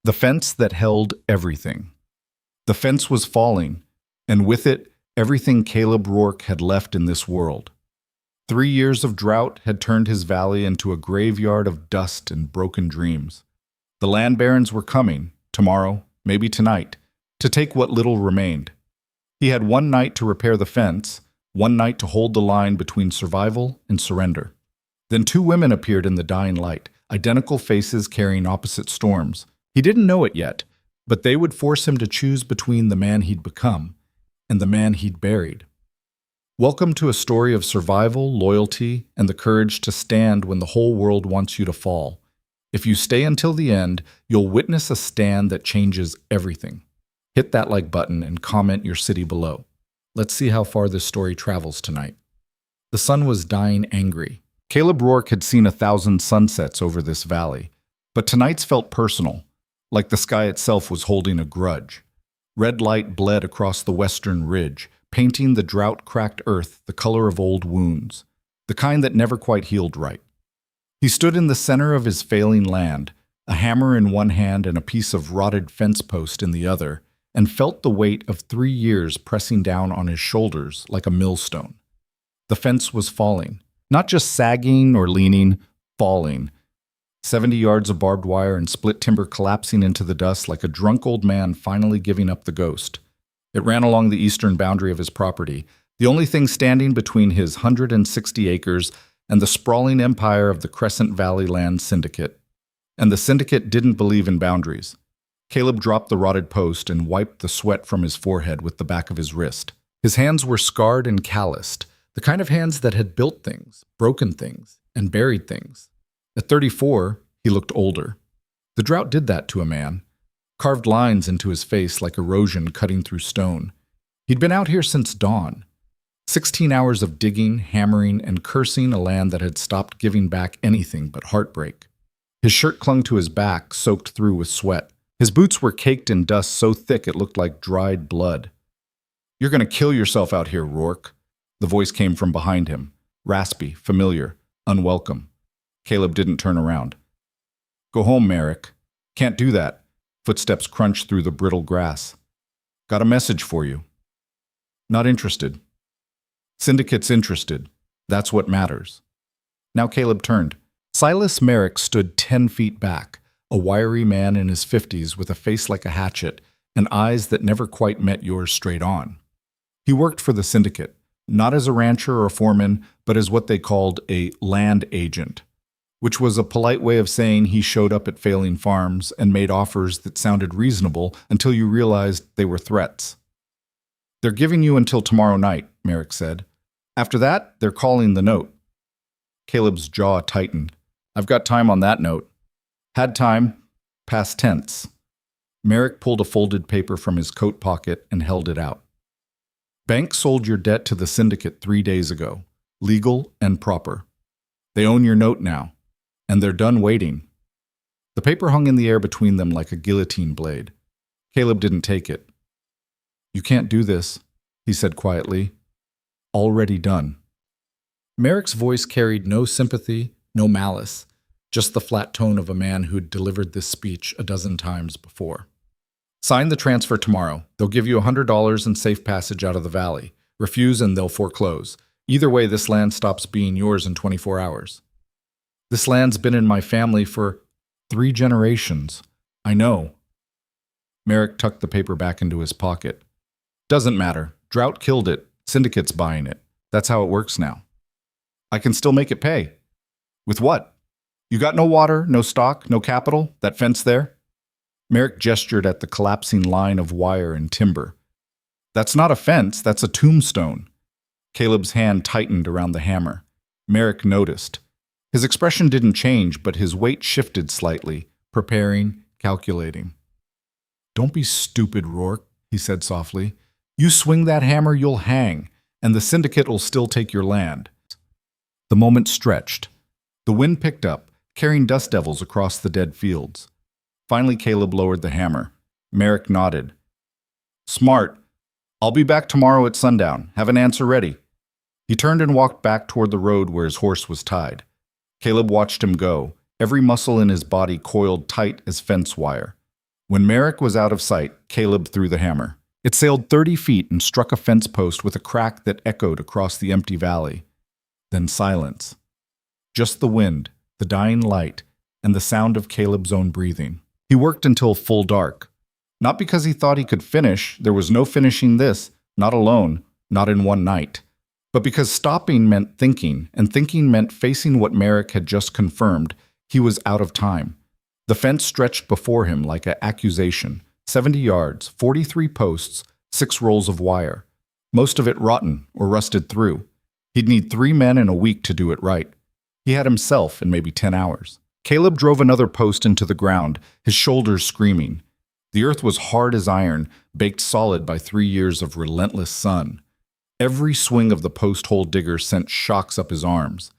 The fence that held everything. The fence was falling, and with it, everything Caleb Rourke had left in this world. 3 years of drought had turned his valley into a graveyard of dust and broken dreams. The land barons were coming, tomorrow, maybe tonight, to take what little remained. He had one night to repair the fence, one night to hold the line between survival and surrender. Then two women appeared in the dying light, identical faces carrying opposite storms. He didn't know it yet, but they would force him to choose between the man he'd become and the man he'd buried. Welcome to a story of survival, loyalty, and the courage to stand when the whole world wants you to fall. If you stay until the end, you'll witness a stand that changes everything. Hit that like button and comment your city below. Let's see how far this story travels tonight. The sun was dying angry. Caleb Rourke had seen 1,000 sunsets over this valley, but tonight's felt personal, like the sky itself was holding a grudge. Red light bled across the western ridge, painting the drought-cracked earth the color of old wounds, the kind that never quite healed right. He stood in the center of his failing land, a hammer in one hand and a piece of rotted fence post in the other, and felt the weight of 3 years pressing down on his shoulders like a millstone. The fence was falling, not just sagging or leaning, falling. 70 yards of barbed wire and split timber collapsing into the dust like a drunk old man finally giving up the ghost. It ran along the eastern boundary of his property, the only thing standing between his 160 acres and the sprawling empire of the Crescent Valley Land Syndicate. And the syndicate didn't believe in boundaries. Caleb dropped the rotted post and wiped the sweat from his forehead with the back of his wrist. His hands were scarred and calloused, the kind of hands that had built things, broken things, and buried things. At 34, he looked older. The drought did that to a man, carved lines into his face like erosion cutting through stone. He'd been out here since dawn. 16 hours of digging, hammering, and cursing a land that had stopped giving back anything but heartbreak. His shirt clung to his back, soaked through with sweat. His boots were caked in dust so thick it looked like dried blood. "You're going to kill yourself out here, Rourke." The voice came from behind him, raspy, familiar, unwelcome. Caleb didn't turn around. "Go home, Merrick." "Can't do that." Footsteps crunched through the brittle grass. "Got a message for you." "Not interested." "Syndicate's interested. That's what matters." Now Caleb turned. Silas Merrick stood 10 feet back, a wiry man in his 50s with a face like a hatchet and eyes that never quite met yours straight on. He worked for the syndicate, not as a rancher or a foreman, but as what they called a land agent, which was a polite way of saying he showed up at failing farms and made offers that sounded reasonable until you realized they were threats. "They're giving you until tomorrow night," Merrick said. "After that, they're calling the note." Caleb's jaw tightened. "I've got time on that note." "Had time. Past tense." Merrick pulled a folded paper from his coat pocket and held it out. "Bank sold your debt to the syndicate 3 days ago. Legal and proper. They own your note now, and they're done waiting." The paper hung in the air between them like a guillotine blade. Caleb didn't take it. "You can't do this," he said quietly. "Already done." Merrick's voice carried no sympathy, no malice, just the flat tone of a man who'd delivered this speech a dozen times before. "Sign the transfer tomorrow. They'll give you $100 and safe passage out of the valley. Refuse and they'll foreclose. Either way, this land stops being yours in 24 hours. "This land's been in my family for 3 generations. I know." Merrick tucked the paper back into his pocket. "Doesn't matter. Drought killed it. Syndicate's buying it. That's how it works now." "I can still make it pay." "With what? You got no water, no stock, no capital? That fence there?" Merrick gestured at the collapsing line of wire and timber. "That's not a fence, that's a tombstone." Caleb's hand tightened around the hammer. Merrick noticed. His expression didn't change, but his weight shifted slightly, preparing, calculating. "Don't be stupid, Rourke," he said softly. "You swing that hammer, you'll hang, and the syndicate will still take your land." The moment stretched. The wind picked up, carrying dust devils across the dead fields. Finally, Caleb lowered the hammer. Merrick nodded. "Smart. I'll be back tomorrow at sundown. Have an answer ready." He turned and walked back toward the road where his horse was tied. Caleb watched him go, every muscle in his body coiled tight as fence wire. When Merrick was out of sight, Caleb threw the hammer. It sailed 30 feet and struck a fence post with a crack that echoed across the empty valley. Then silence. Just the wind, the dying light, and the sound of Caleb's own breathing. He worked until full dark. Not because he thought he could finish, there was no finishing this, not alone, not in one night. But because stopping meant thinking, and thinking meant facing what Merrick had just confirmed, he was out of time. The fence stretched before him like an accusation. 70 yards, 43 posts, 6 rolls of wire. Most of it rotten or rusted through. He'd need 3 men in a week to do it right. He had himself in maybe 10 hours. Caleb drove another post into the ground, his shoulders screaming. The earth was hard as iron, baked solid by 3 years of relentless sun. Every swing of the post hole digger sent shocks up his arms.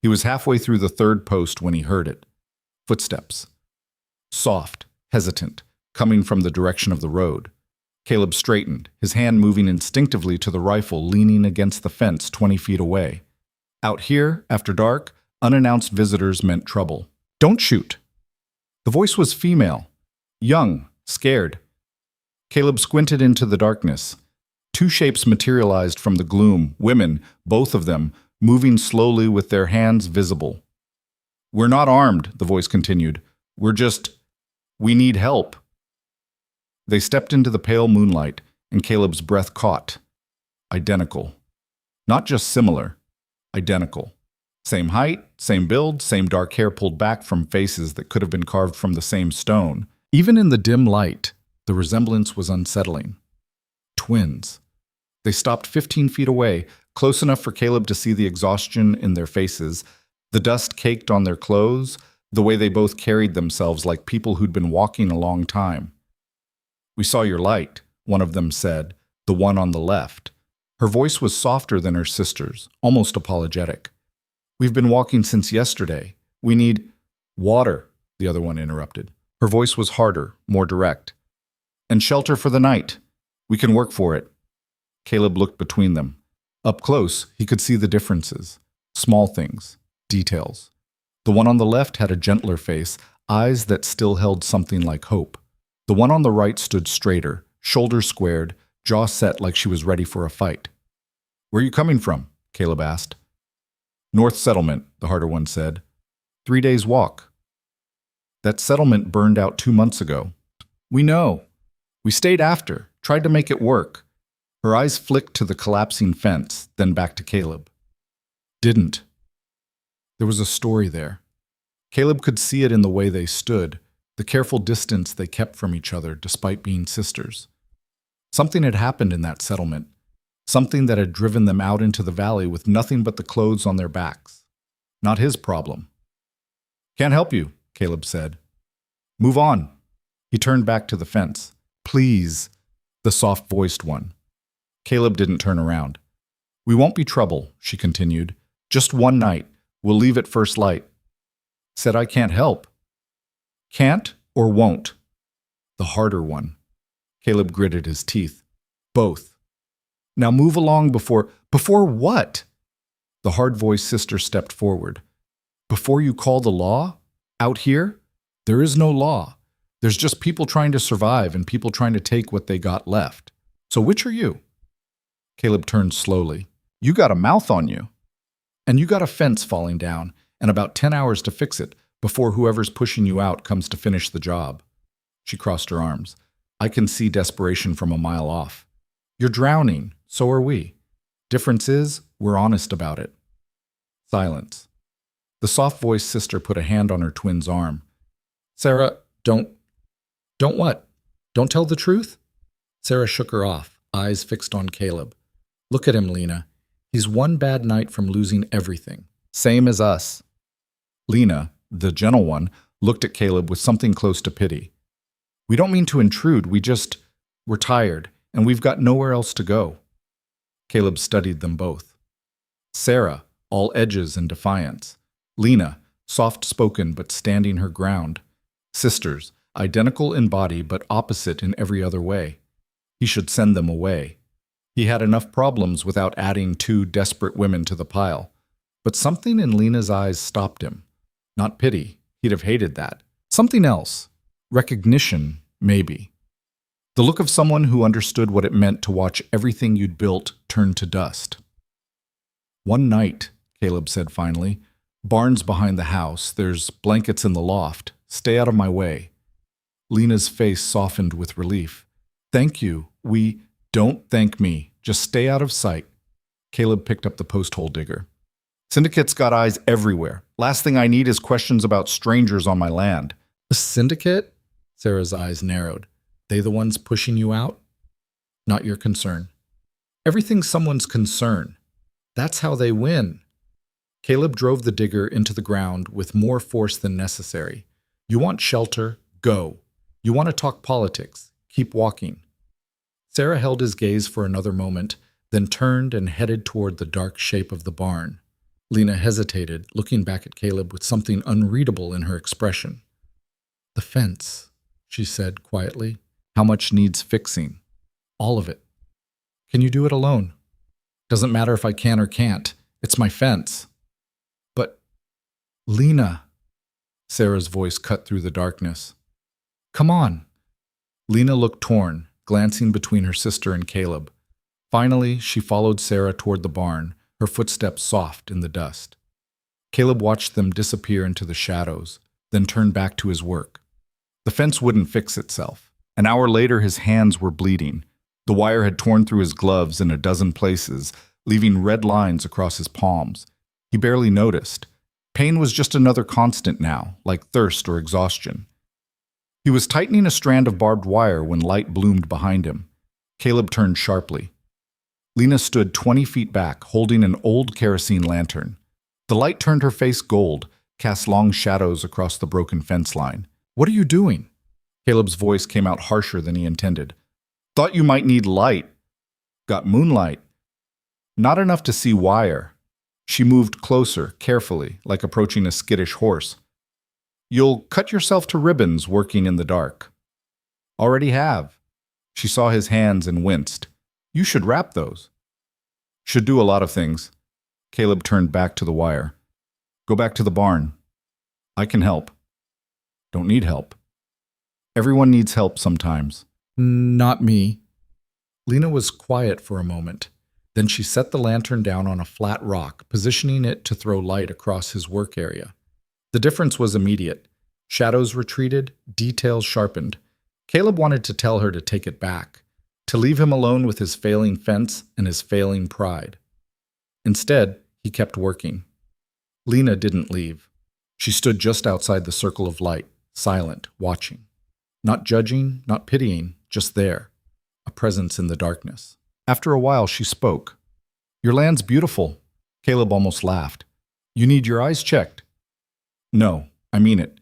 He was halfway through the 3rd post when he heard it. Footsteps. Soft, hesitant, coming from the direction of the road. Caleb straightened, his hand moving instinctively to the rifle leaning against the fence 20 feet away. Out here, after dark, unannounced visitors meant trouble. Don't shoot. The voice was female, young, scared. Caleb squinted into the darkness. 2 shapes materialized from the gloom, women, both of them, moving slowly with their hands visible. "We're not armed," the voice continued. We need help." They stepped into the pale moonlight, and Caleb's breath caught. Identical. Not just similar. Identical. Same height, same build, same dark hair pulled back from faces that could have been carved from the same stone. Even in the dim light, the resemblance was unsettling. Twins. They stopped 15 feet away, close enough for Caleb to see the exhaustion in their faces, the dust caked on their clothes, the way they both carried themselves like people who'd been walking a long time. "We saw your light," one of them said, the one on the left. Her voice was softer than her sister's, almost apologetic. "We've been walking since yesterday. We need—" "Water," the other one interrupted. Her voice was harder, more direct. "And shelter for the night. We can work for it." Caleb looked between them. Up close, he could see the differences. Small things, details. The one on the left had a gentler face, eyes that still held something like hope. The one on the right stood straighter, shoulders squared, jaw set like she was ready for a fight. "Where are you coming from?" Caleb asked. "North Settlement," the harder one said. 3 days' walk. "That settlement burned out 2 months ago." "We know. We stayed after, tried to make it work." Her eyes flicked to the collapsing fence, then back to Caleb. "Didn't." There was a story there. Caleb could see it in the way they stood, the careful distance they kept from each other despite being sisters. Something had happened in that settlement, something that had driven them out into the valley with nothing but the clothes on their backs. Not his problem. "Can't help you," Caleb said. "Move on." He turned back to the fence. "Please," the soft-voiced one. Caleb didn't turn around. "We won't be trouble," she continued. "Just one night. We'll leave at first light." Said I can't help. Can't or won't? The harder one. Caleb gritted his teeth. Both. "Now move along before—" "Before what?" The hard-voiced sister stepped forward. "Before you call the law? Out here? There is no law. There's just people trying to survive and people trying to take what they got left. So which are you?" Caleb turned slowly. "You got a mouth on you. And you got a fence falling down, and about 10 hours to fix it before whoever's pushing you out comes to finish the job." She crossed her arms. "I can see desperation from a mile off. You're drowning, so are we. Difference is, we're honest about it." Silence. The soft-voiced sister put a hand on her twin's arm. "Sarah, don't what? Don't tell the truth?" Sarah shook her off, eyes fixed on Caleb. "Look at him, Lena. He's one bad night from losing everything. Same as us." Lena, the gentle one, looked at Caleb with something close to pity. "We don't mean to intrude, we're tired, and we've got nowhere else to go." Caleb studied them both. Sarah, all edges and defiance. Lena, soft-spoken but standing her ground. Sisters, identical in body but opposite in every other way. He should send them away. He had enough problems without adding 2 desperate women to the pile. But something in Lena's eyes stopped him. Not pity, he'd have hated that. Something else. Recognition, maybe. The look of someone who understood what it meant to watch everything you'd built turn to dust. One night, Caleb said finally, barn's behind the house, there's blankets in the loft, stay out of my way. Lena's face softened with relief. Thank you, don't thank me, just stay out of sight. Caleb picked up the post-hole digger. Syndicate's got eyes everywhere. Last thing I need is questions about strangers on my land. A syndicate? Sarah's eyes narrowed. They the ones pushing you out? Not your concern. Everything's someone's concern. That's how they win. Caleb drove the digger into the ground with more force than necessary. You want shelter? Go. You want to talk politics? Keep walking. Sarah held his gaze for another moment, then turned and headed toward the dark shape of the barn. Lena hesitated, looking back at Caleb with something unreadable in her expression. The fence, she said quietly. How much needs fixing? All of it. Can you do it alone? Doesn't matter if I can or can't. It's my fence. But, Lena, Sarah's voice cut through the darkness. Come on. Lena looked torn, glancing between her sister and Caleb. Finally, she followed Sarah toward the barn, her footsteps soft in the dust. Caleb watched them disappear into the shadows, then turned back to his work. The fence wouldn't fix itself. An hour later, his hands were bleeding. The wire had torn through his gloves in a dozen places, leaving red lines across his palms. He barely noticed. Pain was just another constant now, like thirst or exhaustion. He was tightening a strand of barbed wire when light bloomed behind him. Caleb turned sharply. Lena stood 20 feet back, holding an old kerosene lantern. The light turned her face gold, cast long shadows across the broken fence line. What are you doing? Caleb's voice came out harsher than he intended. Thought you might need light. Got moonlight. Not enough to see wire. She moved closer, carefully, like approaching a skittish horse. You'll cut yourself to ribbons working in the dark. Already have. She saw his hands and winced. You should wrap those. Should do a lot of things. Caleb turned back to the wire. Go back to the barn. I can help. Don't need help. Everyone needs help sometimes. Not me. Lena was quiet for a moment. Then she set the lantern down on a flat rock, positioning it to throw light across his work area. The difference was immediate. Shadows retreated, details sharpened. Caleb wanted to tell her to take it back, to leave him alone with his failing fence and his failing pride. Instead, he kept working. Lena didn't leave. She stood just outside the circle of light, silent, watching. Not judging, not pitying, just there, a presence in the darkness. After a while, she spoke. Your land's beautiful. Caleb almost laughed. You need your eyes checked. No, I mean it.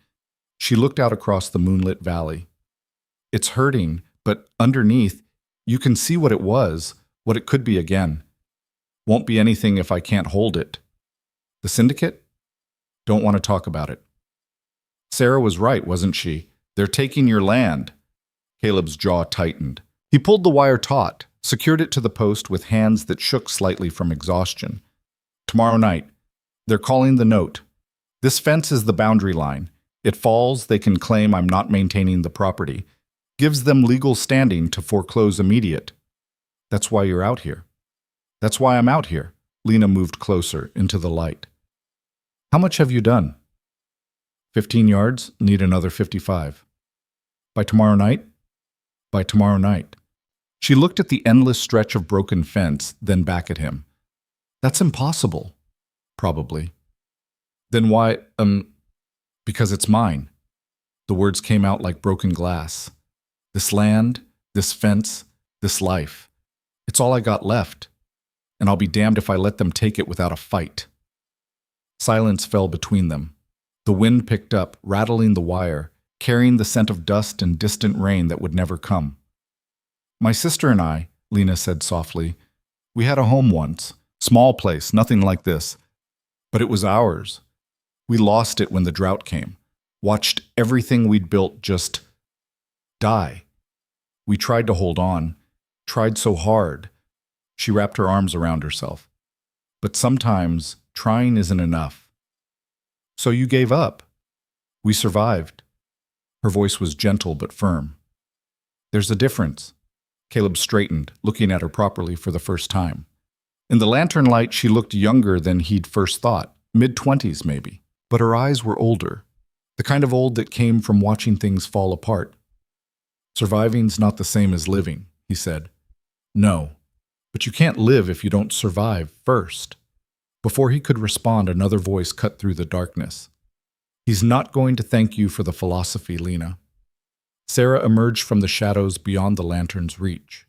She looked out across the moonlit valley. It's hurting, but underneath, you can see what it was, what it could be again. Won't be anything if I can't hold it. The syndicate? Don't want to talk about it. Sarah was right, wasn't she? They're taking your land. Caleb's jaw tightened. He pulled the wire taut, secured it to the post with hands that shook slightly from exhaustion. Tomorrow night. They're calling the note. This fence is the boundary line. It falls, they can claim I'm not maintaining the property. Gives them legal standing to foreclose immediate. That's why you're out here. That's why I'm out here. Lena moved closer into the light. How much have you done? 15 yards, need another 55. By tomorrow night? By tomorrow night. She looked at the endless stretch of broken fence, then back at him. That's impossible. Probably. Then why, because it's mine. The words came out like broken glass. This land, this fence, this life. It's all I got left. And I'll be damned if I let them take it without a fight. Silence fell between them. The wind picked up, rattling the wire, carrying the scent of dust and distant rain that would never come. My sister and I, Lena said softly, we had a home once. Small place, nothing like this. But it was ours. We lost it when the drought came. Watched everything we'd built just die. We tried to hold on, tried so hard. She wrapped her arms around herself. But sometimes trying isn't enough. So you gave up. We survived. Her voice was gentle but firm. There's a difference. Caleb straightened, looking at her properly for the first time. In the lantern light, she looked younger than he'd first thought, mid-20s maybe. But her eyes were older, the kind of old that came from watching things fall apart. Surviving's not the same as living, he said. No, but you can't live if you don't survive first. Before he could respond, another voice cut through the darkness. He's not going to thank you for the philosophy, Lena. Sarah emerged from the shadows beyond the lantern's reach.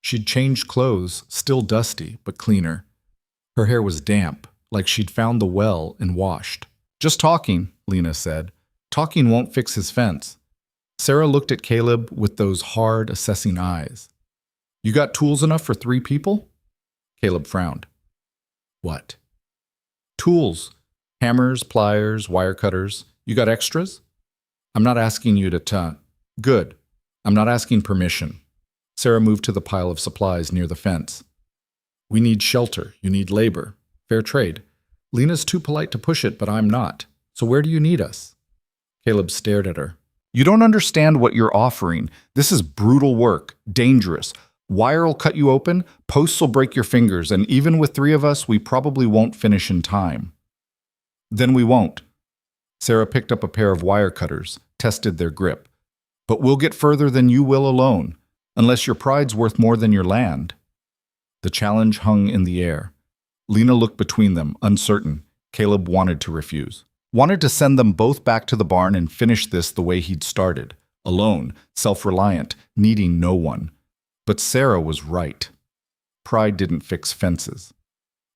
She'd changed clothes, still dusty, but cleaner. Her hair was damp, like she'd found the well and washed. Just talking, Lena said. Talking won't fix his fence. Sarah looked at Caleb with those hard, assessing eyes. You got tools enough for 3 people? Caleb frowned. What? Tools. Hammers, pliers, wire cutters. You got extras? I'm not asking you to Good. I'm not asking permission. Sarah moved to the pile of supplies near the fence. We need shelter. You need labor. Fair trade. Lena's too polite to push it, but I'm not. So where do you need us? Caleb stared at her. You don't understand what you're offering. This is brutal work, dangerous. Wire will cut you open, posts will break your fingers, and even with 3 of us, we probably won't finish in time. Then we won't. Sarah picked up a pair of wire cutters, tested their grip. But we'll get further than you will alone, unless your pride's worth more than your land. The challenge hung in the air. Lena looked between them, uncertain. Caleb wanted to refuse. Wanted to send them both back to the barn and finish this the way he'd started, alone, self-reliant, needing no one. But Sarah was right. Pride didn't fix fences.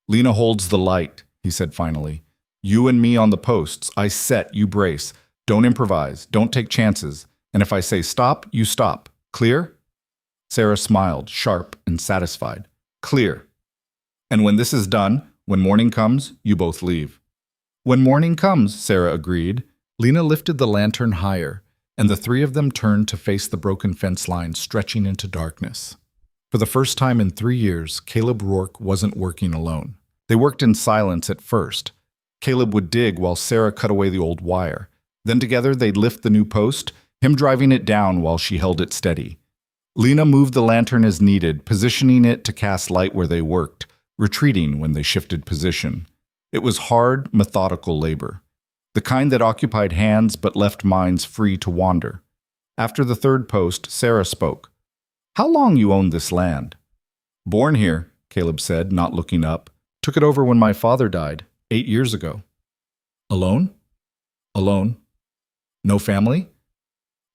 Lena holds the light, he said finally. You and me on the posts. I set, you brace. Don't improvise. Don't take chances. And if I say stop, you stop. Clear? Sarah smiled, sharp and satisfied. Clear. And when this is done, when morning comes, you both leave. When morning comes, Sarah agreed. Lena lifted the lantern higher, and the 3 of them turned to face the broken fence line stretching into darkness. For the first time in 3 years, Caleb Rourke wasn't working alone. They worked in silence at first. Caleb would dig while Sarah cut away the old wire. Then together they'd lift the new post, him driving it down while she held it steady. Lena moved the lantern as needed, positioning it to cast light where they worked, retreating when they shifted position. It was hard, methodical labor, the kind that occupied hands but left minds free to wander. After the 3rd post, Sarah spoke. How long you owned this land? Born here, Caleb said, not looking up. Took it over when my father died, 8 years ago. Alone? Alone. No family?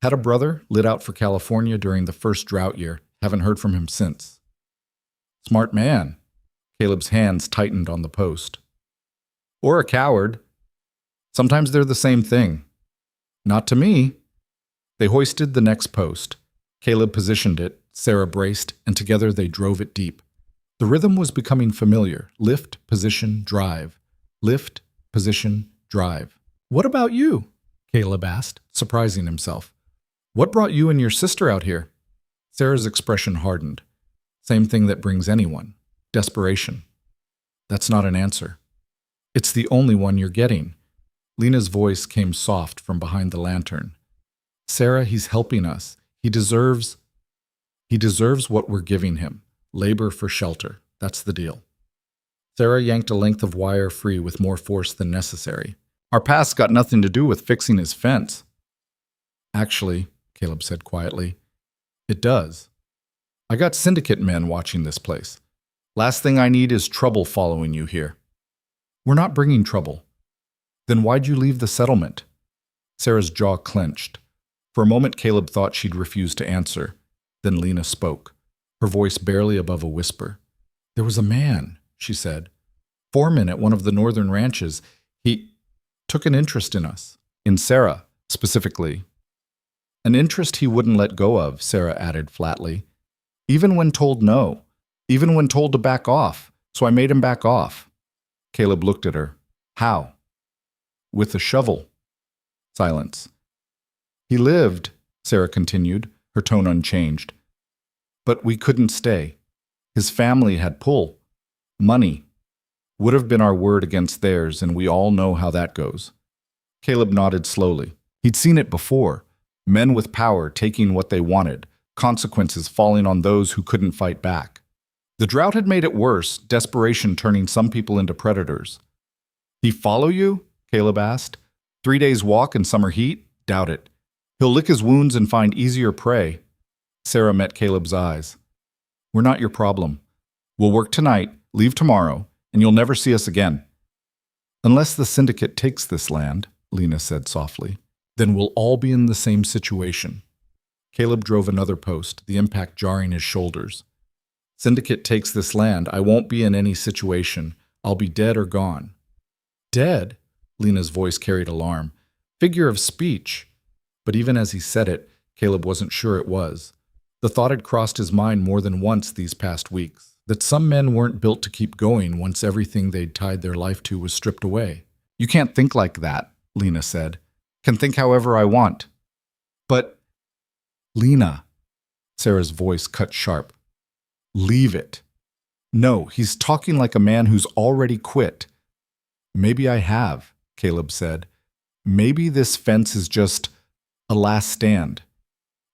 Had a brother, lit out for California during the first drought year. Haven't heard from him since. Smart man. Caleb's hands tightened on the post. Or a coward. Sometimes they're the same thing. Not to me. They hoisted the next post. Caleb positioned it, Sarah braced, and together they drove it deep. The rhythm was becoming familiar. Lift, position, drive. Lift, position, drive. What about you? Caleb asked, surprising himself. What brought you and your sister out here? Sarah's expression hardened. Same thing that brings anyone. Desperation. That's not an answer. It's the only one you're getting. Lena's voice came soft from behind the lantern. Sarah, he's helping us. He deserves what we're giving him. Labor for shelter. That's the deal. Sarah yanked a length of wire free with more force than necessary. Our past's got nothing to do with fixing his fence. Actually, Caleb said quietly, it does. I got syndicate men watching this place. Last thing I need is trouble following you here. We're not bringing trouble. Then why'd you leave the settlement? Sarah's jaw clenched. For a moment, Caleb thought she'd refuse to answer. Then Lena spoke, her voice barely above a whisper. There was a man, she said. Foreman at one of the northern ranches. He took an interest in us. In Sarah, specifically. An interest he wouldn't let go of, Sarah added flatly. Even when told no. Even when told to back off. So I made him back off. Caleb looked at her. How? With a shovel. Silence. He lived, Sarah continued, her tone unchanged. But we couldn't stay. His family had pull. Money. Would have been our word against theirs, and we all know how that goes. Caleb nodded slowly. He'd seen it before. Men with power taking what they wanted, consequences falling on those who couldn't fight back. The drought had made it worse, desperation turning some people into predators. "He follow you?" Caleb asked. 3 days walk in summer heat? Doubt it. He'll lick his wounds and find easier prey. Sarah met Caleb's eyes. "We're not your problem. We'll work tonight, leave tomorrow, and you'll never see us again." "Unless the syndicate takes this land," Lena said softly, "then we'll all be in the same situation." Caleb drove another post, the impact jarring his shoulders. "Syndicate takes this land, I won't be in any situation. I'll be dead or gone." "Dead?" Lena's voice carried alarm. "Figure of speech." But even as he said it, Caleb wasn't sure it was. The thought had crossed his mind more than once these past weeks, that some men weren't built to keep going once everything they'd tied their life to was stripped away. "You can't think like that," Lena said. "Can think however I want." "But, Lena," Sarah's voice cut sharp. "Leave it." "No, he's talking like a man who's already quit." "Maybe I have," Caleb said. "Maybe this fence is just a last stand.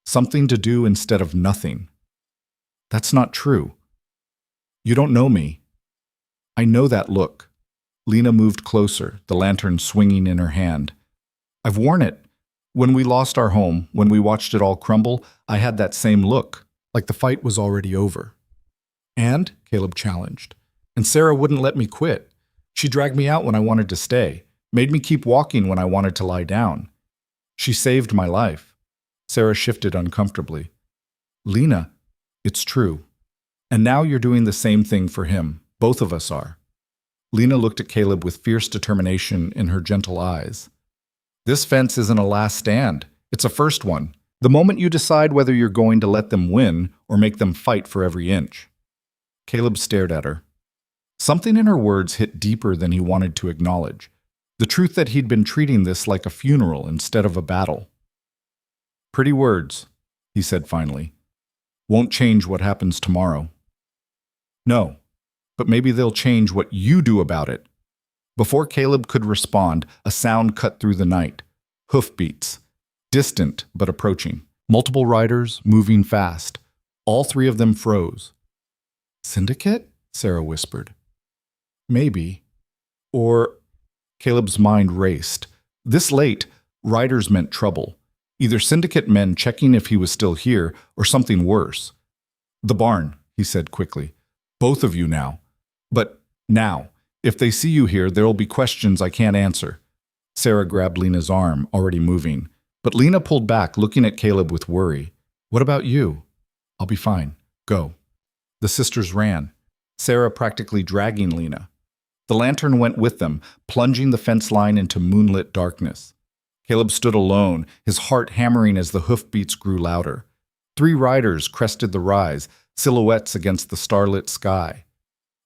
Something to do instead of nothing." "That's not true." "You don't know me." "I know that look." Lena moved closer, the lantern swinging in her hand. "I've worn it. When we lost our home, when we watched it all crumble, I had that same look, like the fight was already over." "And?" Caleb challenged. "And Sarah wouldn't let me quit. She dragged me out when I wanted to stay, made me keep walking when I wanted to lie down. She saved my life." Sarah shifted uncomfortably. "Lena, it's true. And now you're doing the same thing for him. Both of us are." Lena looked at Caleb with fierce determination in her gentle eyes. "This fence isn't a last stand. It's a first one. The moment you decide whether you're going to let them win or make them fight for every inch." Caleb stared at her. Something in her words hit deeper than he wanted to acknowledge. The truth that he'd been treating this like a funeral instead of a battle. "Pretty words," he said finally. "Won't change what happens tomorrow." "No, but maybe they'll change what you do about it." Before Caleb could respond, a sound cut through the night. Hoofbeats. Distant, but approaching. Multiple riders, moving fast. All three of them froze. "Syndicate?" Sarah whispered. "Maybe. Or..." Caleb's mind raced. This late, riders meant trouble. Either syndicate men checking if he was still here, or something worse. "The barn," he said quickly. "Both of you now. But now. If they see you here, there'll be questions I can't answer." Sarah grabbed Lena's arm, already moving. But Lena pulled back, looking at Caleb with worry. "What about you?" "I'll be fine. Go." The sisters ran, Sarah practically dragging Lena. The lantern went with them, plunging the fence line into moonlit darkness. Caleb stood alone, his heart hammering as the hoofbeats grew louder. 3 riders crested the rise, silhouettes against the starlit sky.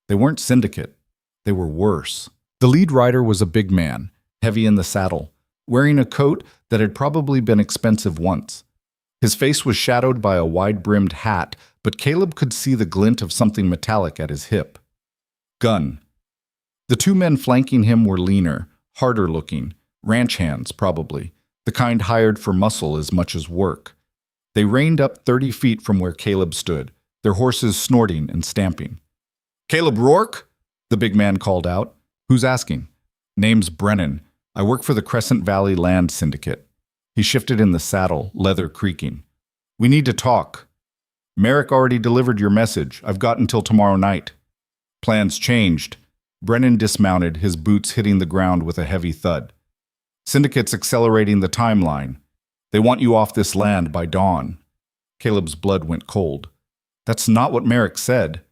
They weren't syndicate. They were worse. The lead rider was a big man, heavy in the saddle, wearing a coat that had probably been expensive once. His face was shadowed by a wide-brimmed hat, but Caleb could see the glint of something metallic at his hip. Gun. The 2 men flanking him were leaner, harder-looking, ranch hands probably, the kind hired for muscle as much as work. They reined up 30 feet from where Caleb stood, their horses snorting and stamping. "Caleb Rourke?" the big man called out. "Who's asking?" "Name's Brennan. I work for the Crescent Valley Land Syndicate." He shifted in the saddle, leather creaking. "We need to talk." "Merrick already delivered your message. I've got until tomorrow night." "Plans changed." Brennan dismounted, his boots hitting the ground with a heavy thud. "Syndicate's accelerating the timeline. They want you off this land by dawn." Caleb's blood went cold. "That's not what Merrick said."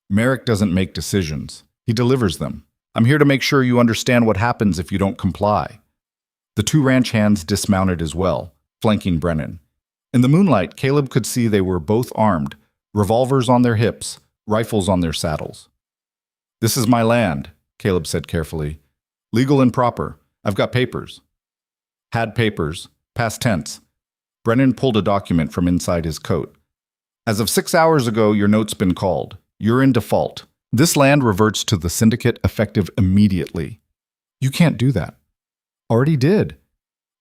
"Merrick doesn't make decisions. He delivers them. I'm here to make sure you understand what happens if you don't comply." The 2 ranch hands dismounted as well, flanking Brennan. In the moonlight, Caleb could see they were both armed, revolvers on their hips, rifles on their saddles. "This is my land," Caleb said carefully. "Legal and proper. I've got papers." "Had papers. Past tense." Brennan pulled a document from inside his coat. "As of 6 hours ago, your note's been called. You're in default. This land reverts to the syndicate effective immediately." "You can't do that." "Already did.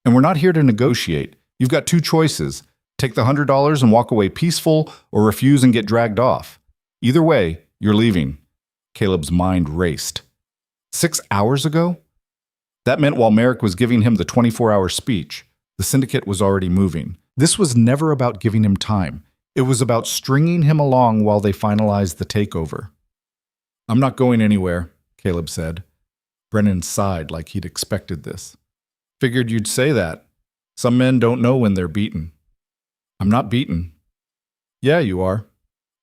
And we're not here to negotiate. You've got 2 choices. Take the $100 and walk away peaceful, or refuse and get dragged off. Either way, you're leaving. Caleb's mind raced. 6 hours ago? That meant while Merrick was giving him the 24-hour speech, the syndicate was already moving. This was never about giving him time. It was about stringing him along while they finalized the takeover. I'm not going anywhere, Caleb said. Brennan sighed like he'd expected this. Figured you'd say that. Some men don't know when they're beaten. I'm not beaten. Yeah, you are.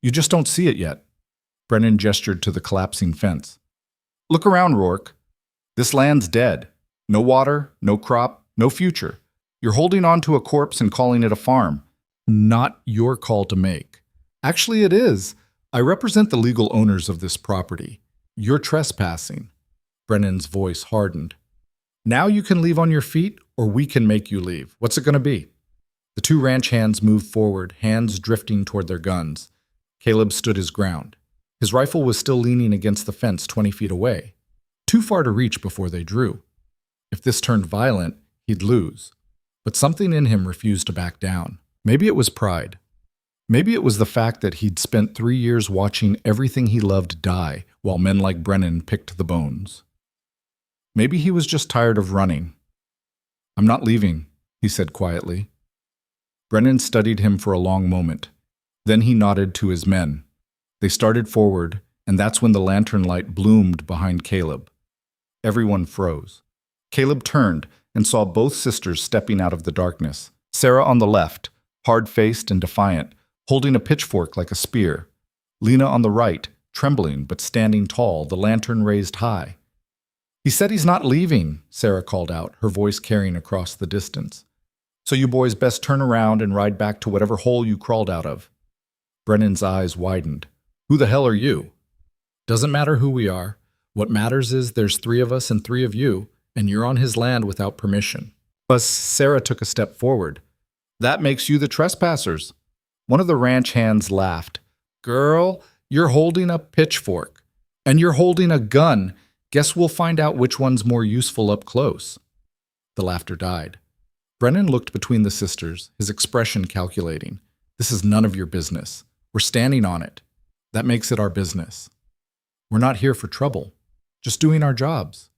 You just don't see it yet. Brennan gestured to the collapsing fence. Look around, Rourke. This land's dead. No water, no crop, no future. You're holding on to a corpse and calling it a farm. Not your call to make. Actually, it is. I represent the legal owners of this property. You're trespassing. Brennan's voice hardened. Now you can leave on your feet, or we can make you leave. What's it going to be? The two ranch hands moved forward, hands drifting toward their guns. Caleb stood his ground. His rifle was still leaning against the fence 20 feet away. Too far to reach before they drew. If this turned violent, he'd lose. But something in him refused to back down. Maybe it was pride. Maybe it was the fact that he'd spent 3 years watching everything he loved die while men like Brennan picked the bones. Maybe he was just tired of running. I'm not leaving, he said quietly. Brennan studied him for a long moment. Then he nodded to his men. They started forward, and that's when the lantern light bloomed behind Caleb. Everyone froze. Caleb turned and saw both sisters stepping out of the darkness. Sarah on the left, hard-faced and defiant, holding a pitchfork like a spear. Lena on the right, trembling but standing tall, the lantern raised high. He said he's not leaving, Sarah called out, her voice carrying across the distance. So you boys best turn around and ride back to whatever hole you crawled out of. Brennan's eyes widened. Who the hell are you? Doesn't matter who we are. What matters is there's 3 of us and 3 of you, and you're on his land without permission. But Sarah took a step forward. That makes you the trespassers. One of the ranch hands laughed. Girl, you're holding a pitchfork. And you're holding a gun. Guess we'll find out which one's more useful up close. The laughter died. Brennan looked between the sisters, his expression calculating. This is none of your business. We're standing on it. That makes it our business. We're not here for trouble. Just doing our jobs.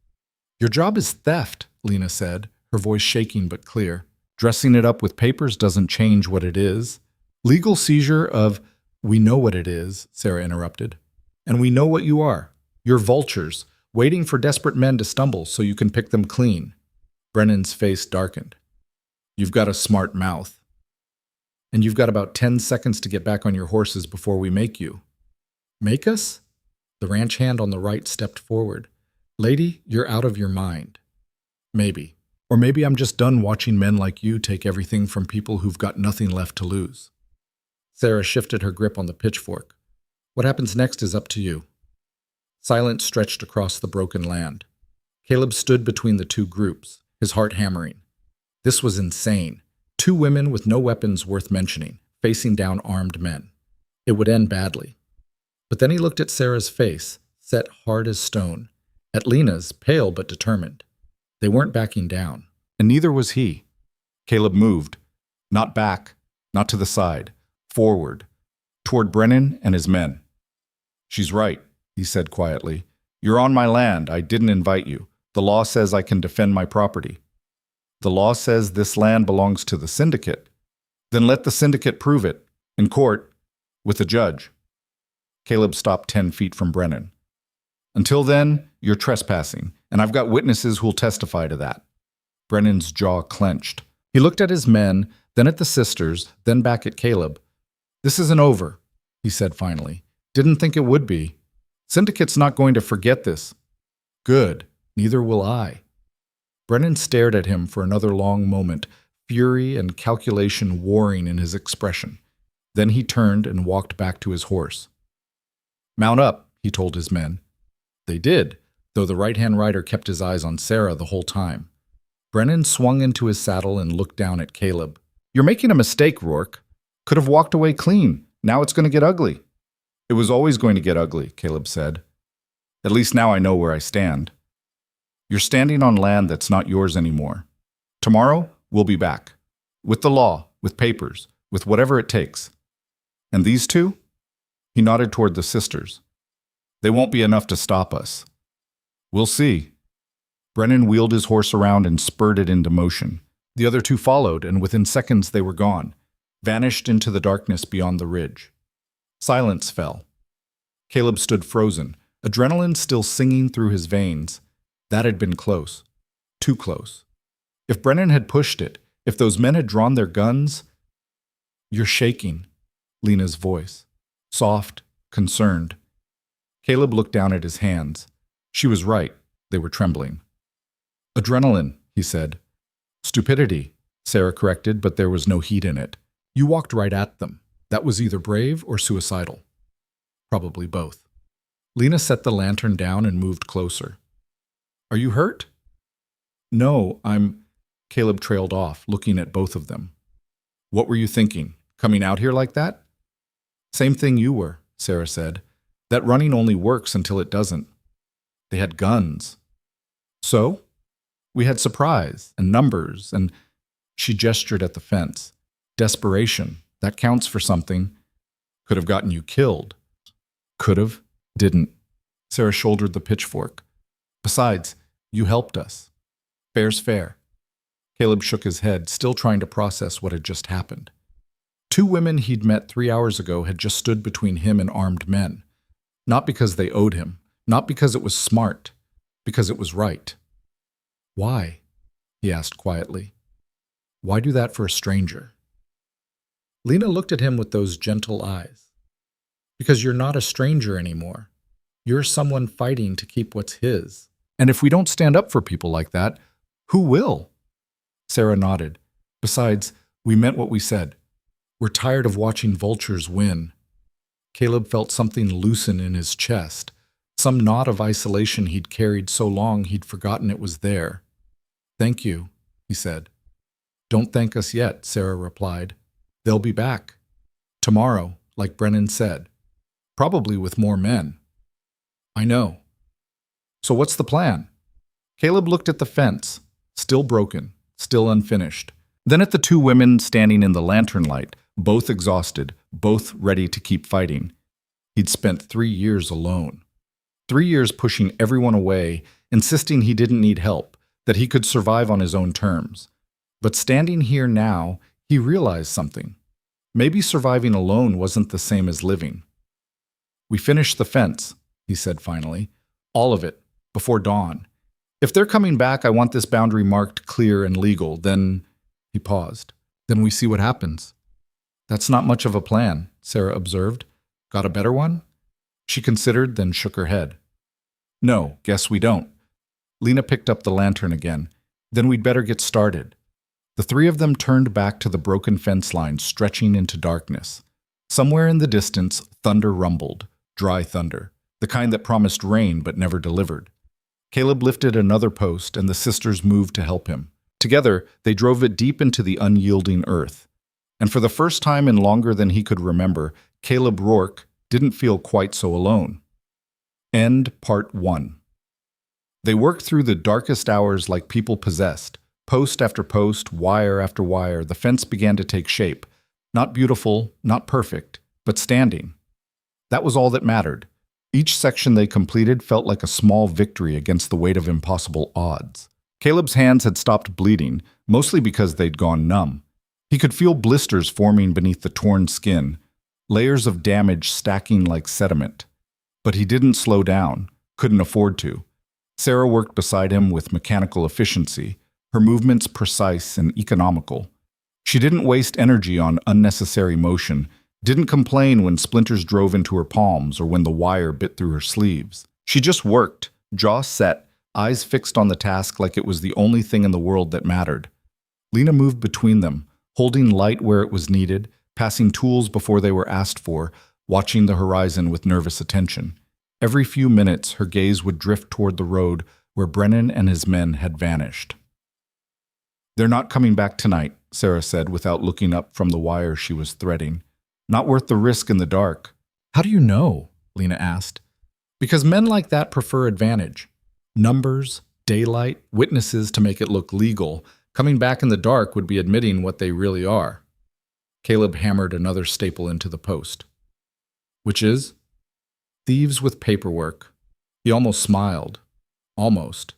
Your job is theft, Lena said, her voice shaking but clear. Dressing it up with papers doesn't change what it is. Legal seizure of, we know what it is, Sarah interrupted. And we know what you are. You're vultures, waiting for desperate men to stumble so you can pick them clean. Brennan's face darkened. You've got a smart mouth. And you've got about 10 seconds to get back on your horses before we make you. Make us? The ranch hand on the right stepped forward. Lady, you're out of your mind. Maybe. Or maybe I'm just done watching men like you take everything from people who've got nothing left to lose. Sarah shifted her grip on the pitchfork. What happens next is up to you. Silence stretched across the broken land. Caleb stood between the two groups, his heart hammering. This was insane. 2 women with no weapons worth mentioning, facing down armed men. It would end badly. But then he looked at Sarah's face, set hard as stone, at Lena's, pale but determined. They weren't backing down, and neither was he. Caleb moved, not back, not to the side, forward, toward Brennan and his men. She's right, he said quietly. You're on my land. I didn't invite you. The law says I can defend my property. The law says this land belongs to the syndicate. Then let the syndicate prove it, in court, with a judge. Caleb stopped 10 feet from Brennan. Until then, you're trespassing, and I've got witnesses who'll testify to that. Brennan's jaw clenched. He looked at his men, then at the sisters, then back at Caleb. This isn't over, he said finally. Didn't think it would be. Syndicate's not going to forget this. Good, neither will I. Brennan stared at him for another long moment, fury and calculation warring in his expression. Then he turned and walked back to his horse. Mount up, he told his men. They did, though the right-hand rider kept his eyes on Sarah the whole time. Brennan swung into his saddle and looked down at Caleb. You're making a mistake, Rourke. Could have walked away clean. Now it's going to get ugly. It was always going to get ugly, Caleb said. At least now I know where I stand. You're standing on land that's not yours anymore. Tomorrow, we'll be back. With the law, with papers, with whatever it takes. And these two? He nodded toward the sisters. They won't be enough to stop us. We'll see. Brennan wheeled his horse around and spurred it into motion. The other two followed, and within seconds they were gone, vanished into the darkness beyond the ridge. Silence fell. Caleb stood frozen, adrenaline still singing through his veins. That had been close. Too close. If Brennan had pushed it, if those men had drawn their guns... You're shaking, Lena's voice. Soft, concerned. Caleb looked down at his hands. She was right. They were trembling. Adrenaline, he said. Stupidity, Sarah corrected, but there was no heat in it. You walked right at them. That was either brave or suicidal. Probably both. Lena set the lantern down and moved closer. Are you hurt? No, Caleb trailed off, looking at both of them. What were you thinking? Coming out here like that? Same thing you were, Sarah said. That running only works until it doesn't. They had guns. So? We had surprise and numbers, and she gestured at the fence. Desperation, that counts for something. Could have gotten you killed. Could have, didn't. Sarah shouldered the pitchfork. Besides, you helped us. Fair's fair. Caleb shook his head, still trying to process what had just happened. Two women he'd met 3 hours ago had just stood between him and armed men. Not because they owed him, not because it was smart, because it was right. Why? He asked quietly. Why do that for a stranger? Lena looked at him with those gentle eyes. Because you're not a stranger anymore. You're someone fighting to keep what's his. And if we don't stand up for people like that, who will? Sarah nodded. Besides, we meant what we said. We're tired of watching vultures win. Caleb felt something loosen in his chest, some knot of isolation he'd carried so long he'd forgotten it was there. Thank you, he said. Don't thank us yet, Sarah replied. They'll be back. Tomorrow, like Brennan said. Probably with more men. I know. So what's the plan? Caleb looked at the fence, still broken, still unfinished. Then at the two women standing in the lantern light, both exhausted, both ready to keep fighting. He'd spent 3 years alone. 3 years pushing everyone away, insisting he didn't need help, that he could survive on his own terms. But standing here now, he realized something. Maybe surviving alone wasn't the same as living. We finished the fence, he said finally. All of it, before dawn. If they're coming back, I want this boundary marked clear and legal, then... He paused. Then we see what happens. That's not much of a plan, Sarah observed. Got a better one? She considered, then shook her head. No, guess we don't. Lena picked up the lantern again. Then we'd better get started. The three of them turned back to the broken fence line stretching into darkness. Somewhere in the distance, thunder rumbled, dry thunder, the kind that promised rain but never delivered. Caleb lifted another post and the sisters moved to help him. Together, they drove it deep into the unyielding earth. And for the first time in longer than he could remember, Caleb Rourke didn't feel quite so alone. End Part 1. They worked through the darkest hours like people possessed. Post after post, wire after wire, the fence began to take shape. Not beautiful, not perfect, but standing. That was all that mattered. Each section they completed felt like a small victory against the weight of impossible odds. Caleb's hands had stopped bleeding, mostly because they'd gone numb. He could feel blisters forming beneath the torn skin, layers of damage stacking like sediment. But he didn't slow down, couldn't afford to. Sarah worked beside him with mechanical efficiency, her movements precise and economical. She didn't waste energy on unnecessary motion, didn't complain when splinters drove into her palms or when the wire bit through her sleeves. She just worked, jaw set, eyes fixed on the task like it was the only thing in the world that mattered. Lena moved between them, holding light where it was needed, passing tools before they were asked for, watching the horizon with nervous attention. Every few minutes, her gaze would drift toward the road where Brennan and his men had vanished. They're not coming back tonight, Sarah said without looking up from the wire she was threading. Not worth the risk in the dark. How do you know? Lena asked. Because men like that prefer advantage. Numbers, daylight, witnesses to make it look legal. Coming back in the dark would be admitting what they really are. Caleb hammered another staple into the post. Which is? Thieves with paperwork. He almost smiled. Almost.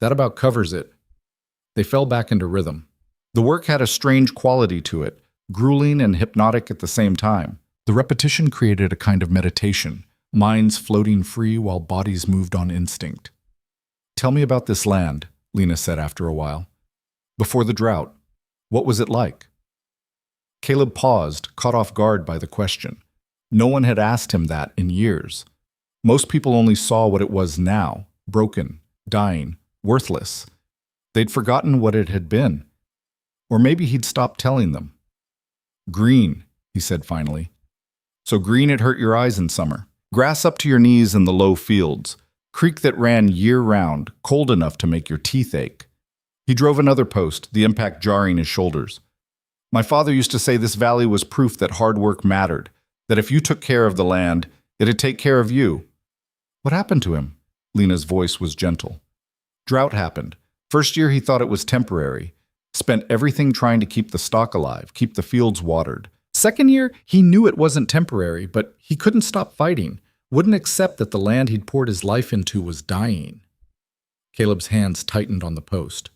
That about covers it. They fell back into rhythm. The work had a strange quality to it, grueling and hypnotic at the same time. The repetition created a kind of meditation, minds floating free while bodies moved on instinct. Tell me about this land, Lena said after a while. Before the drought, what was it like? Caleb paused, caught off guard by the question. No one had asked him that in years. Most people only saw what it was now, broken, dying, worthless. They'd forgotten what it had been. Or maybe he'd stopped telling them. Green, he said finally. So green it hurt your eyes in summer. Grass up to your knees in the low fields. Creek that ran year-round, cold enough to make your teeth ache. He drove another post, the impact jarring his shoulders. My father used to say this valley was proof that hard work mattered, that if you took care of the land, it'd take care of you. What happened to him? Lena's voice was gentle. Drought happened. First year he thought it was temporary. Spent everything trying to keep the stock alive, keep the fields watered. Second year, he knew it wasn't temporary, but he couldn't stop fighting. Wouldn't accept that the land he'd poured his life into was dying. Caleb's hands tightened on the post.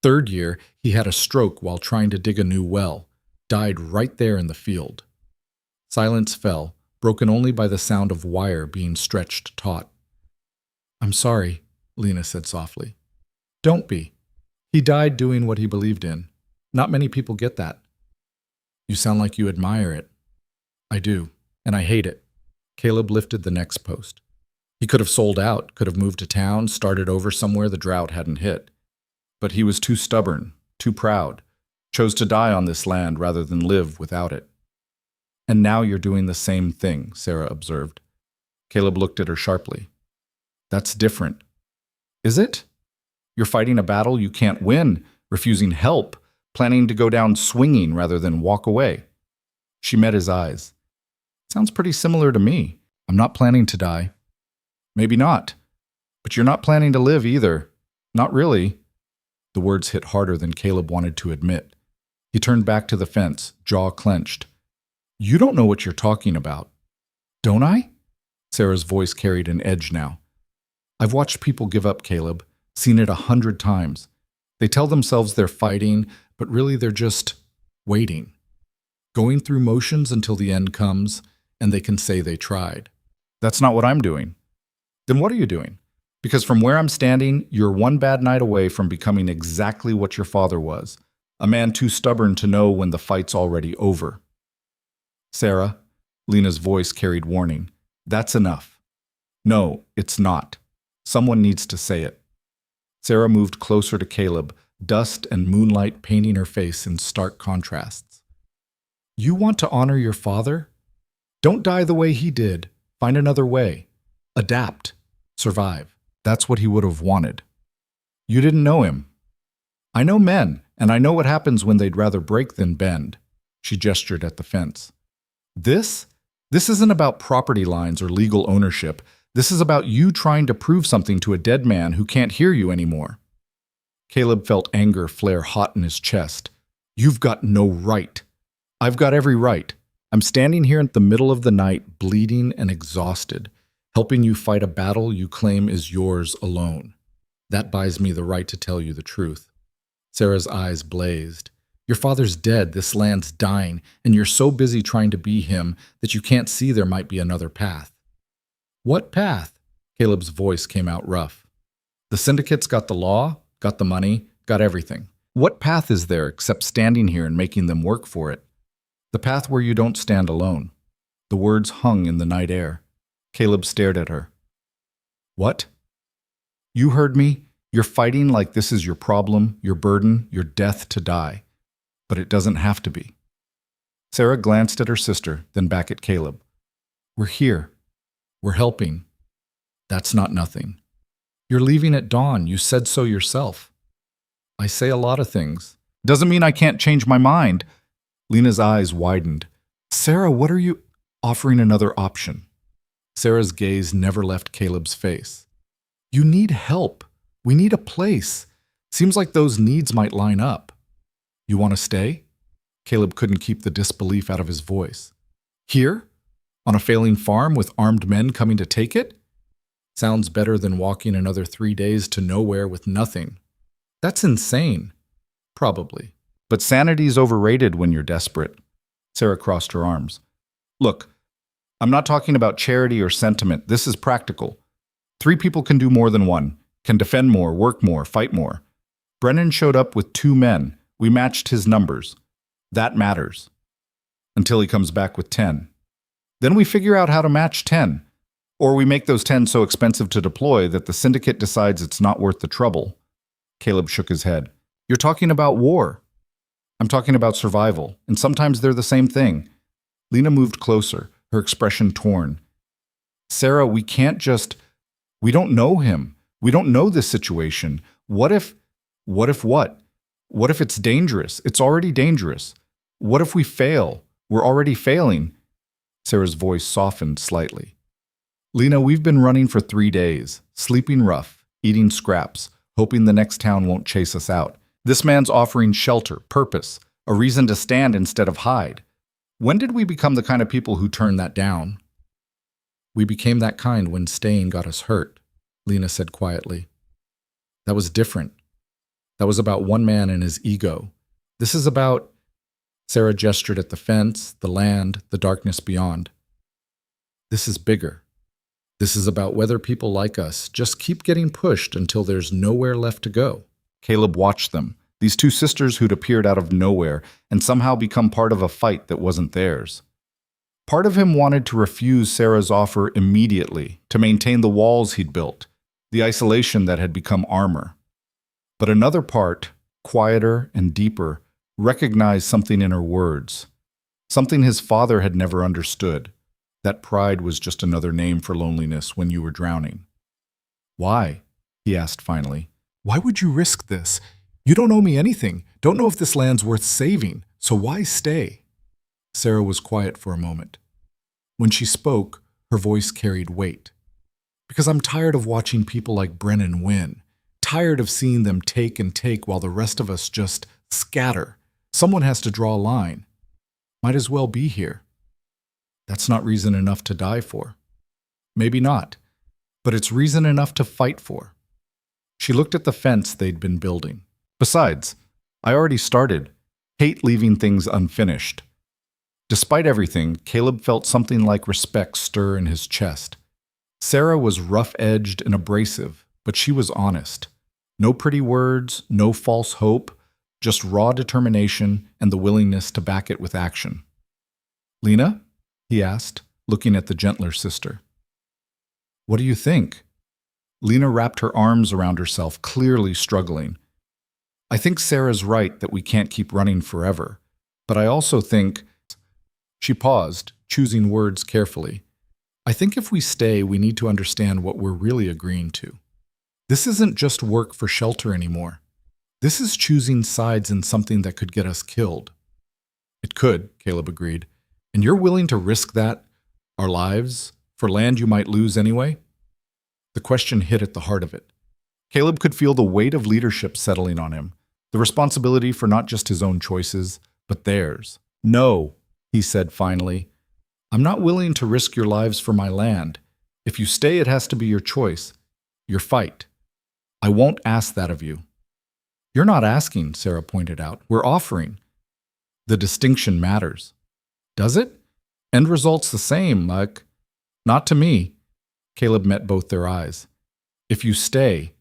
Third year, he had a stroke while trying to dig a new well. Died right there in the field. Silence fell, broken only by the sound of wire being stretched taut. I'm sorry, Lena said softly. Don't be. He died doing what he believed in. Not many people get that. You sound like you admire it. I do, and I hate it. Caleb lifted the next post. He could have sold out, could have moved to town, started over somewhere the drought hadn't hit. But he was too stubborn, too proud, chose to die on this land rather than live without it. And now you're doing the same thing, Sarah observed. Caleb looked at her sharply. That's different. Is it? You're fighting a battle you can't win, refusing help, planning to go down swinging rather than walk away. She met his eyes. Sounds pretty similar to me. I'm not planning to die. Maybe not. But you're not planning to live either. Not really. The words hit harder than Caleb wanted to admit. He turned back to the fence, jaw clenched. You don't know what you're talking about. Don't I? Sarah's voice carried an edge now. I've watched people give up, Caleb. Seen it 100 times. They tell themselves they're fighting, but really they're just waiting. Going through motions until the end comes, and they can say they tried. That's not what I'm doing. Then what are you doing? Because from where I'm standing, you're one bad night away from becoming exactly what your father was, a man too stubborn to know when the fight's already over. Sarah, Lena's voice carried warning, that's enough. No, it's not. Someone needs to say it. Sarah moved closer to Caleb, dust and moonlight painting her face in stark contrasts. You want to honor your father? Don't die the way he did. Find another way. Adapt. Survive. That's what he would have wanted. You didn't know him. I know men, and I know what happens when they'd rather break than bend. She gestured at the fence. This isn't about property lines or legal ownership. This is about you trying to prove something to a dead man who can't hear you anymore. Caleb felt anger flare hot in his chest. You've got no right. I've got every right. I'm standing here in the middle of the night, bleeding and exhausted, helping you fight a battle you claim is yours alone. That buys me the right to tell you the truth. Sarah's eyes blazed. Your father's dead, this land's dying, and you're so busy trying to be him that you can't see there might be another path. What path? Caleb's voice came out rough. The syndicate's got the law, got the money, got everything. What path is there except standing here and making them work for it? The path where you don't stand alone. The words hung in the night air. Caleb stared at her. What? You heard me. You're fighting like this is your problem, your burden, your death to die. But it doesn't have to be. Sarah glanced at her sister, then back at Caleb. We're here. We're helping. That's not nothing. You're leaving at dawn. You said so yourself. I say a lot of things. Doesn't mean I can't change my mind. Lena's eyes widened. Sarah, what are you offering another option? Sarah's gaze never left Caleb's face. You need help. We need a place. Seems like those needs might line up. You want to stay? Caleb couldn't keep the disbelief out of his voice. Here? On a failing farm with armed men coming to take it? Sounds better than walking another 3 days to nowhere with nothing. That's insane. Probably. But sanity's overrated when you're desperate. Sarah crossed her arms. Look, I'm not talking about charity or sentiment. This is practical. 3 people can do more than one, can defend more, work more, fight more. Brennan showed up with 2 men. We matched his numbers. That matters. Until he comes back with 10. Then we figure out how to match 10. Or we make those 10 so expensive to deploy that the syndicate decides it's not worth the trouble. Caleb shook his head. You're talking about war. I'm talking about survival, and sometimes they're the same thing. Lena moved closer, her expression torn. Sarah, we can't just... We don't know him. We don't know this situation. What if what? What if it's dangerous? It's already dangerous. What if we fail? We're already failing. Sarah's voice softened slightly. Lena, we've been running for 3 days, sleeping rough, eating scraps, hoping the next town won't chase us out. This man's offering shelter, purpose, a reason to stand instead of hide. When did we become the kind of people who turn that down? We became that kind when staying got us hurt, Lena said quietly. That was different. That was about one man and his ego. This is about... Sarah gestured at the fence, the land, the darkness beyond. This is bigger. This is about whether people like us just keep getting pushed until there's nowhere left to go. Caleb watched them, these 2 sisters who'd appeared out of nowhere and somehow become part of a fight that wasn't theirs. Part of him wanted to refuse Sarah's offer immediately, to maintain the walls he'd built, the isolation that had become armor. But another part, quieter and deeper, recognized something in her words, something his father had never understood, that pride was just another name for loneliness when you were drowning. Why? He asked finally. Why would you risk this? You don't owe me anything, don't know if this land's worth saving, so why stay? Sarah was quiet for a moment. When she spoke, her voice carried weight. Because I'm tired of watching people like Brennan win, tired of seeing them take and take while the rest of us just scatter. Someone has to draw a line. Might as well be here. That's not reason enough to die for. Maybe not, but it's reason enough to fight for. She looked at the fence they'd been building. Besides, I already started. Hate leaving things unfinished. Despite everything, Caleb felt something like respect stir in his chest. Sarah was rough-edged and abrasive, but she was honest. No pretty words, no false hope, just raw determination and the willingness to back it with action. Lena? He asked, looking at the gentler sister. What do you think? Lena wrapped her arms around herself, clearly struggling. I think Sarah's right that we can't keep running forever, but I also think... She paused, choosing words carefully. I think if we stay, we need to understand what we're really agreeing to. This isn't just work for shelter anymore. This is choosing sides in something that could get us killed. It could, Caleb agreed. And you're willing to risk that, our lives, for land you might lose anyway? The question hit at the heart of it. Caleb could feel the weight of leadership settling on him, the responsibility for not just his own choices, but theirs. No, he said finally. I'm not willing to risk your lives for my land. If you stay, it has to be your choice, your fight. I won't ask that of you. You're not asking, Sarah pointed out. We're offering. The distinction matters. Does it? End result's the same, like... Not to me. Caleb met both their eyes. If you stay,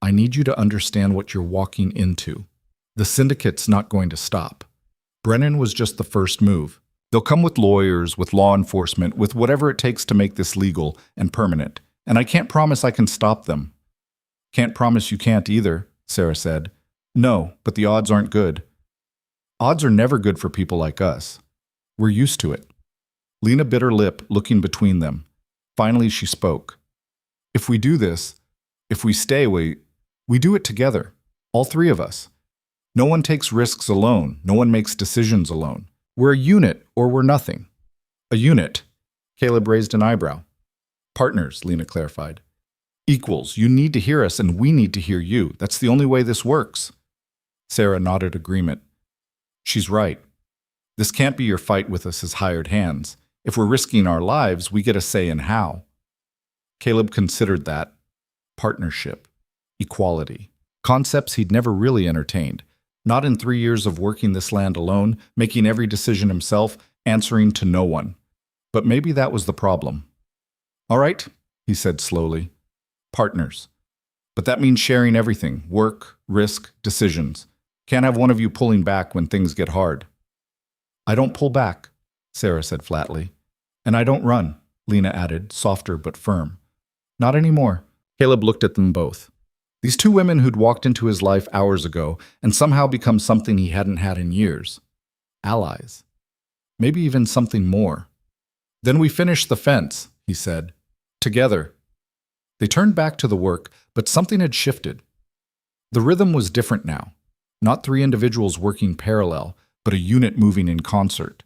I need you to understand what you're walking into. The syndicate's not going to stop. Brennan was just the first move. They'll come with lawyers, with law enforcement, with whatever it takes to make this legal and permanent. And I can't promise I can stop them. Can't promise you can't either, Sarah said. No, but the odds aren't good. Odds are never good for people like us. We're used to it. Lena bit her lip, looking between them. Finally, she spoke. If we do this, if we stay, we do it together. All 3 of us. No one takes risks alone. No one makes decisions alone. We're a unit, or we're nothing. A unit. Caleb raised an eyebrow. Partners, Lena clarified. Equals. You need to hear us, and we need to hear you. That's the only way this works. Sarah nodded agreement. She's right. This can't be your fight with us as hired hands. If we're risking our lives, we get a say in how. Caleb considered that. Partnership. Equality. Concepts he'd never really entertained. Not in 3 years of working this land alone, making every decision himself, answering to no one. But maybe that was the problem. All right, he said slowly. Partners. But that means sharing everything, work, risk, decisions. Can't have one of you pulling back when things get hard. I don't pull back, Sarah said flatly. And I don't run, Lena added, softer but firm. Not anymore. Caleb looked at them both. These two women who'd walked into his life hours ago and somehow become something he hadn't had in years. Allies. Maybe even something more. Then we finished the fence, he said. Together. They turned back to the work, but something had shifted. The rhythm was different now. Not three individuals working parallel, but a unit moving in concert.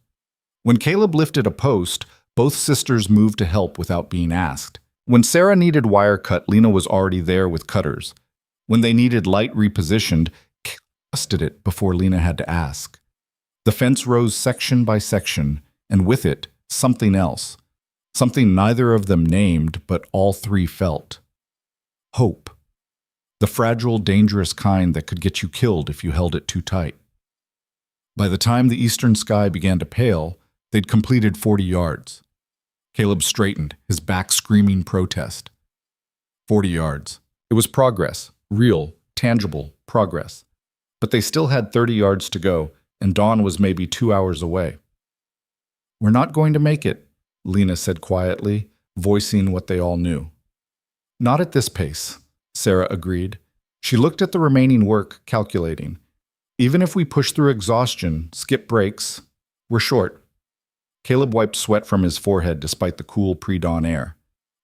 When Caleb lifted a post, both sisters moved to help without being asked. When Sarah needed wire cut, Lena was already there with cutters. When they needed light repositioned, Caleb adjusted it before Lena had to ask. The fence rose section by section, and with it, something else. Something neither of them named, but all three felt. Hope. The fragile, dangerous kind that could get you killed if you held it too tight. By the time the eastern sky began to pale, they'd completed 40 yards. Caleb straightened, his back screaming protest. 40 yards. It was progress, real, tangible progress. But they still had 30 yards to go, and dawn was maybe 2 hours away. We're not going to make it, Lena said quietly, voicing what they all knew. Not at this pace, Sarah agreed. She looked at the remaining work, calculating. Even if we push through exhaustion, skip breaks, we're short. Caleb wiped sweat from his forehead despite the cool pre-dawn air.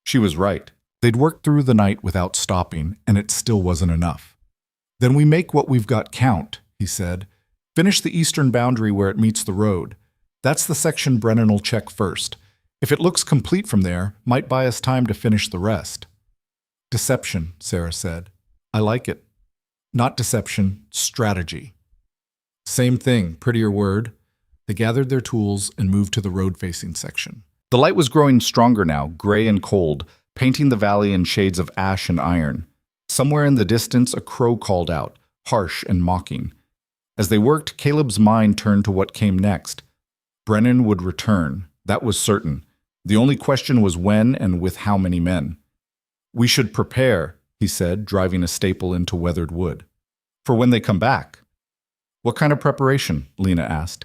She was right. They'd worked through the night without stopping, and it still wasn't enough. Then we make what we've got count, he said. Finish the eastern boundary where it meets the road. That's the section Brennan'll check first. If it looks complete from there, might buy us time to finish the rest. Deception, Sarah said. I like it. Not deception, strategy. Same thing, prettier word. They gathered their tools and moved to the road-facing section. The light was growing stronger now, gray and cold, painting the valley in shades of ash and iron. Somewhere in the distance, a crow called out, harsh and mocking. As they worked, Caleb's mind turned to what came next. Brennan would return, that was certain. The only question was when and with how many men. We should prepare, he said, driving a staple into weathered wood. For when they come back. What kind of preparation? Lena asked.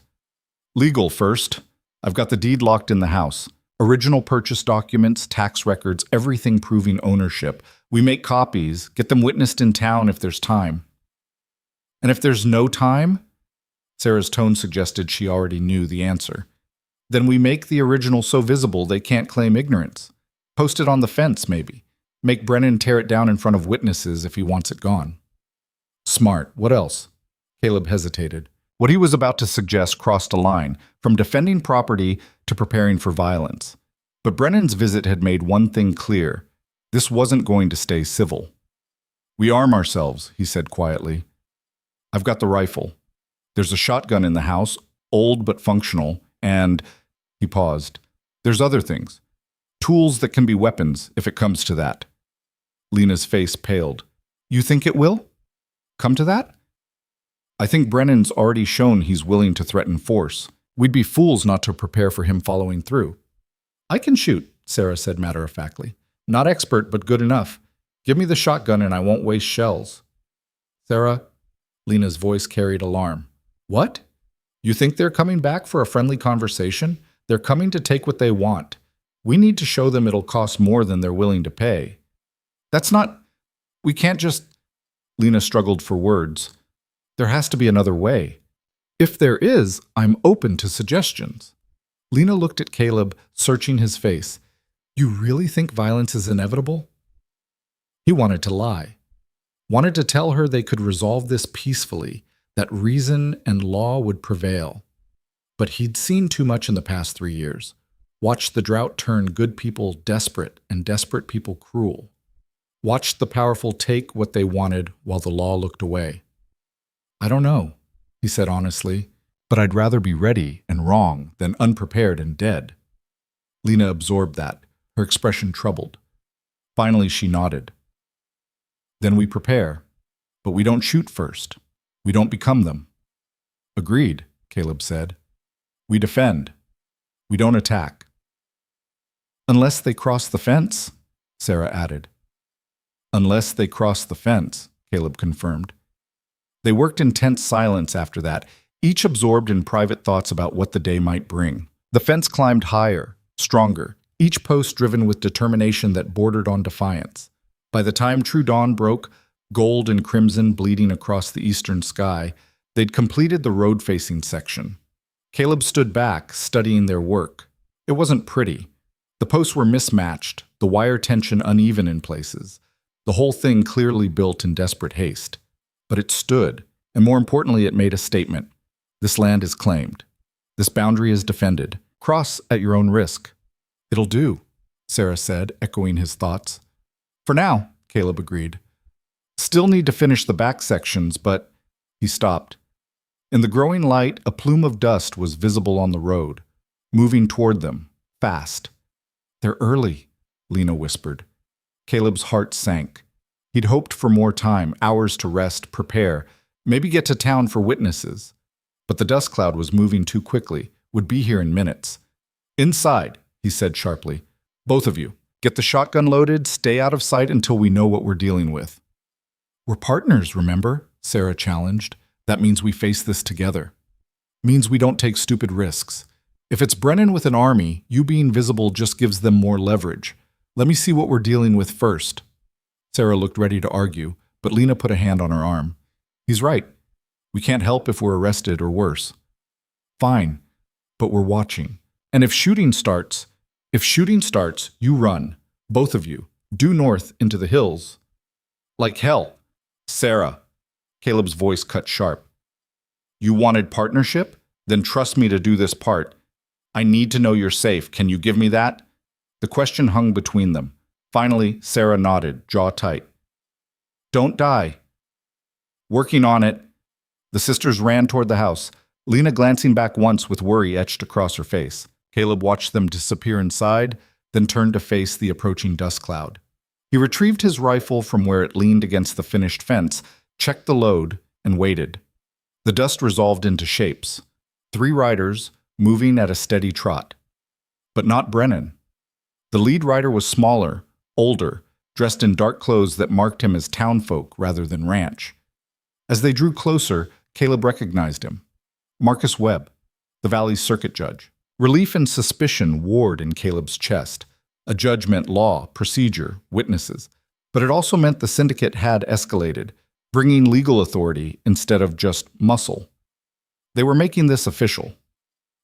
Legal first. I've got the deed locked in the house. Original purchase documents, tax records, everything proving ownership. We make copies, get them witnessed in town if there's time. And if there's no time? Sarah's tone suggested she already knew the answer. Then we make the original so visible they can't claim ignorance. Post it on the fence, maybe. Make Brennan tear it down in front of witnesses if he wants it gone. Smart. What else? Caleb hesitated. What he was about to suggest crossed a line, from defending property to preparing for violence. But Brennan's visit had made one thing clear. This wasn't going to stay civil. We arm ourselves, he said quietly. I've got the rifle. There's a shotgun in the house, old but functional, and, he paused, there's other things. Tools that can be weapons, if it comes to that. Lena's face paled. You think it will? Come to that? I think Brennan's already shown he's willing to threaten force. We'd be fools not to prepare for him following through. I can shoot, Sarah said matter-of-factly. Not expert, but good enough. Give me the shotgun and I won't waste shells. Sarah, Lena's voice carried alarm. What? You think they're coming back for a friendly conversation? They're coming to take what they want. We need to show them it'll cost more than they're willing to pay. That's not... We can't just... Lena struggled for words. There has to be another way. If there is, I'm open to suggestions. Lena looked at Caleb, searching his face. You really think violence is inevitable? He wanted to lie. Wanted to tell her they could resolve this peacefully, that reason and law would prevail. But he'd seen too much in the past 3 years. Watched the drought turn good people desperate and desperate people cruel. Watched the powerful take what they wanted while the law looked away. I don't know, he said honestly. But I'd rather be ready and wrong than unprepared and dead. Lena absorbed that, her expression troubled. Finally, she nodded. Then we prepare, but we don't shoot first. We don't become them. Agreed, Caleb said. We defend. We don't attack. Unless they cross the fence, Sarah added. Unless they cross the fence, Caleb confirmed. They worked in tense silence after that, each absorbed in private thoughts about what the day might bring. The fence climbed higher, stronger, each post driven with determination that bordered on defiance. By the time true dawn broke, gold and crimson bleeding across the eastern sky, they'd completed the road-facing section. Caleb stood back, studying their work. It wasn't pretty. The posts were mismatched, the wire tension uneven in places, the whole thing clearly built in desperate haste. But it stood, and more importantly, it made a statement. This land is claimed. This boundary is defended. Cross at your own risk. It'll do, Sarah said, echoing his thoughts. For now, Caleb agreed. Still need to finish the back sections, but... He stopped. In the growing light, a plume of dust was visible on the road, moving toward them, fast. They're early, Lena whispered. Caleb's heart sank. He'd hoped for more time, hours to rest, prepare, maybe get to town for witnesses. But the dust cloud was moving too quickly, would be here in minutes. Inside, he said sharply. Both of you, get the shotgun loaded, stay out of sight until we know what we're dealing with. We're partners, remember? Sarah challenged. That means we face this together. Means we don't take stupid risks. If it's Brennan with an army, you being visible just gives them more leverage. Let me see what we're dealing with first. Sarah looked ready to argue, but Lena put a hand on her arm. He's right. We can't help if we're arrested or worse. Fine, but we're watching. And if shooting starts, you run. Both of you. Due north into the hills. Like hell. Sarah. Caleb's voice cut sharp. You wanted partnership? Then trust me to do this part. I need to know you're safe. Can you give me that? The question hung between them. Finally, Sarah nodded, jaw tight. Don't die. Working on it. The sisters ran toward the house, Lena glancing back once with worry etched across her face. Caleb watched them disappear inside, then turned to face the approaching dust cloud. He retrieved his rifle from where it leaned against the finished fence, checked the load, and waited. The dust resolved into shapes. 3 riders, moving at a steady trot. But not Brennan. The lead rider was smaller, older, dressed in dark clothes that marked him as townfolk rather than ranch. As they drew closer, Caleb recognized him. Marcus Webb, the valley's circuit judge. Relief and suspicion warred in Caleb's chest. A judge meant law, procedure, witnesses. But it also meant the syndicate had escalated, bringing legal authority instead of just muscle. They were making this official.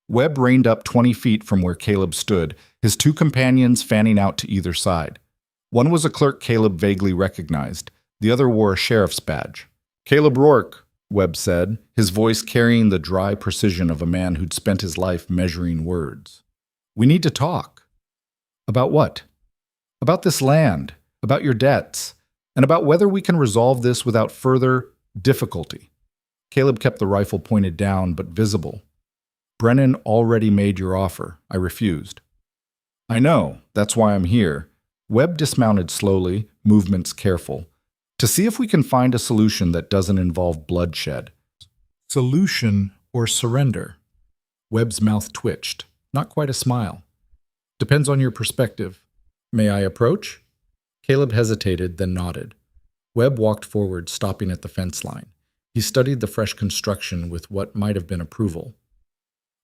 Webb reined up 20 feet from where Caleb stood, his 2 companions fanning out to either side. One was a clerk Caleb vaguely recognized. The other wore a sheriff's badge. Caleb Rourke, Webb said, his voice carrying the dry precision of a man who'd spent his life measuring words. We need to talk. About what? About this land, about your debts, and about whether we can resolve this without further difficulty. Caleb kept the rifle pointed down but visible. Brennan already made your offer. I refused. I know. That's why I'm here. Webb dismounted slowly, movements careful, to see if we can find a solution that doesn't involve bloodshed. Solution or surrender? Webb's mouth twitched. Not quite a smile. Depends on your perspective. May I approach? Caleb hesitated, then nodded. Webb walked forward, stopping at the fence line. He studied the fresh construction with what might have been approval.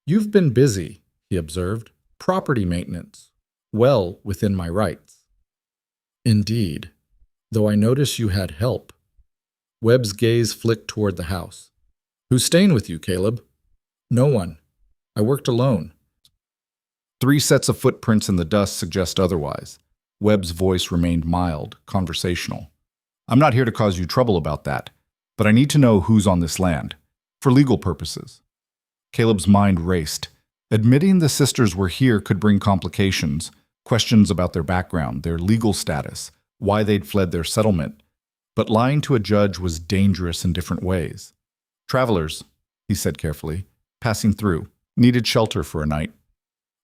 You've been busy, he observed. Property maintenance. Well within my rights. Indeed. Though I notice you had help. Webb's gaze flicked toward the house. Who's staying with you, Caleb? No one. I worked alone. 3 sets of footprints in the dust suggest otherwise. Webb's voice remained mild, conversational. I'm not here to cause you trouble about that, but I need to know who's on this land, for legal purposes. Caleb's mind raced. Admitting the sisters were here could bring complications, questions about their background, their legal status, why they'd fled their settlement. But lying to a judge was dangerous in different ways. Travelers, he said carefully, passing through, needed shelter for a night.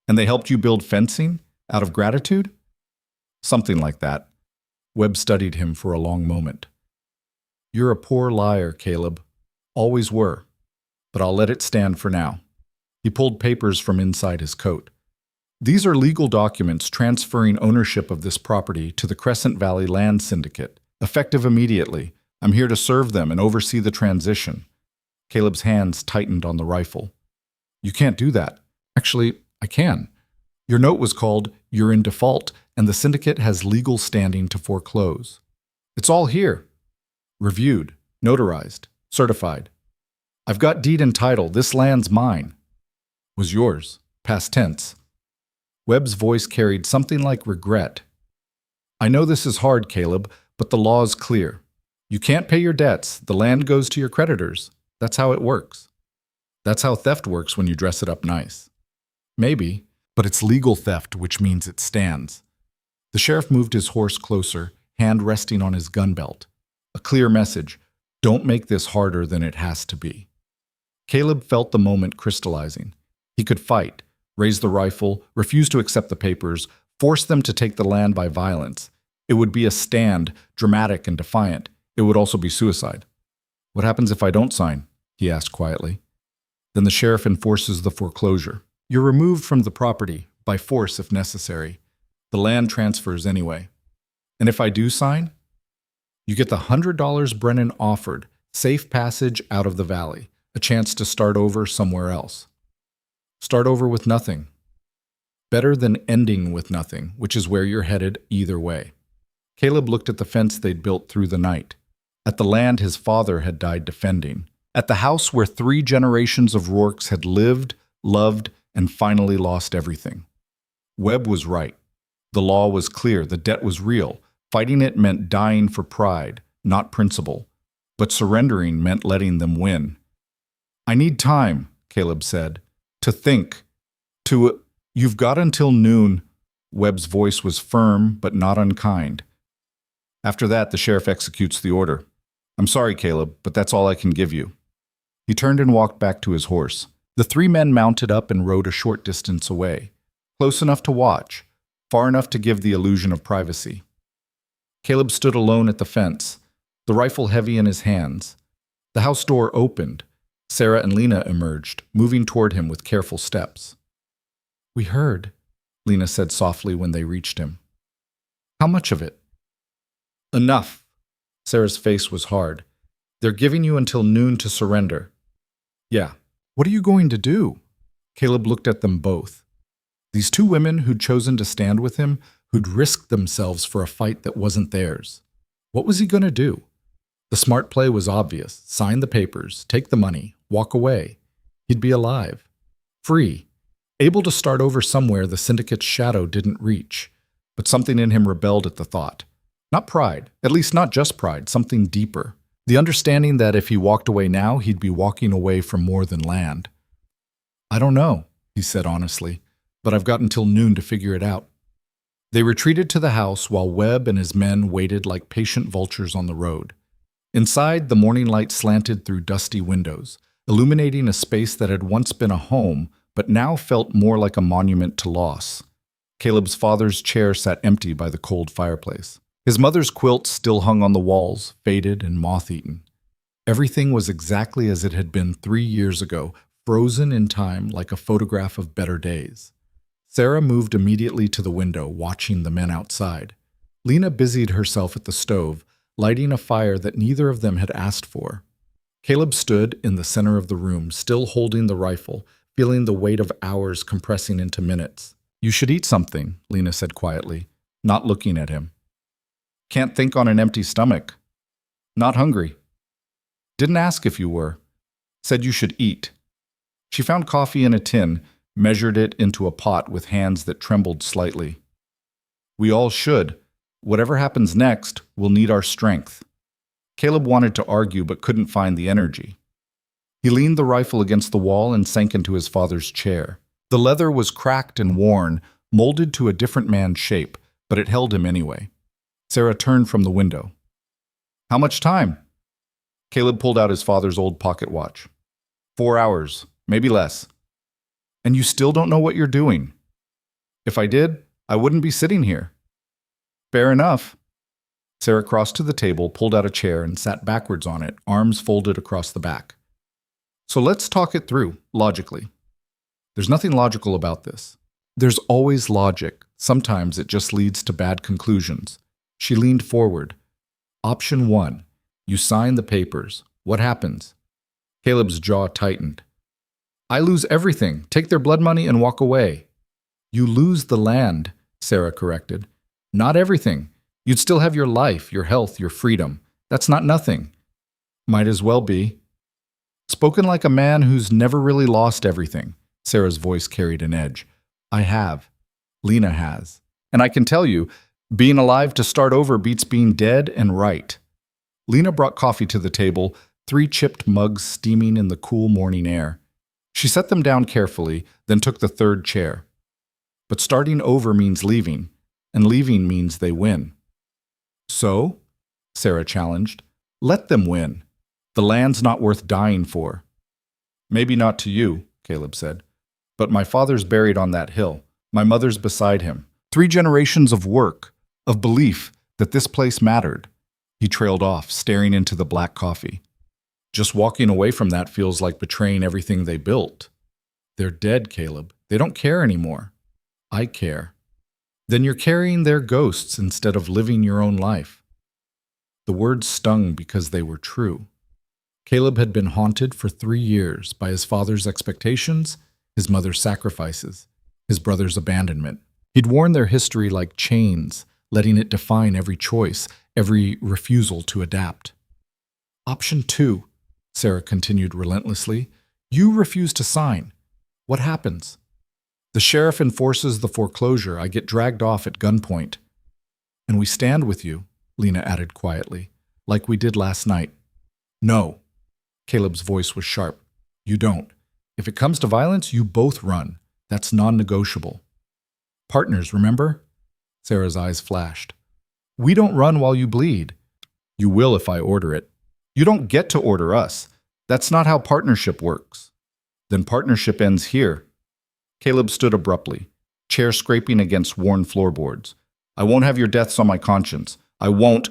And they helped you build fencing out of gratitude? Something like that. Webb studied him for a long moment. You're a poor liar, Caleb. Always were. But I'll let it stand for now. He pulled papers from inside his coat. These are legal documents transferring ownership of this property to the Crescent Valley Land Syndicate, effective immediately. I'm here to serve them and oversee the transition. Caleb's hands tightened on the rifle. You can't do that. Actually, I can. Your note was called You're in Default, and the syndicate has legal standing to foreclose. It's all here. Reviewed, notarized, certified. I've got deed and title. This land's mine. Was yours. Past tense. Webb's voice carried something like regret. I know this is hard, Caleb, but the law's clear. You can't pay your debts. The land goes to your creditors. That's how it works. That's how theft works when you dress it up nice. Maybe, but it's legal theft, which means it stands. The sheriff moved his horse closer, hand resting on his gun belt. A clear message. Don't make this harder than it has to be. Caleb felt the moment crystallizing. He could fight, raise the rifle, refuse to accept the papers, force them to take the land by violence. It would be a stand, dramatic and defiant. It would also be suicide. What happens if I don't sign? He asked quietly. Then the sheriff enforces the foreclosure. You're removed from the property, by force if necessary. The land transfers anyway. And if I do sign? You get the $100 Brennan offered, safe passage out of the valley, a chance to start over somewhere else. Start over with nothing. Better than ending with nothing, which is where you're headed either way. Caleb looked at the fence they'd built through the night, at the land his father had died defending, at the house where 3 generations of Rourkes had lived, loved, and finally lost everything. Webb was right. The law was clear, the debt was real. Fighting it meant dying for pride, not principle. But surrendering meant letting them win. I need time, Caleb said, to think, You've got until noon. Webb's voice was firm, but not unkind. After that, the sheriff executes the order. I'm sorry, Caleb, but that's all I can give you. He turned and walked back to his horse. The 3 men mounted up and rode a short distance away, close enough to watch, far enough to give the illusion of privacy. Caleb stood alone at the fence, the rifle heavy in his hands. The house door opened. Sarah and Lena emerged, moving toward him with careful steps. We heard, Lena said softly when they reached him. How much of it? Enough. Sarah's face was hard. They're giving you until noon to surrender. Yeah. What are you going to do? Caleb looked at them both. These 2 women who'd chosen to stand with him, who'd risked themselves for a fight that wasn't theirs. What was he going to do? The smart play was obvious. Sign the papers, take the money, walk away. He'd be alive. Free. Able to start over somewhere the syndicate's shadow didn't reach. But something in him rebelled at the thought. Not pride, at least not just pride, something deeper. The understanding that if he walked away now, he'd be walking away from more than land. I don't know, he said honestly, but I've got until noon to figure it out. They retreated to the house while Webb and his men waited like patient vultures on the road. Inside, the morning light slanted through dusty windows, illuminating a space that had once been a home, but now felt more like a monument to loss. Caleb's father's chair sat empty by the cold fireplace. His mother's quilt still hung on the walls, faded and moth-eaten. Everything was exactly as it had been 3 years ago, frozen in time like a photograph of better days. Sarah moved immediately to the window, watching the men outside. Lena busied herself at the stove, lighting a fire that neither of them had asked for. Caleb stood in the center of the room, still holding the rifle, feeling the weight of hours compressing into minutes. You should eat something, Lena said quietly, not looking at him. Can't think on an empty stomach. Not hungry. Didn't ask if you were. Said you should eat. She found coffee in a tin, measured it into a pot with hands that trembled slightly. We all should. Whatever happens next, we'll need our strength. Caleb wanted to argue but couldn't find the energy. He leaned the rifle against the wall and sank into his father's chair. The leather was cracked and worn, molded to a different man's shape, but it held him anyway. Sarah turned from the window. How much time? Caleb pulled out his father's old pocket watch. 4 hours. maybe less. And you still don't know what you're doing. If I did, I wouldn't be sitting here. Fair enough. Sarah crossed to the table, pulled out a chair, and sat backwards on it, arms folded across the back. So let's talk it through, logically. There's nothing logical about this. There's always logic. Sometimes it just leads to bad conclusions. She leaned forward. Option 1. You sign the papers. What happens? Caleb's jaw tightened. I lose everything, take their blood money and walk away. You lose the land, Sarah corrected. Not everything. You'd still have your life, your health, your freedom. That's not nothing. Might as well be. Spoken like a man who's never really lost everything. Sarah's voice carried an edge. I have. Lena has. And I can tell you, being alive to start over beats being dead and right. Lena brought coffee to the table, 3 chipped mugs steaming in the cool morning air. She set them down carefully, then took the 3rd chair. But starting over means leaving, and leaving means they win. So, Sarah challenged, let them win. The land's not worth dying for. Maybe not to you, Caleb said, but my father's buried on that hill. My mother's beside him. 3 generations of work, of belief that this place mattered. He trailed off, staring into the black coffee. Just walking away from that feels like betraying everything they built. They're dead, Caleb. They don't care anymore. I care. Then you're carrying their ghosts instead of living your own life. The words stung because they were true. Caleb had been haunted for 3 years by his father's expectations, his mother's sacrifices, his brother's abandonment. He'd worn their history like chains, letting it define every choice, every refusal to adapt. Option 2, Sarah continued relentlessly. You refuse to sign. What happens? The sheriff enforces the foreclosure. I get dragged off at gunpoint. And we stand with you, Lena added quietly, like we did last night. No. Caleb's voice was sharp. You don't. If it comes to violence, you both run. That's non-negotiable. Partners, remember? Sarah's eyes flashed. We don't run while you bleed. You will if I order it. You don't get to order us. That's not how partnership works. Then partnership ends here. Caleb stood abruptly, chair scraping against worn floorboards. I won't have your deaths on my conscience. I won't.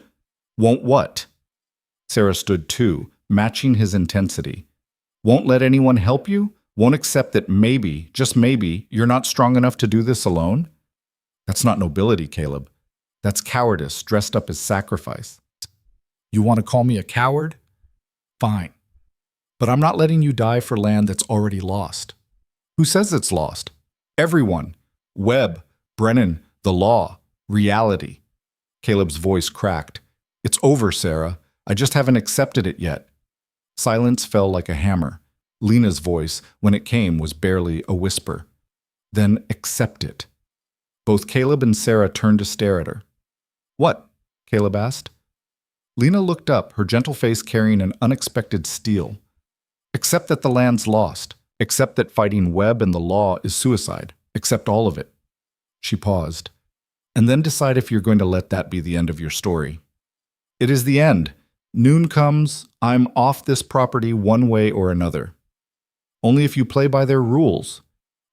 Won't what? Sarah stood too, matching his intensity. Won't let anyone help you? Won't accept that maybe, just maybe, you're not strong enough to do this alone? That's not nobility, Caleb. That's cowardice dressed up as sacrifice. You want to call me a coward? Fine. But I'm not letting you die for land that's already lost. Who says it's lost? Everyone. Webb, Brennan, the law, reality. Caleb's voice cracked. It's over, Sarah. I just haven't accepted it yet. Silence fell like a hammer. Lena's voice, when it came, was barely a whisper. Then accept it. Both Caleb and Sarah turned to stare at her. What? Caleb asked. Lena looked up, her gentle face carrying an unexpected steel. Accept that the land's lost. Accept that fighting Webb and the law is suicide. Accept all of it. She paused. And then decide if you're going to let that be the end of your story. It is the end. Noon comes, I'm off this property one way or another. Only if you play by their rules.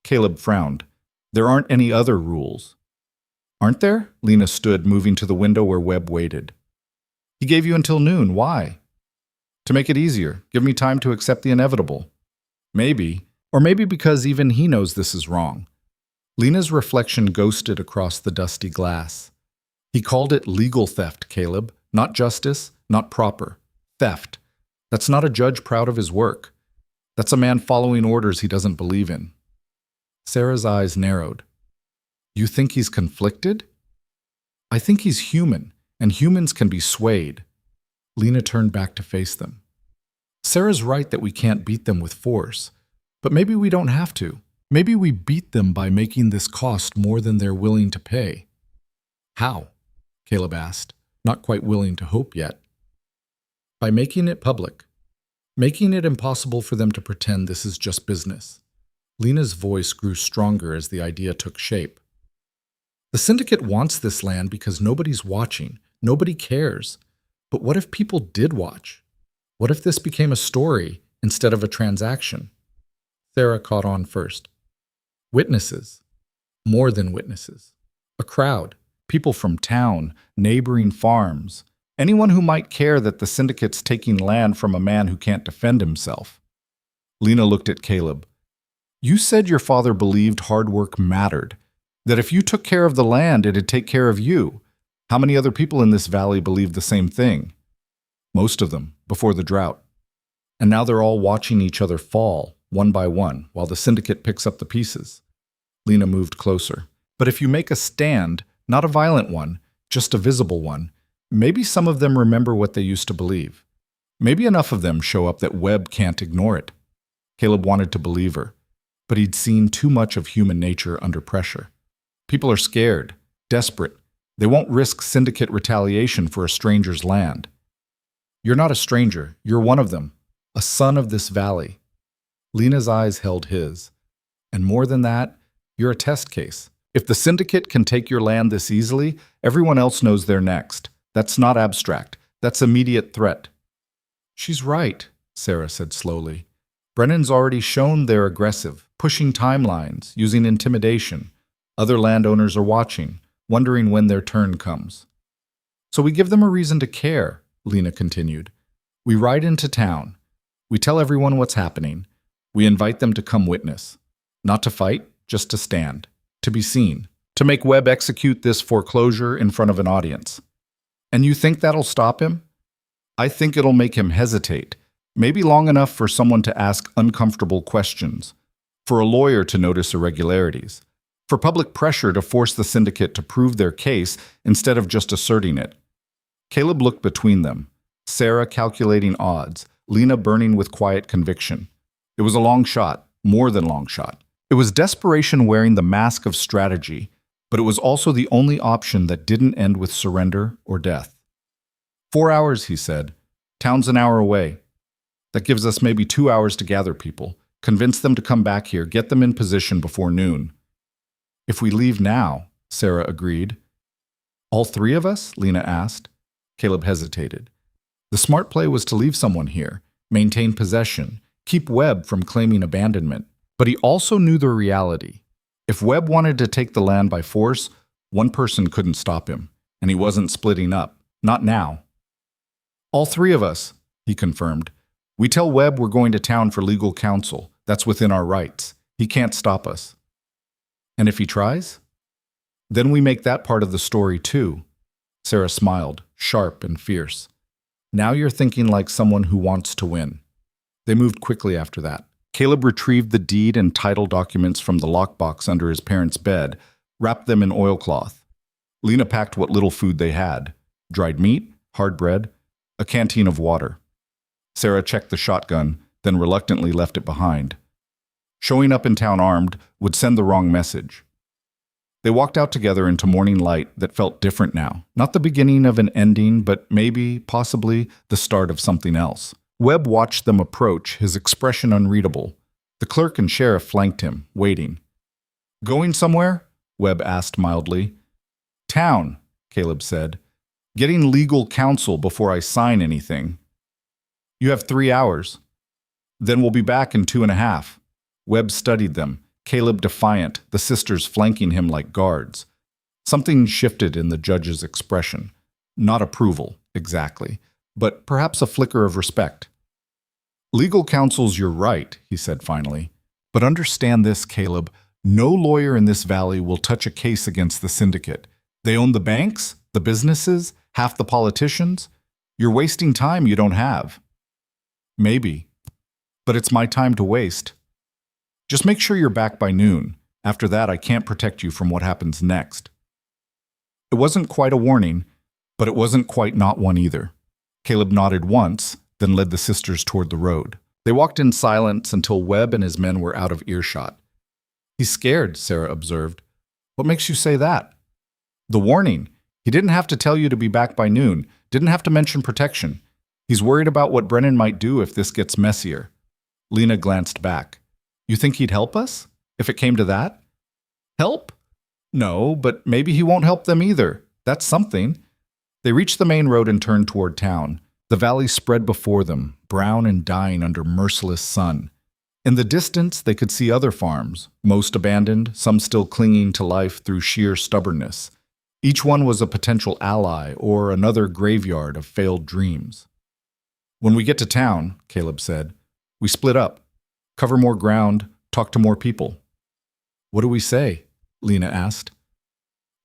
Caleb frowned. There aren't any other rules. Aren't there? Lena stood, moving to the window where Webb waited. He gave you until noon. Why? To make it easier. Give me time to accept the inevitable. Maybe. Or maybe because even he knows this is wrong. Lena's reflection ghosted across the dusty glass. He called it legal theft, Caleb. Not justice, not proper. Theft. That's not a judge proud of his work. That's a man following orders he doesn't believe in. Sarah's eyes narrowed. You think he's conflicted? I think he's human, and humans can be swayed. Lena turned back to face them. Sarah's right that we can't beat them with force, but maybe we don't have to. Maybe we beat them by making this cost more than they're willing to pay. How? Caleb asked, not quite willing to hope yet. By making it public. Making it impossible for them to pretend this is just business. Lena's voice grew stronger as the idea took shape. The syndicate wants this land because nobody's watching. Nobody cares. But what if people did watch? What if this became a story instead of a transaction? Sarah caught on first. Witnesses. More than witnesses. A crowd. People from town, neighboring farms. Anyone who might care that the syndicate's taking land from a man who can't defend himself. Lena looked at Caleb. You said your father believed hard work mattered, that if you took care of the land, it'd take care of you. How many other people in this valley believed the same thing? Most of them, before the drought. And now they're all watching each other fall, one by one, while the syndicate picks up the pieces. Lena moved closer. But if you make a stand, not a violent one, just a visible one, maybe some of them remember what they used to believe. Maybe enough of them show up that Webb can't ignore it. Caleb wanted to believe her, but he'd seen too much of human nature under pressure. People are scared, desperate. They won't risk syndicate retaliation for a stranger's land. You're not a stranger. You're one of them, a son of this valley. Lena's eyes held his. And more than that, you're a test case. If the syndicate can take your land this easily, everyone else knows they're next. That's not abstract. That's immediate threat. She's right, Sarah said slowly. Brennan's already shown they're aggressive, pushing timelines, using intimidation. Other landowners are watching, wondering when their turn comes. So we give them a reason to care, Lena continued. We ride into town. We tell everyone what's happening. We invite them to come witness. Not to fight, just to stand. To be seen. To make Webb execute this foreclosure in front of an audience. And you think that'll stop him? I think it'll make him hesitate. Maybe long enough for someone to ask uncomfortable questions. For a lawyer to notice irregularities. For public pressure to force the syndicate to prove their case instead of just asserting it. Caleb looked between them. Sarah calculating odds. Lena burning with quiet conviction. It was a long shot. More than long shot. It was desperation wearing the mask of strategy, but it was also the only option that didn't end with surrender or death. 4 hours, he said. Town's an hour away. That gives us maybe 2 hours to gather people, convince them to come back here, get them in position before noon. If we leave now, Sarah agreed. All three of us? Lena asked. Caleb hesitated. The smart play was to leave someone here, maintain possession, keep Webb from claiming abandonment. But he also knew the reality. If Webb wanted to take the land by force, one person couldn't stop him, and he wasn't splitting up. Not now. All three of us, he confirmed. We tell Webb we're going to town for legal counsel. That's within our rights. He can't stop us. And if he tries? Then we make that part of the story too. Sarah smiled, sharp and fierce. Now you're thinking like someone who wants to win. They moved quickly after that. Caleb retrieved the deed and title documents from the lockbox under his parents' bed, wrapped them in oilcloth. Lena packed what little food they had. Dried meat, hard bread, a canteen of water. Sarah checked the shotgun, then reluctantly left it behind. Showing up in town armed would send the wrong message. They walked out together into morning light that felt different now. Not the beginning of an ending, but maybe, possibly, the start of something else. Webb watched them approach, his expression unreadable. The clerk and sheriff flanked him, waiting. Going somewhere? Webb asked mildly. Town, Caleb said. Getting legal counsel before I sign anything. You have 3 hours. Then we'll be back in 2.5. Webb studied them, Caleb defiant, the sisters flanking him like guards. Something shifted in the judge's expression. Not approval, exactly, but perhaps a flicker of respect. Legal counsel's your right, he said finally. But understand this, Caleb. No lawyer in this valley will touch a case against the syndicate. They own the banks, the businesses, half the politicians. You're wasting time you don't have. Maybe. But it's my time to waste. Just make sure you're back by noon. After that, I can't protect you from what happens next. It wasn't quite a warning, but it wasn't quite not one either. Caleb nodded once, then led the sisters toward the road. They walked in silence until Webb and his men were out of earshot. He's scared, Sarah observed. What makes you say that? The warning. He didn't have to tell you to be back by noon, didn't have to mention protection. He's worried about what Brennan might do if this gets messier. Lena glanced back. You think he'd help us? If it came to that? Help? No, but maybe he won't help them either. That's something. They reached the main road and turned toward town. The valley spread before them, brown and dying under merciless sun. In the distance, they could see other farms, most abandoned, some still clinging to life through sheer stubbornness. Each one was a potential ally or another graveyard of failed dreams. When we get to town, Caleb said, we split up, cover more ground, talk to more people. What do we say? Lena asked.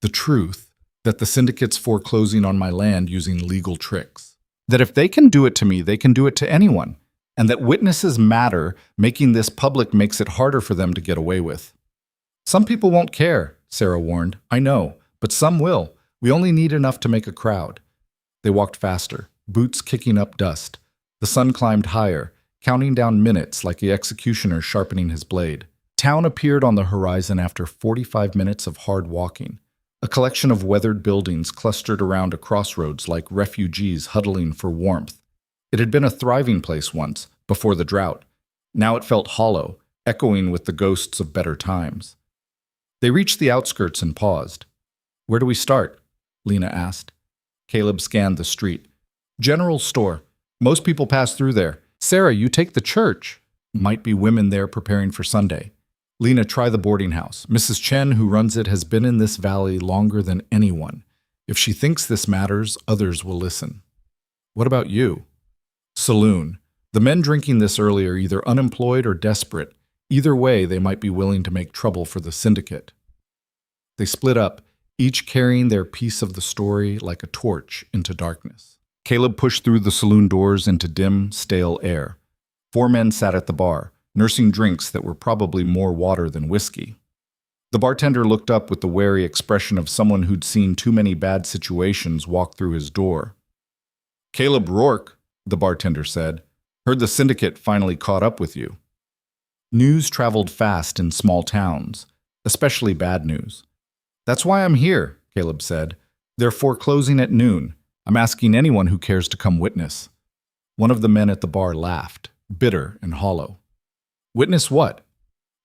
The truth, that the syndicate's foreclosing on my land using legal tricks. That if they can do it to me, they can do it to anyone. And that witnesses matter, making this public makes it harder for them to get away with. Some people won't care, Sarah warned. I know, but some will. We only need enough to make a crowd. They walked faster, boots kicking up dust. The sun climbed higher, counting down minutes like the executioner sharpening his blade. Town appeared on the horizon after 45 minutes of hard walking. A collection of weathered buildings clustered around a crossroads like refugees huddling for warmth. It had been a thriving place once, before the drought. Now it felt hollow, echoing with the ghosts of better times. They reached the outskirts and paused. Where do we start? Lena asked. Caleb scanned the street. General store. Most people pass through there. Sarah, you take the church. Might be women there preparing for Sunday. Lena, try the boarding house. Mrs. Chen, who runs it, has been in this valley longer than anyone. If she thinks this matters, others will listen. What about you? Saloon. The men drinking this early are either unemployed or desperate. Either way, they might be willing to make trouble for the syndicate. They split up, each carrying their piece of the story like a torch into darkness. Caleb pushed through the saloon doors into dim, stale air. 4 men sat at the bar, nursing drinks that were probably more water than whiskey. The bartender looked up with the wary expression of someone who'd seen too many bad situations walk through his door. Caleb Rourke, the bartender said, heard the syndicate finally caught up with you. News traveled fast in small towns, especially bad news. That's why I'm here, Caleb said. They're foreclosing at noon. I'm asking anyone who cares to come witness. One of the men at the bar laughed, bitter and hollow. Witness what?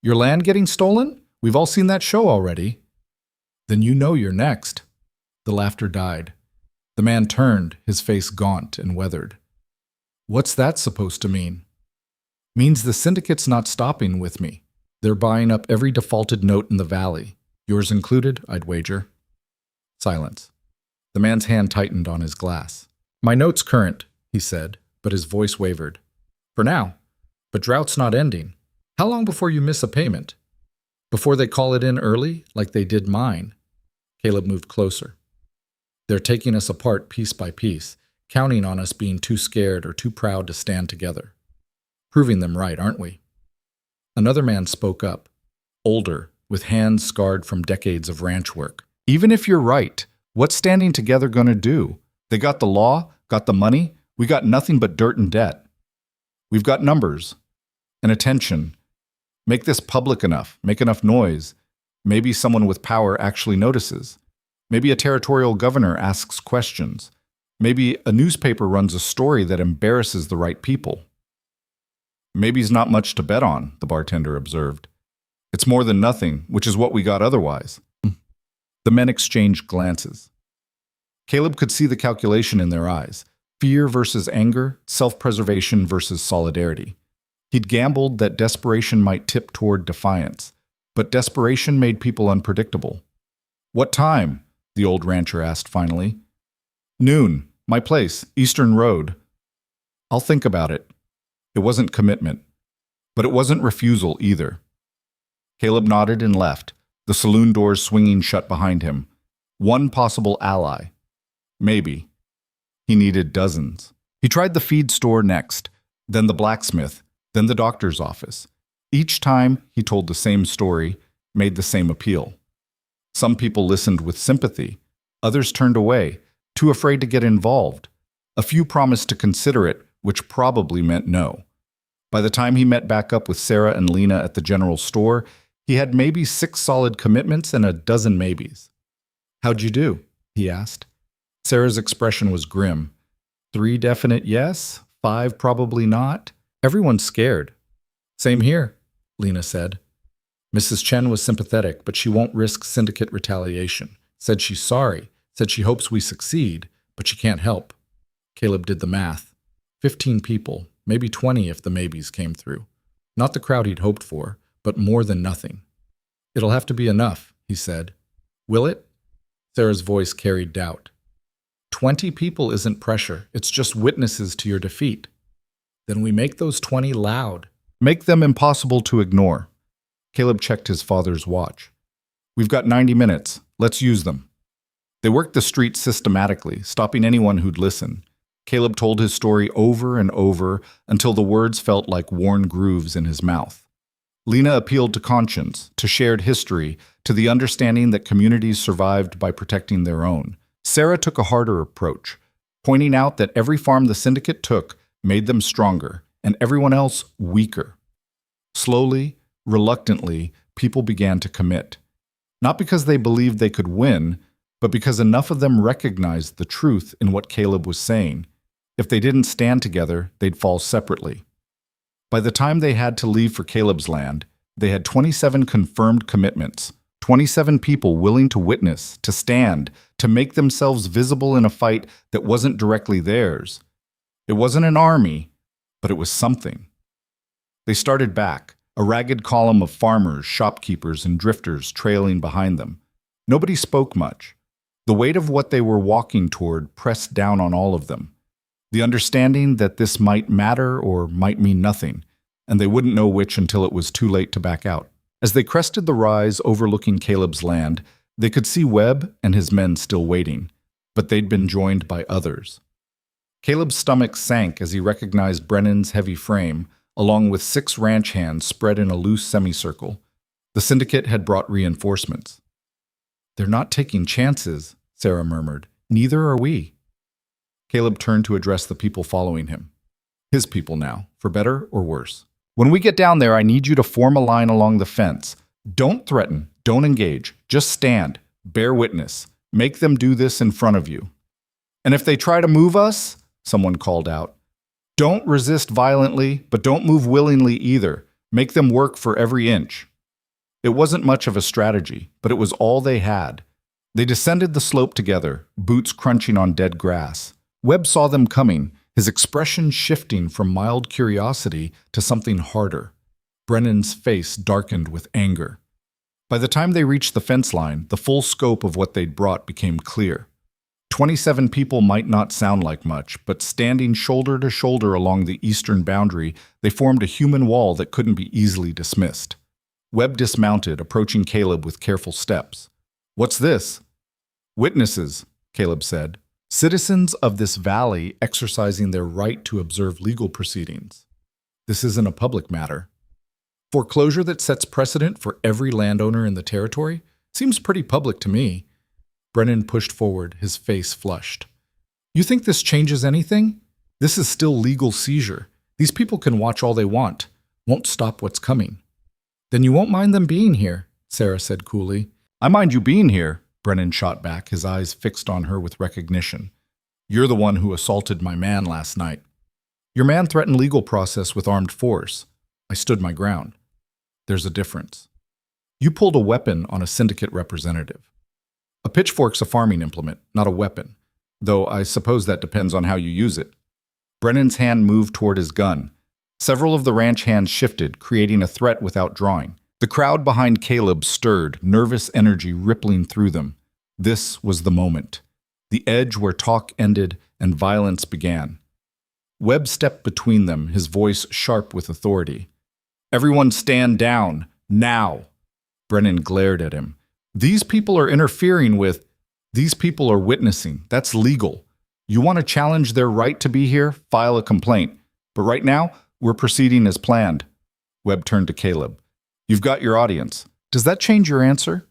Your land getting stolen? We've all seen that show already. Then you know you're next. The laughter died. The man turned, his face gaunt and weathered. What's that supposed to mean? Means the syndicate's not stopping with me. They're buying up every defaulted note in the valley. Yours included, I'd wager. Silence. The man's hand tightened on his glass. My note's current, he said, but his voice wavered. For now. But drought's not ending. How long before you miss a payment? Before they call it in early, like they did mine? Caleb moved closer. They're taking us apart piece by piece, counting on us being too scared or too proud to stand together. Proving them right, aren't we? Another man spoke up, older, with hands scarred from decades of ranch work. Even if you're right, what's standing together going to do? They got the law, got the money, we got nothing but dirt and debt. We've got numbers and attention. Make this public enough, make enough noise. Maybe someone with power actually notices. Maybe a territorial governor asks questions. Maybe a newspaper runs a story that embarrasses the right people. Maybe's not much to bet on, the bartender observed. It's more than nothing, which is what we got otherwise. The men exchanged glances. Caleb could see the calculation in their eyes. Fear versus anger, self-preservation versus solidarity. He'd gambled that desperation might tip toward defiance, but desperation made people unpredictable. What time? The old rancher asked finally. Noon. My place, Eastern Road. I'll think about it. It wasn't commitment, but it wasn't refusal either. Caleb nodded and left, the saloon doors swinging shut behind him. One possible ally. Maybe. He needed dozens. He tried the feed store next, then the blacksmith, then the doctor's office. Each time, he told the same story, made the same appeal. Some people listened with sympathy. Others turned away, too afraid to get involved. A few promised to consider it, which probably meant no. By the time he met back up with Sarah and Lena at the general store, he had maybe 6 solid commitments and a dozen maybes. How'd you do? He asked. Sarah's expression was grim. 3 definite yes, 5 probably not. Everyone's scared. Same here, Lena said. Mrs. Chen was sympathetic, but she won't risk syndicate retaliation. Said she's sorry, said she hopes we succeed, but she can't help. Caleb did the math. 15 people, maybe 20 if the maybes came through. Not the crowd he'd hoped for, but more than nothing. "It'll have to be enough," he said. "Will it?" Sarah's voice carried doubt. 20 people isn't pressure. It's just witnesses to your defeat. Then we make those 20 loud. Make them impossible to ignore. Caleb checked his father's watch. "We've got 90 minutes. Let's use them." They worked the streets systematically, stopping anyone who'd listen. Caleb told his story over and over until the words felt like worn grooves in his mouth. Lena appealed to conscience, to shared history, to the understanding that communities survived by protecting their own. Sarah took a harder approach, pointing out that every farm the syndicate took made them stronger, and everyone else weaker. Slowly, reluctantly, people began to commit. Not because they believed they could win, but because enough of them recognized the truth in what Caleb was saying. If they didn't stand together, they'd fall separately. By the time they had to leave for Caleb's land, they had 27 confirmed commitments, 27 people willing to witness, to stand, to make themselves visible in a fight that wasn't directly theirs. It wasn't an army, but it was something. They started back, a ragged column of farmers, shopkeepers, and drifters trailing behind them. Nobody spoke much. The weight of what they were walking toward pressed down on all of them. The understanding that this might matter or might mean nothing, and they wouldn't know which until it was too late to back out. As they crested the rise overlooking Caleb's land, they could see Webb and his men still waiting, but they'd been joined by others. Caleb's stomach sank as he recognized Brennan's heavy frame, along with 6 ranch hands spread in a loose semicircle. The syndicate had brought reinforcements. "They're not taking chances," Sarah murmured. "Neither are we." Caleb turned to address the people following him. His people now, for better or worse. "When we get down there, I need you to form a line along the fence. Don't threaten, don't engage, just stand, bear witness. Make them do this in front of you. And if they try to move us," someone called out, "don't resist violently, but don't move willingly either. Make them work for every inch." It wasn't much of a strategy, but it was all they had. They descended the slope together, boots crunching on dead grass. Webb saw them coming, his expression shifting from mild curiosity to something harder. Brennan's face darkened with anger. By the time they reached the fence line, the full scope of what they'd brought became clear. 27 people might not sound like much, but standing shoulder to shoulder along the eastern boundary, they formed a human wall that couldn't be easily dismissed. Webb dismounted, approaching Caleb with careful steps. "What's this?" "Witnesses," Caleb said. "Citizens of this valley exercising their right to observe legal proceedings. This isn't a public matter. Foreclosure that sets precedent for every landowner in the territory seems pretty public to me." Brennan pushed forward, his face flushed. "You think this changes anything? This is still legal seizure. These people can watch all they want. Won't stop what's coming." "Then you won't mind them being here," Sarah said coolly. "I mind you being here," Brennan shot back, his eyes fixed on her with recognition. "You're the one who assaulted my man last night. Your man threatened legal process with armed force. I stood my ground. There's a difference. You pulled a weapon on a syndicate representative. A pitchfork's a farming implement, not a weapon, though I suppose that depends on how you use it." Brennan's hand moved toward his gun. Several of the ranch hands shifted, creating a threat without drawing. The crowd behind Caleb stirred, nervous energy rippling through them. This was the moment. The edge where talk ended and violence began. Webb stepped between them, his voice sharp with authority. "Everyone stand down, now!" Brennan glared at him. "These people are interfering with... These people are witnessing. That's legal. You want to challenge their right to be here? File a complaint. But right now, we're proceeding as planned." Webb turned to Caleb. "You've got your audience. Does that change your answer?"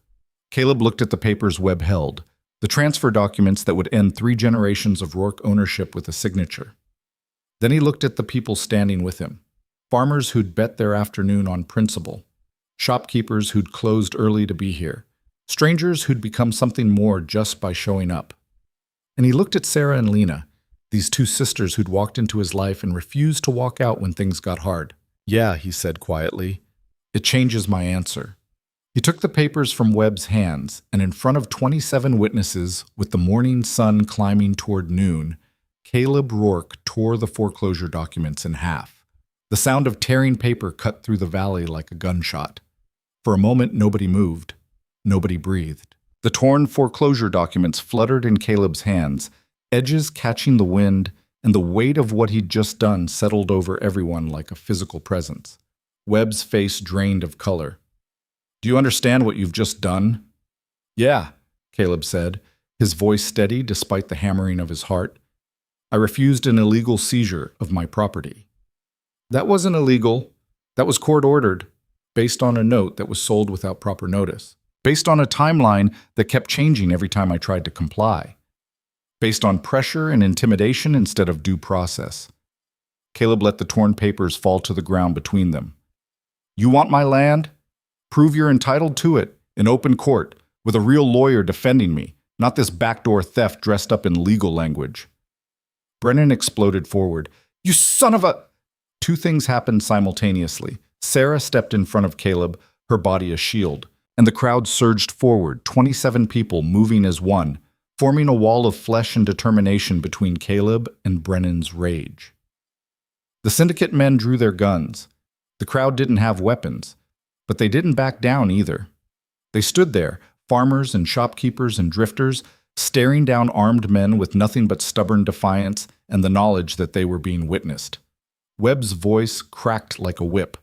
Caleb looked at the papers Webb held, the transfer documents that would end 3 generations of Rourke ownership with a signature. Then he looked at the people standing with him. Farmers who'd bet their afternoon on principle. Shopkeepers who'd closed early to be here. Strangers who'd become something more just by showing up. And he looked at Sarah and Lena, these 2 sisters who'd walked into his life and refused to walk out when things got hard. "Yeah," he said quietly. "It changes my answer." He took the papers from Webb's hands, and in front of 27 witnesses, with the morning sun climbing toward noon, Caleb Rourke tore the foreclosure documents in half. The sound of tearing paper cut through the valley like a gunshot. For a moment, nobody moved. Nobody breathed. The torn foreclosure documents fluttered in Caleb's hands, edges catching the wind, and the weight of what he'd just done settled over everyone like a physical presence. Webb's face drained of color. "Do you understand what you've just done?" "Yeah," Caleb said, his voice steady despite the hammering of his heart. "I refused an illegal seizure of my property." "That wasn't illegal. That was court-ordered, based on a note that was sold without proper notice, based on a timeline that kept changing every time I tried to comply, based on pressure and intimidation instead of due process." Caleb let the torn papers fall to the ground between them. "You want my land? Prove you're entitled to it, in open court, with a real lawyer defending me, not this backdoor theft dressed up in legal language." Brennan exploded forward. "You son of a—" Two things happened simultaneously. Sarah stepped in front of Caleb, her body a shield, and the crowd surged forward, 27 people moving as one, forming a wall of flesh and determination between Caleb and Brennan's rage. The syndicate men drew their guns. The crowd didn't have weapons, but they didn't back down either. They stood there, farmers and shopkeepers and drifters, staring down armed men with nothing but stubborn defiance and the knowledge that they were being witnessed. Webb's voice cracked like a whip.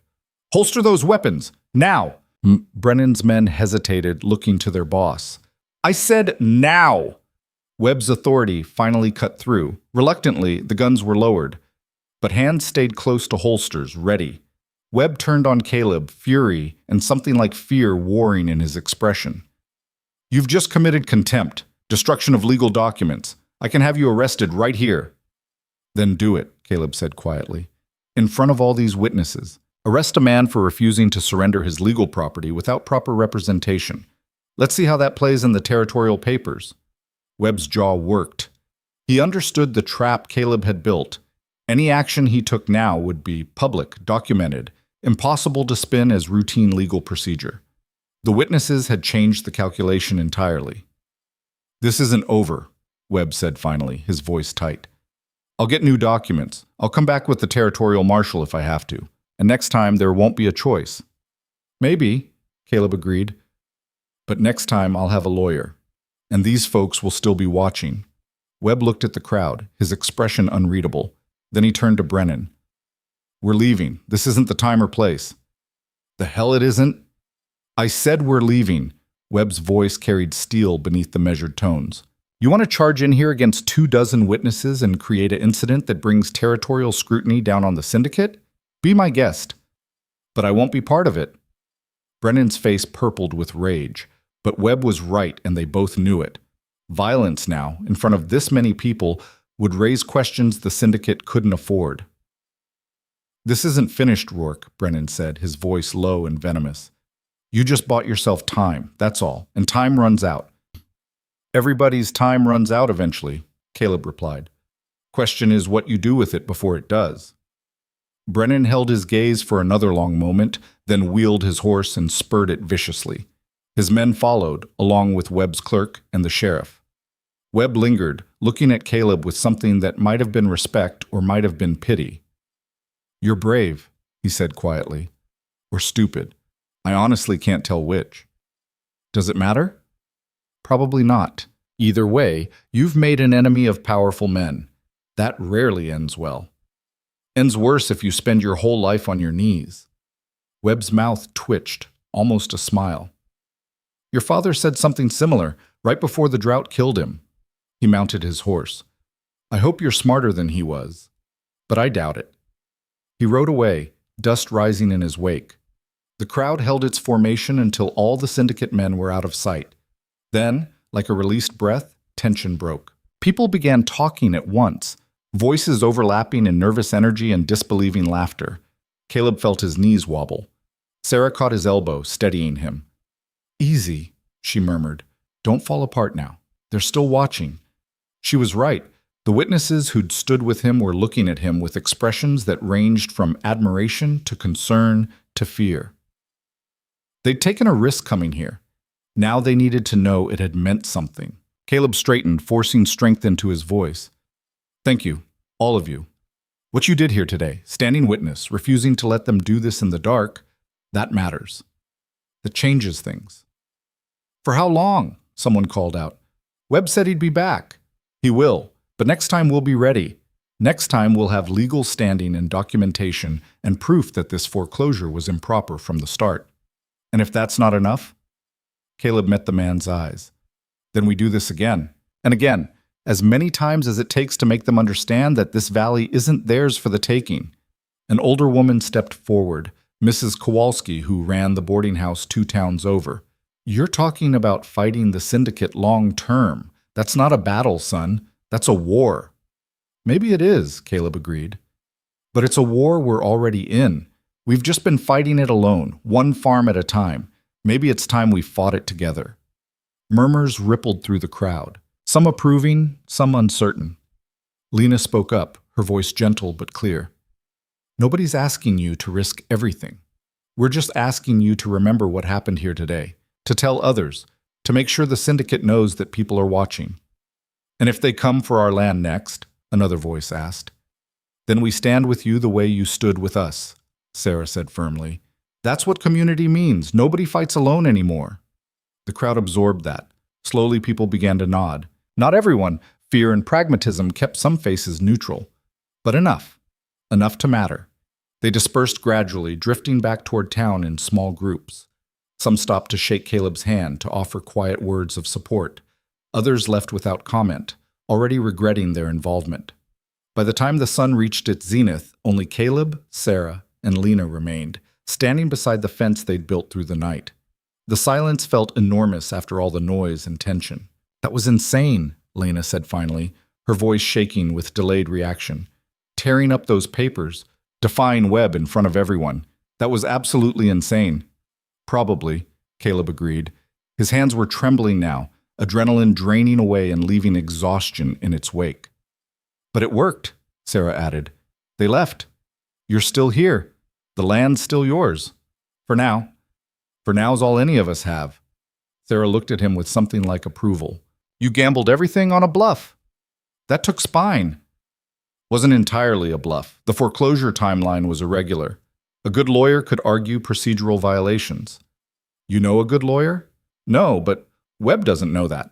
"Holster those weapons, now!" Brennan's men hesitated, looking to their boss. "I said now!" Webb's authority finally cut through. Reluctantly, the guns were lowered, but hands stayed close to holsters, ready. Webb turned on Caleb, fury and something like fear warring in his expression. "You've just committed contempt, destruction of legal documents. I can have you arrested right here." "Then do it," Caleb said quietly. "In front of all these witnesses. Arrest a man for refusing to surrender his legal property without proper representation. Let's see how that plays in the territorial papers." Webb's jaw worked. He understood the trap Caleb had built. Any action he took now would be public, documented, impossible to spin as routine legal procedure. The witnesses had changed the calculation entirely. "This isn't over," Webb said finally, his voice tight. "I'll get new documents. I'll come back with the territorial marshal if I have to. And next time there won't be a choice." "Maybe," Caleb agreed. "But next time I'll have a lawyer. And these folks will still be watching." Webb looked at the crowd, his expression unreadable. Then he turned to Brennan. "We're leaving. This isn't the time or place." "The hell it isn't?" "I said we're leaving." Webb's voice carried steel beneath the measured tones. "You want to charge in here against 24 witnesses and create an incident that brings territorial scrutiny down on the syndicate? Be my guest. But I won't be part of it." Brennan's face purpled with rage, but Webb was right and they both knew it. Violence now, in front of this many people, would raise questions the syndicate couldn't afford. "This isn't finished, Rourke," Brennan said, his voice low and venomous. "You just bought yourself time, that's all, and time runs out." "Everybody's time runs out eventually," Caleb replied. "Question is what you do with it before it does." Brennan held his gaze for another long moment, then wheeled his horse and spurred it viciously. His men followed, along with Webb's clerk and the sheriff. Webb lingered, looking at Caleb with something that might have been respect or might have been pity. "You're brave," he said quietly. "Or stupid. I honestly can't tell which. Does it matter? Probably not. Either way, you've made an enemy of powerful men. That rarely ends well. Ends worse if you spend your whole life on your knees." Webb's mouth twitched, almost a smile. "Your father said something similar, right before the drought killed him." He mounted his horse. "I hope you're smarter than he was. But I doubt it." He rode away, dust rising in his wake. The crowd held its formation until all the syndicate men were out of sight. Then, like a released breath, tension broke. People began talking at once, voices overlapping in nervous energy and disbelieving laughter. Caleb felt his knees wobble. Sarah caught his elbow, steadying him. "Easy," she murmured. "Don't fall apart now. They're still watching." She was right. The witnesses who'd stood with him were looking at him with expressions that ranged from admiration to concern to fear. They'd taken a risk coming here. Now they needed to know it had meant something. Caleb straightened, forcing strength into his voice. "Thank you, all of you. What you did here today, standing witness, refusing to let them do this in the dark, that matters. That changes things. For how long? Someone called out. Webb said he'd be back. He will, but next time we'll be ready. Next time we'll have legal standing and documentation and proof that this foreclosure was improper from the start. And if that's not enough? Caleb met the man's eyes. Then we do this again and again, as many times as it takes to make them understand that this valley isn't theirs for the taking. An older woman stepped forward, Mrs. Kowalski, who ran the boarding house 2 towns over. You're talking about fighting the syndicate long term. That's not a battle, son. That's a war. Maybe it is, Caleb agreed. But it's a war we're already in. We've just been fighting it alone, one farm at a time. Maybe it's time we fought it together. Murmurs rippled through the crowd, some approving, some uncertain. Lena spoke up, her voice gentle but clear. Nobody's asking you to risk everything. We're just asking you to remember what happened here today, to tell others, to make sure the syndicate knows that people are watching. And if they come for our land next, another voice asked. Then we stand with you the way you stood with us, Sarah said firmly. That's what community means. Nobody fights alone anymore. The crowd absorbed that. Slowly people began to nod. Not everyone. Fear and pragmatism kept some faces neutral. But enough. Enough to matter. They dispersed gradually, drifting back toward town in small groups. Some stopped to shake Caleb's hand, to offer quiet words of support. Others left without comment, already regretting their involvement. By the time the sun reached its zenith, only Caleb, Sarah, and Lena remained, standing beside the fence they'd built through the night. The silence felt enormous after all the noise and tension. That was insane, Lena said finally, her voice shaking with delayed reaction. Tearing up those papers, defying Webb in front of everyone. That was absolutely insane. Probably, Caleb agreed. His hands were trembling now, adrenaline draining away and leaving exhaustion in its wake. But it worked, Sarah added. They left. You're still here. The land's still yours. For now. For now's all any of us have. Sarah looked at him with something like approval. You gambled everything on a bluff. That took spine. Wasn't entirely a bluff. The foreclosure timeline was irregular. A good lawyer could argue procedural violations. You know a good lawyer? No, but Webb doesn't know that.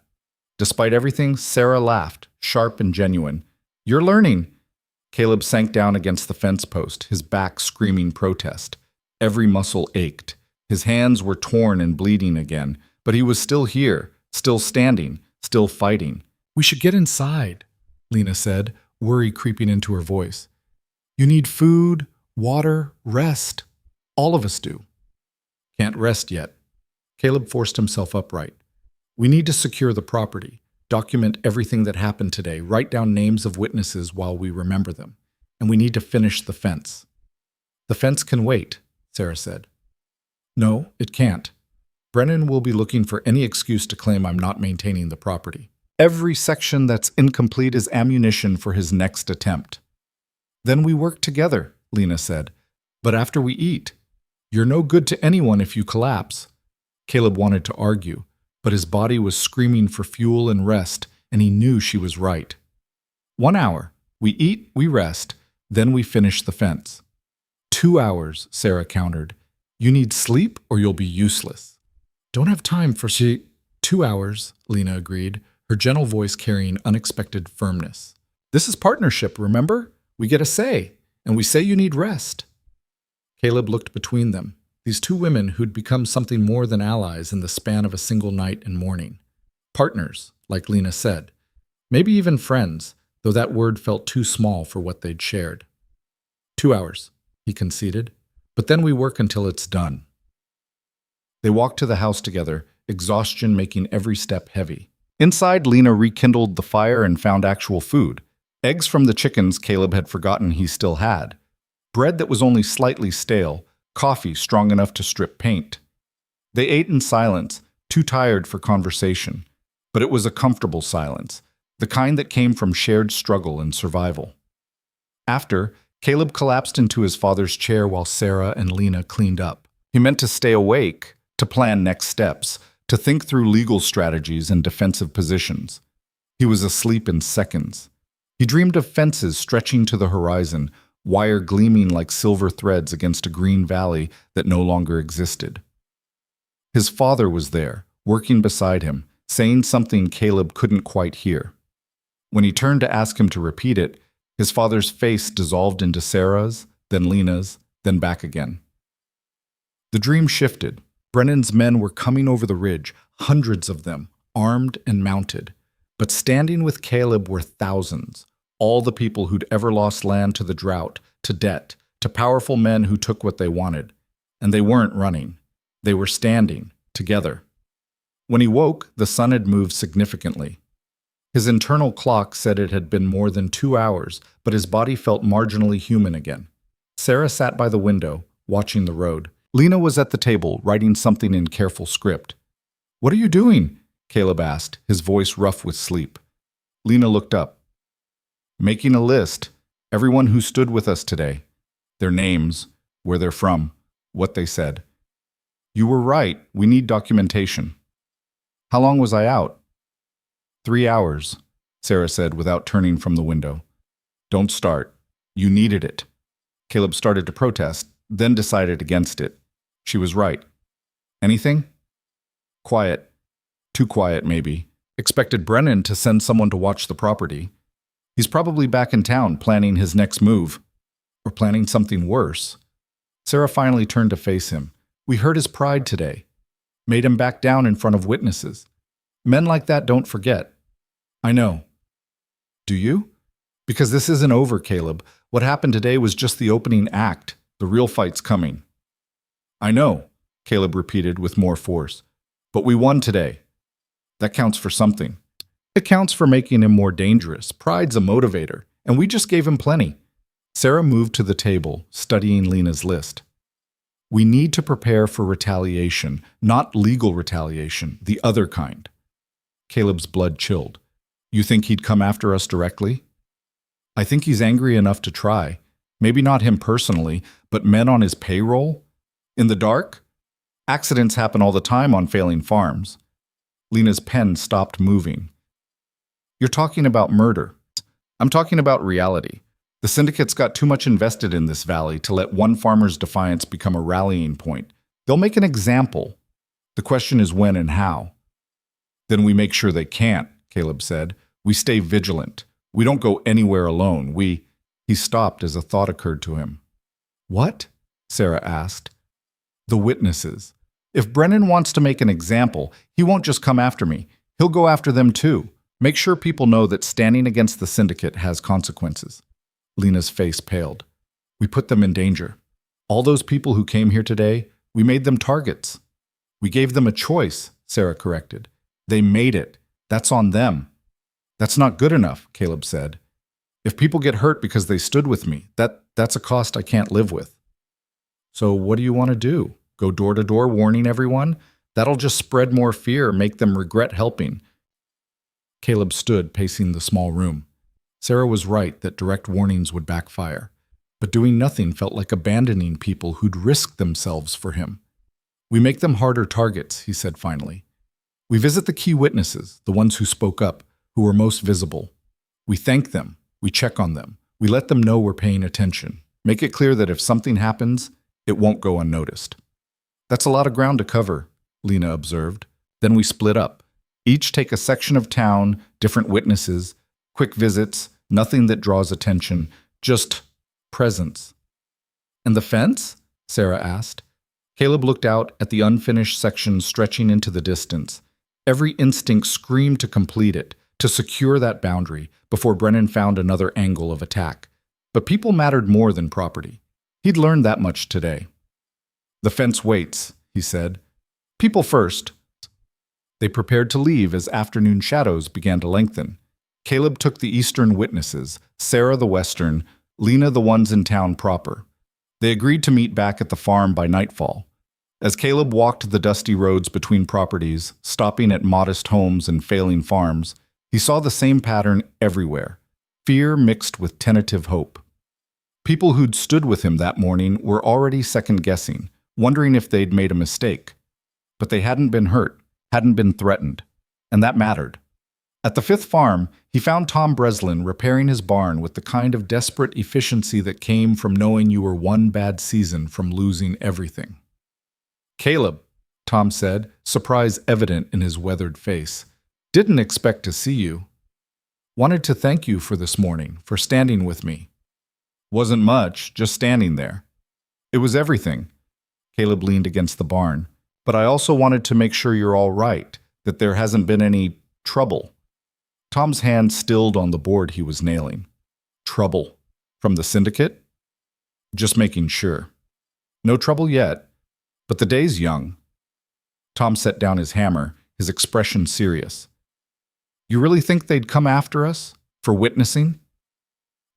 Despite everything, Sarah laughed, sharp and genuine. You're learning. Caleb sank down against the fence post, his back screaming protest. Every muscle ached. His hands were torn and bleeding again, but he was still here, still standing, still fighting. We should get inside, Lena said, worry creeping into her voice. You need food, water, rest. All of us do. Can't rest yet. Caleb forced himself upright. We need to secure the property, document everything that happened today, write down names of witnesses while we remember them, and we need to finish the fence. The fence can wait, Sarah said. No, it can't. Brennan will be looking for any excuse to claim I'm not maintaining the property. Every section that's incomplete is ammunition for his next attempt. Then we work together, Lena said. But after we eat. You're no good to anyone if you collapse. Caleb wanted to argue, but his body was screaming for fuel and rest, and he knew she was right. 1 hour. We eat, we rest, then we finish the fence. 2 hours, Sarah countered. You need sleep or you'll be useless. Don't have time for 2 hours, Lena agreed, her gentle voice carrying unexpected firmness. This is partnership, remember? We get a say, and we say you need rest. Caleb looked between them, these 2 women who'd become something more than allies in the span of a single night and morning. Partners, like Lena said. Maybe even friends, though that word felt too small for what they'd shared. 2 hours, he conceded. But then we work until it's done. They walked to the house together, exhaustion making every step heavy. Inside, Lena rekindled the fire and found actual food. Eggs from the chickens Caleb had forgotten he still had. Bread that was only slightly stale, coffee strong enough to strip paint. They ate in silence, too tired for conversation. But it was a comfortable silence, the kind that came from shared struggle and survival. After, Caleb collapsed into his father's chair while Sarah and Lena cleaned up. He meant to stay awake, to plan next steps, to think through legal strategies and defensive positions. He was asleep in seconds. He dreamed of fences stretching to the horizon, wire gleaming like silver threads against a green valley that no longer existed. His father was there, working beside him, saying something Caleb couldn't quite hear. When he turned to ask him to repeat it, his father's face dissolved into Sarah's, then Lena's, then back again. The dream shifted. Brennan's men were coming over the ridge, hundreds of them, armed and mounted. But standing with Caleb were thousands, all the people who'd ever lost land to the drought, to debt, to powerful men who took what they wanted. And they weren't running. They were standing, together. When he woke, the sun had moved significantly. His internal clock said it had been more than 2 hours, but his body felt marginally human again. Sarah sat by the window, watching the road. Lena was at the table, writing something in careful script. "What are you doing?" Caleb asked, his voice rough with sleep. Lena looked up. "Making a list. Everyone who stood with us today. Their names, where they're from, what they said." "You were right. We need documentation." "How long was I out?" 3 hours, Sarah said without turning from the window. "Don't start. You needed it." Caleb started to protest, then decided against it. She was right. "Anything?" "Quiet. Too quiet, maybe. Expected Brennan to send someone to watch the property. He's probably back in town planning his next move. Or planning something worse." Sarah finally turned to face him. "We hurt his pride today. Made him back down in front of witnesses. Men like that don't forget." "I know." "Do you?" "Because this isn't over, Caleb. What happened today was just the opening act. The real fight's coming." "I know," Caleb repeated with more force. "But we won today. That counts for something. It counts for making him more dangerous. Pride's a motivator, and we just gave him plenty." Sarah moved to the table, studying Lena's list. "We need to prepare for retaliation, not legal retaliation, the other kind." Caleb's blood chilled. "You think he'd come after us directly?" "I think he's angry enough to try. Maybe not him personally, but men on his payroll? In the dark? Accidents happen all the time on failing farms." Lena's pen stopped moving. "You're talking about murder. I'm talking about reality. The syndicate's got too much invested in this valley to let one farmer's defiance become a rallying point. They'll make an example. The question is when and how." "Then we make sure they can't," Caleb said. "We stay vigilant. We don't go anywhere alone. He stopped as a thought occurred to him. "What?" Sarah asked. "The witnesses. If Brennan wants to make an example, he won't just come after me. He'll go after them too. Make sure people know that standing against the syndicate has consequences." Lena's face paled. "We put them in danger. All those people who came here today, we made them targets." "We gave them a choice," Sarah corrected. "They made it. That's on them." "That's not good enough," Caleb said. "If people get hurt because they stood with me, that's a cost I can't live with." "So what do you want to do? Go door to door warning everyone? That'll just spread more fear, make them regret helping." Caleb stood pacing the small room. Sarah was right that direct warnings would backfire, but doing nothing felt like abandoning people who'd risked themselves for him. "We make them harder targets," he said finally. "We visit the key witnesses, the ones who spoke up, who were most visible. We thank them. We check on them. We let them know we're paying attention. Make it clear that if something happens, it won't go unnoticed." "That's a lot of ground to cover," Lena observed. "Then we split up. Each take a section of town, different witnesses, quick visits, nothing that draws attention, just presence." "And the fence?" Sarah asked. Caleb looked out at the unfinished section stretching into the distance. Every instinct screamed to complete it, to secure that boundary, before Brennan found another angle of attack. But people mattered more than property. He'd learned that much today. "The fence waits," he said. "People first." They prepared to leave as afternoon shadows began to lengthen. Caleb took the eastern witnesses, Sarah the western, Lena the ones in town proper. They agreed to meet back at the farm by nightfall. As Caleb walked the dusty roads between properties, stopping at modest homes and failing farms, he saw the same pattern everywhere, fear mixed with tentative hope. People who'd stood with him that morning were already second-guessing, wondering if they'd made a mistake. But they hadn't been hurt, hadn't been threatened, and that mattered. At the fifth farm, he found Tom Breslin repairing his barn with the kind of desperate efficiency that came from knowing you were one bad season from losing everything. "Caleb," Tom said, surprise evident in his weathered face. "Didn't expect to see you. Wanted to thank you for this morning, for standing with me." "Wasn't much, just standing there." "It was everything." Caleb leaned against the barn. "But I also wanted to make sure you're all right, that there hasn't been any trouble." Tom's hand stilled on the board he was nailing. "Trouble? From the syndicate?" "Just making sure. No trouble yet, but the day's young." Tom set down his hammer, his expression serious. "You really think they'd come after us? For witnessing?"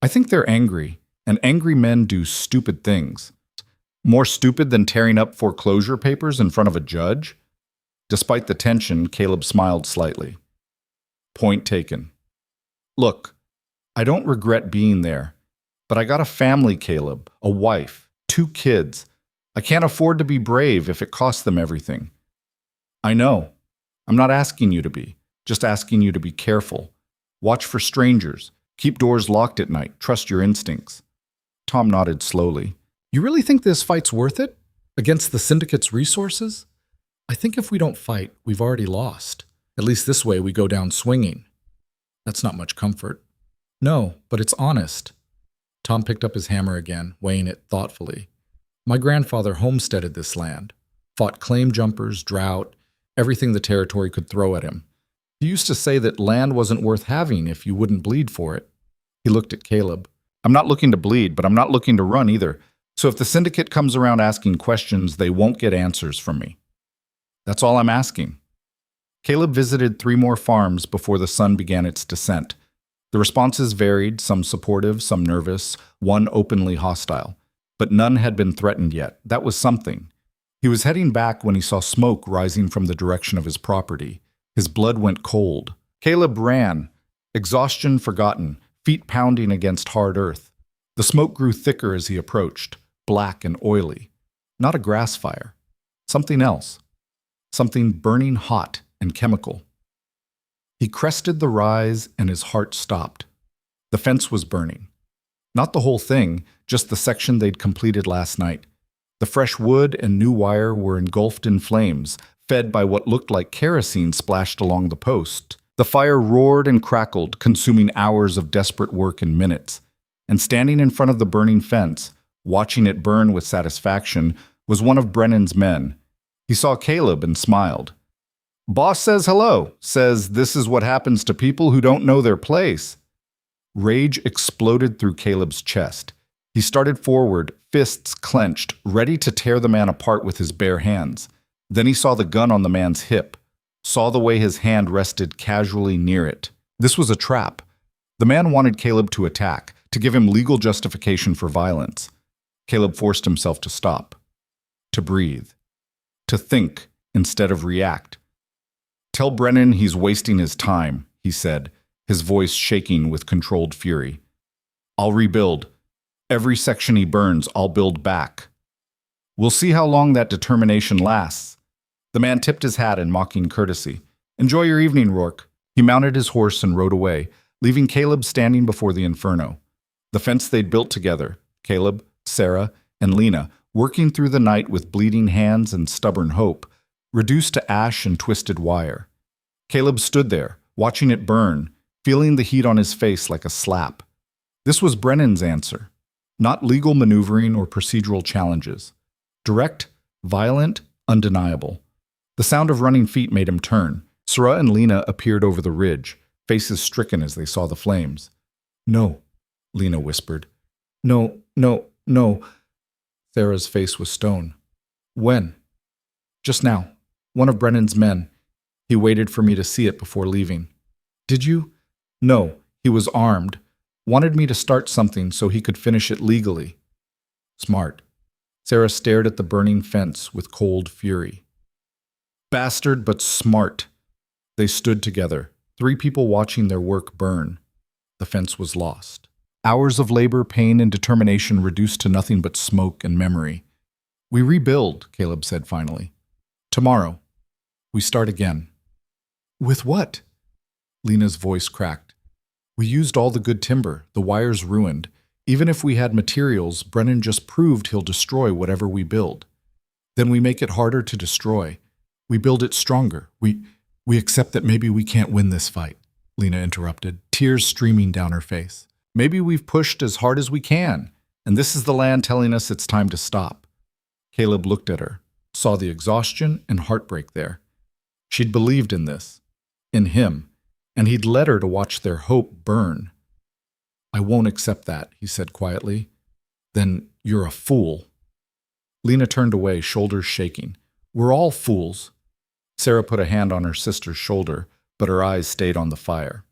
"I think they're angry, and angry men do stupid things. More stupid than tearing up foreclosure papers in front of a judge?" Despite the tension, Caleb smiled slightly. "Point taken. Look, I don't regret being there, but I got a family, Caleb, a wife, 2 kids. I can't afford to be brave if it costs them everything." "I know. I'm not asking you to be, just asking you to be careful. Watch for strangers. Keep doors locked at night. Trust your instincts." Tom nodded slowly. "You really think this fight's worth it? Against the syndicate's resources?" "I think if we don't fight, we've already lost. At least this way we go down swinging." "That's not much comfort." "No, but it's honest." Tom picked up his hammer again, weighing it thoughtfully. "My grandfather homesteaded this land, fought claim jumpers, drought, everything the territory could throw at him. He used to say that land wasn't worth having if you wouldn't bleed for it." He looked at Caleb. "I'm not looking to bleed, but I'm not looking to run either. So if the syndicate comes around asking questions, they won't get answers from me. That's all I'm asking." Caleb visited 3 more farms before the sun began its descent. The responses varied, some supportive, some nervous, one openly hostile. But none had been threatened yet. That was something. He was heading back when he saw smoke rising from the direction of his property. His blood went cold. Caleb ran, exhaustion forgotten, feet pounding against hard earth. The smoke grew thicker as he approached, black and oily. Not a grass fire. Something else. Something burning hot and chemical. He crested the rise and his heart stopped. The fence was burning. Not the whole thing, just the section they'd completed last night. The fresh wood and new wire were engulfed in flames, fed by what looked like kerosene splashed along the post. The fire roared and crackled, consuming hours of desperate work in minutes. And standing in front of the burning fence, watching it burn with satisfaction, was one of Brennan's men. He saw Caleb and smiled. "Boss says hello, says this is what happens to people who don't know their place." Rage exploded through Caleb's chest. He started forward, fists clenched, ready to tear the man apart with his bare hands. Then he saw the gun on the man's hip, saw the way his hand rested casually near it. This was a trap. The man wanted Caleb to attack, to give him legal justification for violence. Caleb forced himself to stop, to breathe, to think instead of react. "Tell Brennan he's wasting his time," he said, his voice shaking with controlled fury. "I'll rebuild. Every section he burns, I'll build back. We'll see how long that determination lasts." The man tipped his hat in mocking courtesy. "Enjoy your evening, Rourke." He mounted his horse and rode away, leaving Caleb standing before the inferno. The fence they'd built together, Caleb, Sarah, and Lena, working through the night with bleeding hands and stubborn hope, reduced to ash and twisted wire. Caleb stood there, watching it burn, feeling the heat on his face like a slap. This was Brennan's answer. Not legal maneuvering or procedural challenges. Direct, violent, undeniable. The sound of running feet made him turn. Sarah and Lena appeared over the ridge, faces stricken as they saw the flames. "No," Lena whispered. "No, no, no." Sarah's face was stone. "When?" "Just now. One of Brennan's men. He waited for me to see it before leaving." "Did you?" "No, he was armed. Wanted me to start something so he could finish it legally." "Smart." Sarah stared at the burning fence with cold fury. "Bastard, but smart." They stood together, 3 people watching their work burn. The fence was lost. Hours of labor, pain, and determination reduced to nothing but smoke and memory. "We rebuild," Caleb said finally. "Tomorrow. We start again." "With what?" Lena's voice cracked. We used all the good timber, the wires ruined. Even if we had materials, Brennan just proved he'll destroy whatever we build. Then we make it harder to destroy. We build it stronger. We accept that maybe we can't win this fight, Lena interrupted, tears streaming down her face. Maybe we've pushed as hard as we can, and this is the land telling us it's time to stop. Caleb looked at her, saw the exhaustion and heartbreak there. She'd believed in this, in him, and he'd led her to watch their hope burn. I won't accept that, he said quietly. Then you're a fool. Lena turned away, shoulders shaking. We're all fools. Sarah put a hand on her sister's shoulder, but her eyes stayed on the fire.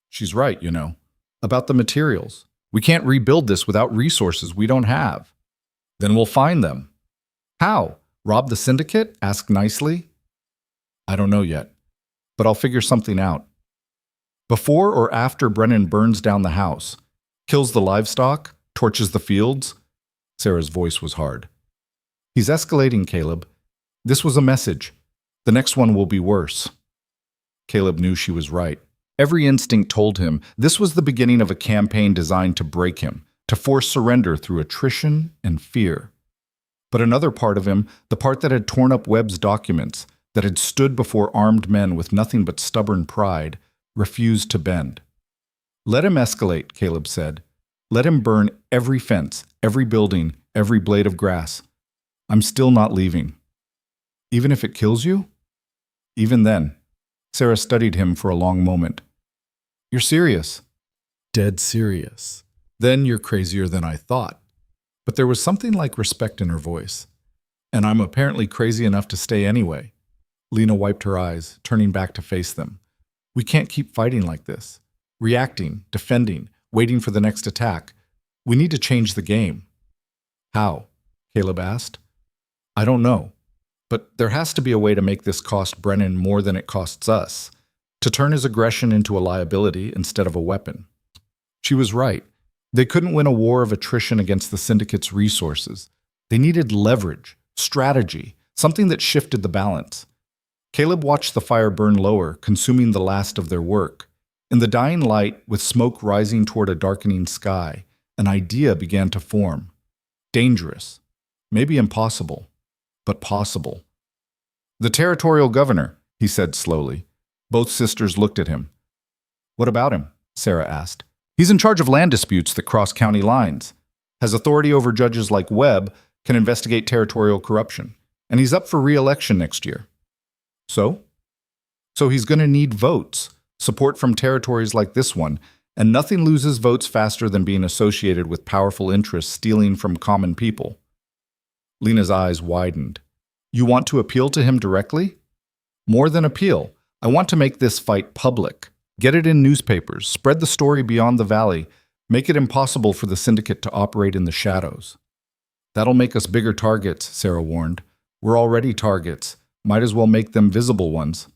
She's right, you know, about the materials. We can't rebuild this without resources we don't have. Then we'll find them. How? Rob the syndicate? Ask nicely. I don't know yet, but I'll figure something out. Before or after Brennan burns down the house, kills the livestock, torches the fields? Sarah's voice was hard. He's escalating, Caleb. This was a message. The next one will be worse. Caleb knew she was right. Every instinct told him this was the beginning of a campaign designed to break him, to force surrender through attrition and fear. But another part of him, the part that had torn up Webb's documents, that had stood before armed men with nothing but stubborn pride, refused to bend. Let him escalate, Caleb said. Let him burn every fence, every building, every blade of grass. I'm still not leaving. Even if it kills you? Even then. Sarah studied him for a long moment. You're serious? Dead serious. Then you're crazier than I thought. But there was something like respect in her voice. And I'm apparently crazy enough to stay anyway. Lena wiped her eyes, turning back to face them. We can't keep fighting like this. Reacting, defending, waiting for the next attack. We need to change the game. How? Caleb asked. I don't know. But there has to be a way to make this cost Brennan more than it costs us, to turn his aggression into a liability instead of a weapon. She was right. They couldn't win a war of attrition against the syndicate's resources. They needed leverage, strategy, something that shifted the balance. Caleb watched the fire burn lower, consuming the last of their work. In the dying light, with smoke rising toward a darkening sky, an idea began to form. Dangerous, maybe impossible, but possible. The territorial governor, he said slowly. Both sisters looked at him. What about him? Sarah asked. He's in charge of land disputes that cross county lines, has authority over judges like Webb, can investigate territorial corruption, and he's up for re-election next year. So he's going to need votes, support from territories like this one, and nothing loses votes faster than being associated with powerful interests stealing from common people. Lena's eyes widened. You want to appeal to him directly? More than appeal. I want to make this fight public. Get it in newspapers, spread the story beyond the valley, make it impossible for the syndicate to operate in the shadows. That'll make us bigger targets, Sarah warned. We're already targets. Might as well make them visible ones.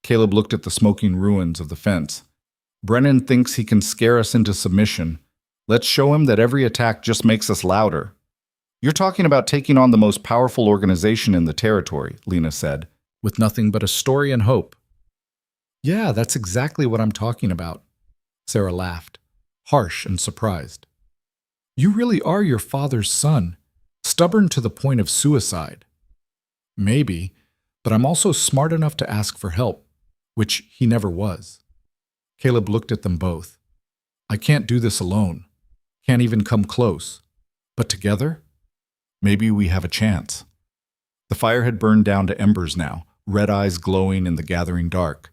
Caleb looked at the smoking ruins of the fence. Brennan thinks he can scare us into submission. Let's show him that every attack just makes us louder. You're talking about taking on the most powerful organization in the territory, Lena said, with nothing but a story and hope. Yeah, that's exactly what I'm talking about. Sarah laughed, harsh and surprised. You really are your father's son, stubborn to the point of suicide. Maybe, but I'm also smart enough to ask for help, which he never was. Caleb looked at them both. I can't do this alone. Can't even come close. But together, maybe we have a chance. The fire had burned down to embers now, red eyes glowing in the gathering dark.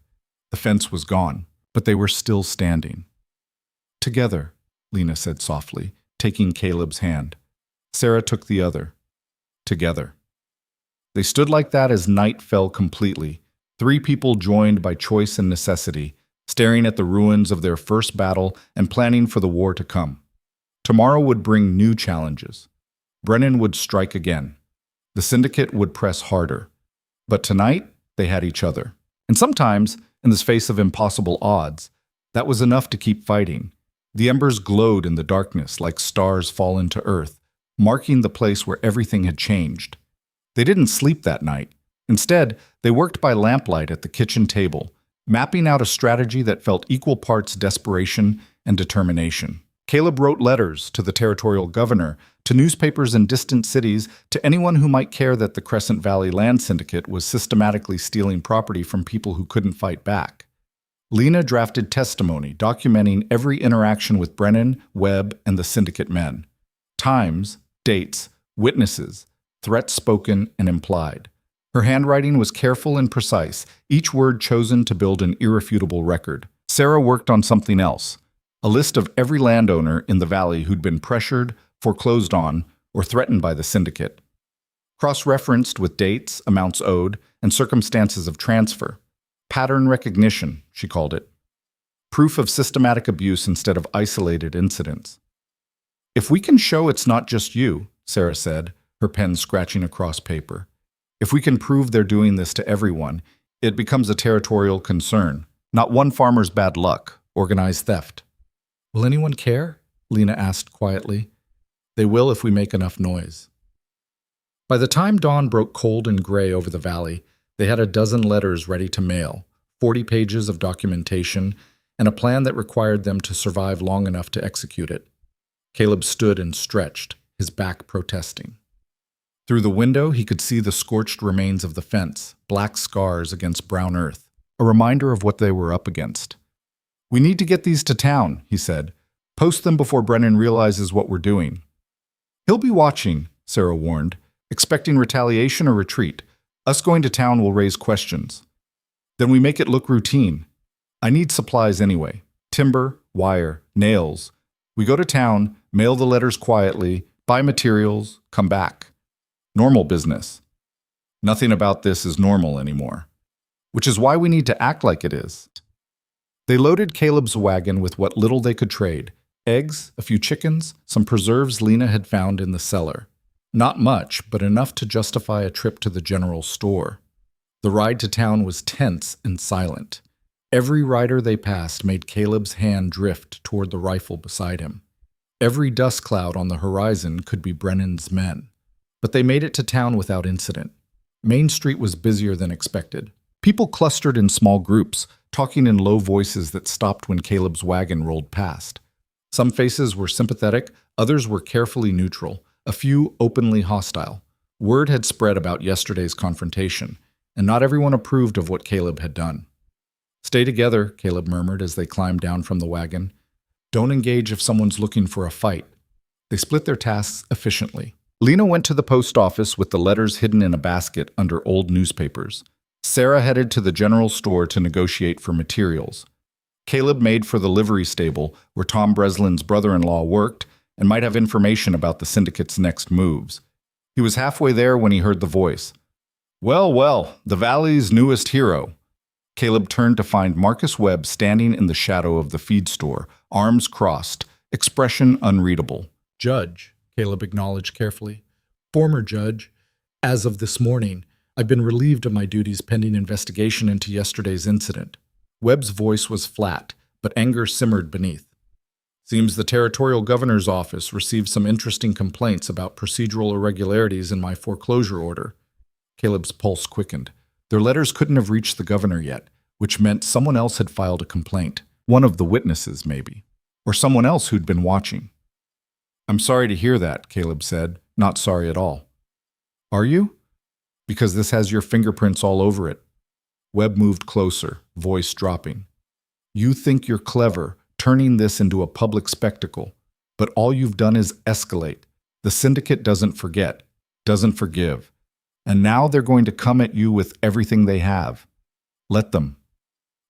The fence was gone, but they were still standing. Together, Lena said softly, taking Caleb's hand. Sarah took the other. Together. They stood like that as night fell completely, three people joined by choice and necessity, staring at the ruins of their first battle and planning for the war to come. Tomorrow would bring new challenges. Brennan would strike again. The syndicate would press harder. But tonight, they had each other. And sometimes, in the face of impossible odds, that was enough to keep fighting. The embers glowed in the darkness like stars fallen to earth, marking the place where everything had changed. They didn't sleep that night. Instead, they worked by lamplight at the kitchen table, mapping out a strategy that felt equal parts desperation and determination. Caleb wrote letters to the territorial governor, to newspapers in distant cities, to anyone who might care that the Crescent Valley Land Syndicate was systematically stealing property from people who couldn't fight back. Lena drafted testimony documenting every interaction with Brennan, Webb, and the syndicate men. Times, dates, witnesses, threats spoken and implied. Her handwriting was careful and precise, each word chosen to build an irrefutable record. Sarah worked on something else, a list of every landowner in the valley who'd been pressured, foreclosed on, or threatened by the syndicate. Cross-referenced with dates, amounts owed, and circumstances of transfer. Pattern recognition, she called it. Proof of systematic abuse instead of isolated incidents. If we can show it's not just you, Sarah said, her pen scratching across paper. If we can prove they're doing this to everyone, it becomes a territorial concern, not one farmer's bad luck, organized theft. Will anyone care? Lena asked quietly. They will if we make enough noise. By the time dawn broke cold and gray over the valley, they had a dozen letters ready to mail, 40 pages of documentation, and a plan that required them to survive long enough to execute it. Caleb stood and stretched, his back protesting. Through the window, he could see the scorched remains of the fence, black scars against brown earth, a reminder of what they were up against. We need to get these to town, he said. Post them before Brennan realizes what we're doing. He'll be watching, Sarah warned, expecting retaliation or retreat. Us going to town will raise questions. Then we make it look routine. I need supplies anyway. Timber, wire, nails. We go to town, mail the letters quietly, buy materials, come back. Normal business. Nothing about this is normal anymore. Which is why we need to act like it is. They loaded Caleb's wagon with what little they could trade. Eggs, a few chickens, some preserves Lena had found in the cellar. Not much, but enough to justify a trip to the general store. The ride to town was tense and silent. Every rider they passed made Caleb's hand drift toward the rifle beside him. Every dust cloud on the horizon could be Brennan's men. But they made it to town without incident. Main Street was busier than expected. People clustered in small groups, talking in low voices that stopped when Caleb's wagon rolled past. Some faces were sympathetic, others were carefully neutral, a few openly hostile. Word had spread about yesterday's confrontation, and not everyone approved of what Caleb had done. Stay together, Caleb murmured as they climbed down from the wagon. Don't engage if someone's looking for a fight. They split their tasks efficiently. Lena went to the post office with the letters hidden in a basket under old newspapers. Sarah headed to the general store to negotiate for materials. Caleb made for the livery stable where Tom Breslin's brother-in-law worked and might have information about the syndicate's next moves. He was halfway there when he heard the voice. Well, well, the Valley's newest hero. Caleb turned to find Marcus Webb standing in the shadow of the feed store, arms crossed, expression unreadable. Judge, Caleb acknowledged carefully. Former judge. As of this morning, I've been relieved of my duties pending investigation into yesterday's incident. Webb's voice was flat, but anger simmered beneath. Seems the territorial governor's office received some interesting complaints about procedural irregularities in my foreclosure order. Caleb's pulse quickened. Their letters couldn't have reached the governor yet, which meant someone else had filed a complaint. One of the witnesses, maybe. Or someone else who'd been watching. I'm sorry to hear that, Caleb said. Not sorry at all. Are you? Because this has your fingerprints all over it. Webb moved closer, voice dropping. You think you're clever, turning this into a public spectacle, but all you've done is escalate. The syndicate doesn't forget, doesn't forgive. And now they're going to come at you with everything they have. Let them.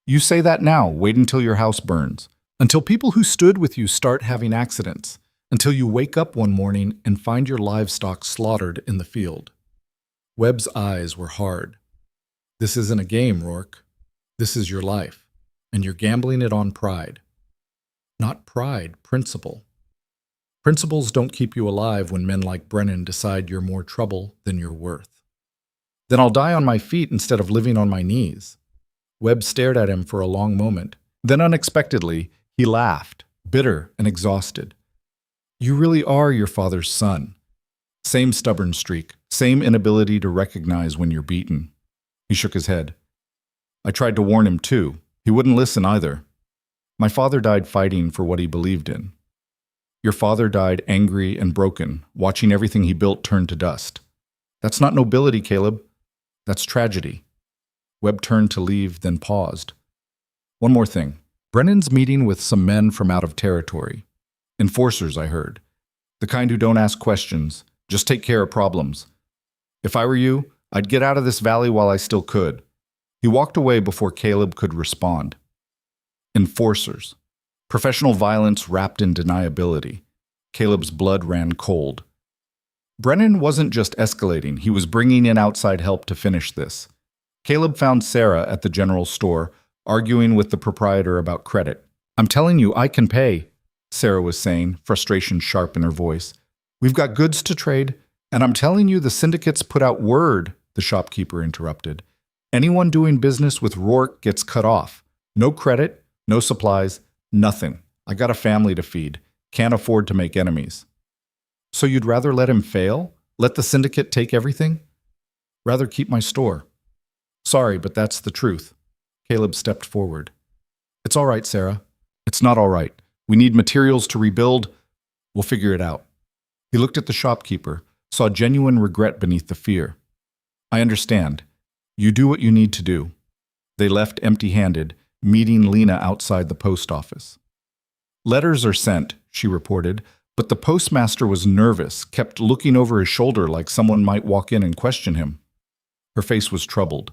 You say that now, wait until your house burns. Until people who stood with you start having accidents. Until you wake up one morning and find your livestock slaughtered in the field. Webb's eyes were hard. This isn't a game, Rourke. This is your life, and you're gambling it on pride. Not pride, principle. Principles don't keep you alive when men like Brennan decide you're more trouble than you're worth. Then I'll die on my feet instead of living on my knees. Webb stared at him for a long moment. Then unexpectedly, he laughed, bitter and exhausted. You really are your father's son. Same stubborn streak, same inability to recognize when you're beaten. He shook his head. I tried to warn him too. He wouldn't listen either. My father died fighting for what he believed in. Your father died angry and broken, watching everything he built turn to dust. That's not nobility, Caleb. That's tragedy. Webb turned to leave, then paused. One more thing. Brennan's meeting with some men from out of territory. Enforcers, I heard. The kind who don't ask questions, just take care of problems. If I were you, I'd get out of this valley while I still could. He walked away before Caleb could respond. Enforcers. Professional violence wrapped in deniability. Caleb's blood ran cold. Brennan wasn't just escalating, he was bringing in outside help to finish this. Caleb found Sarah at the general store, arguing with the proprietor about credit. I'm telling you, I can pay, Sarah was saying, frustration sharp in her voice. We've got goods to trade, and I'm telling you the syndicates put out word, the shopkeeper interrupted. Anyone doing business with Rourke gets cut off. No credit, no supplies, nothing. I got a family to feed. Can't afford to make enemies. So you'd rather let him fail? Let the syndicate take everything? Rather keep my store. Sorry, but that's the truth. Caleb stepped forward. It's all right, Sarah. It's not all right. We need materials to rebuild. We'll figure it out. He looked at the shopkeeper, saw genuine regret beneath the fear. I understand. You do what you need to do. They left empty-handed, meeting Lena outside the post office. Letters are sent, she reported, but the postmaster was nervous, kept looking over his shoulder like someone might walk in and question him. Her face was troubled.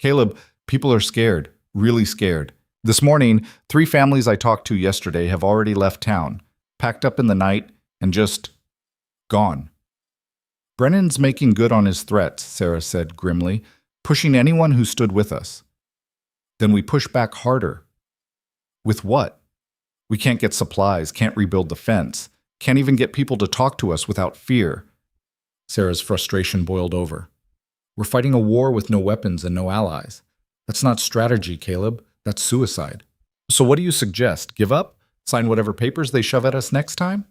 Caleb, people are scared, really scared. This morning, 3 families I talked to yesterday have already left town, packed up in the night, and just gone. Brennan's making good on his threats, Sarah said grimly, pushing anyone who stood with us. Then we push back harder. With what? We can't get supplies, can't rebuild the fence, can't even get people to talk to us without fear. Sarah's frustration boiled over. We're fighting a war with no weapons and no allies. That's not strategy, Caleb. That's suicide. So what do you suggest? Give up? Sign whatever papers they shove at us next time?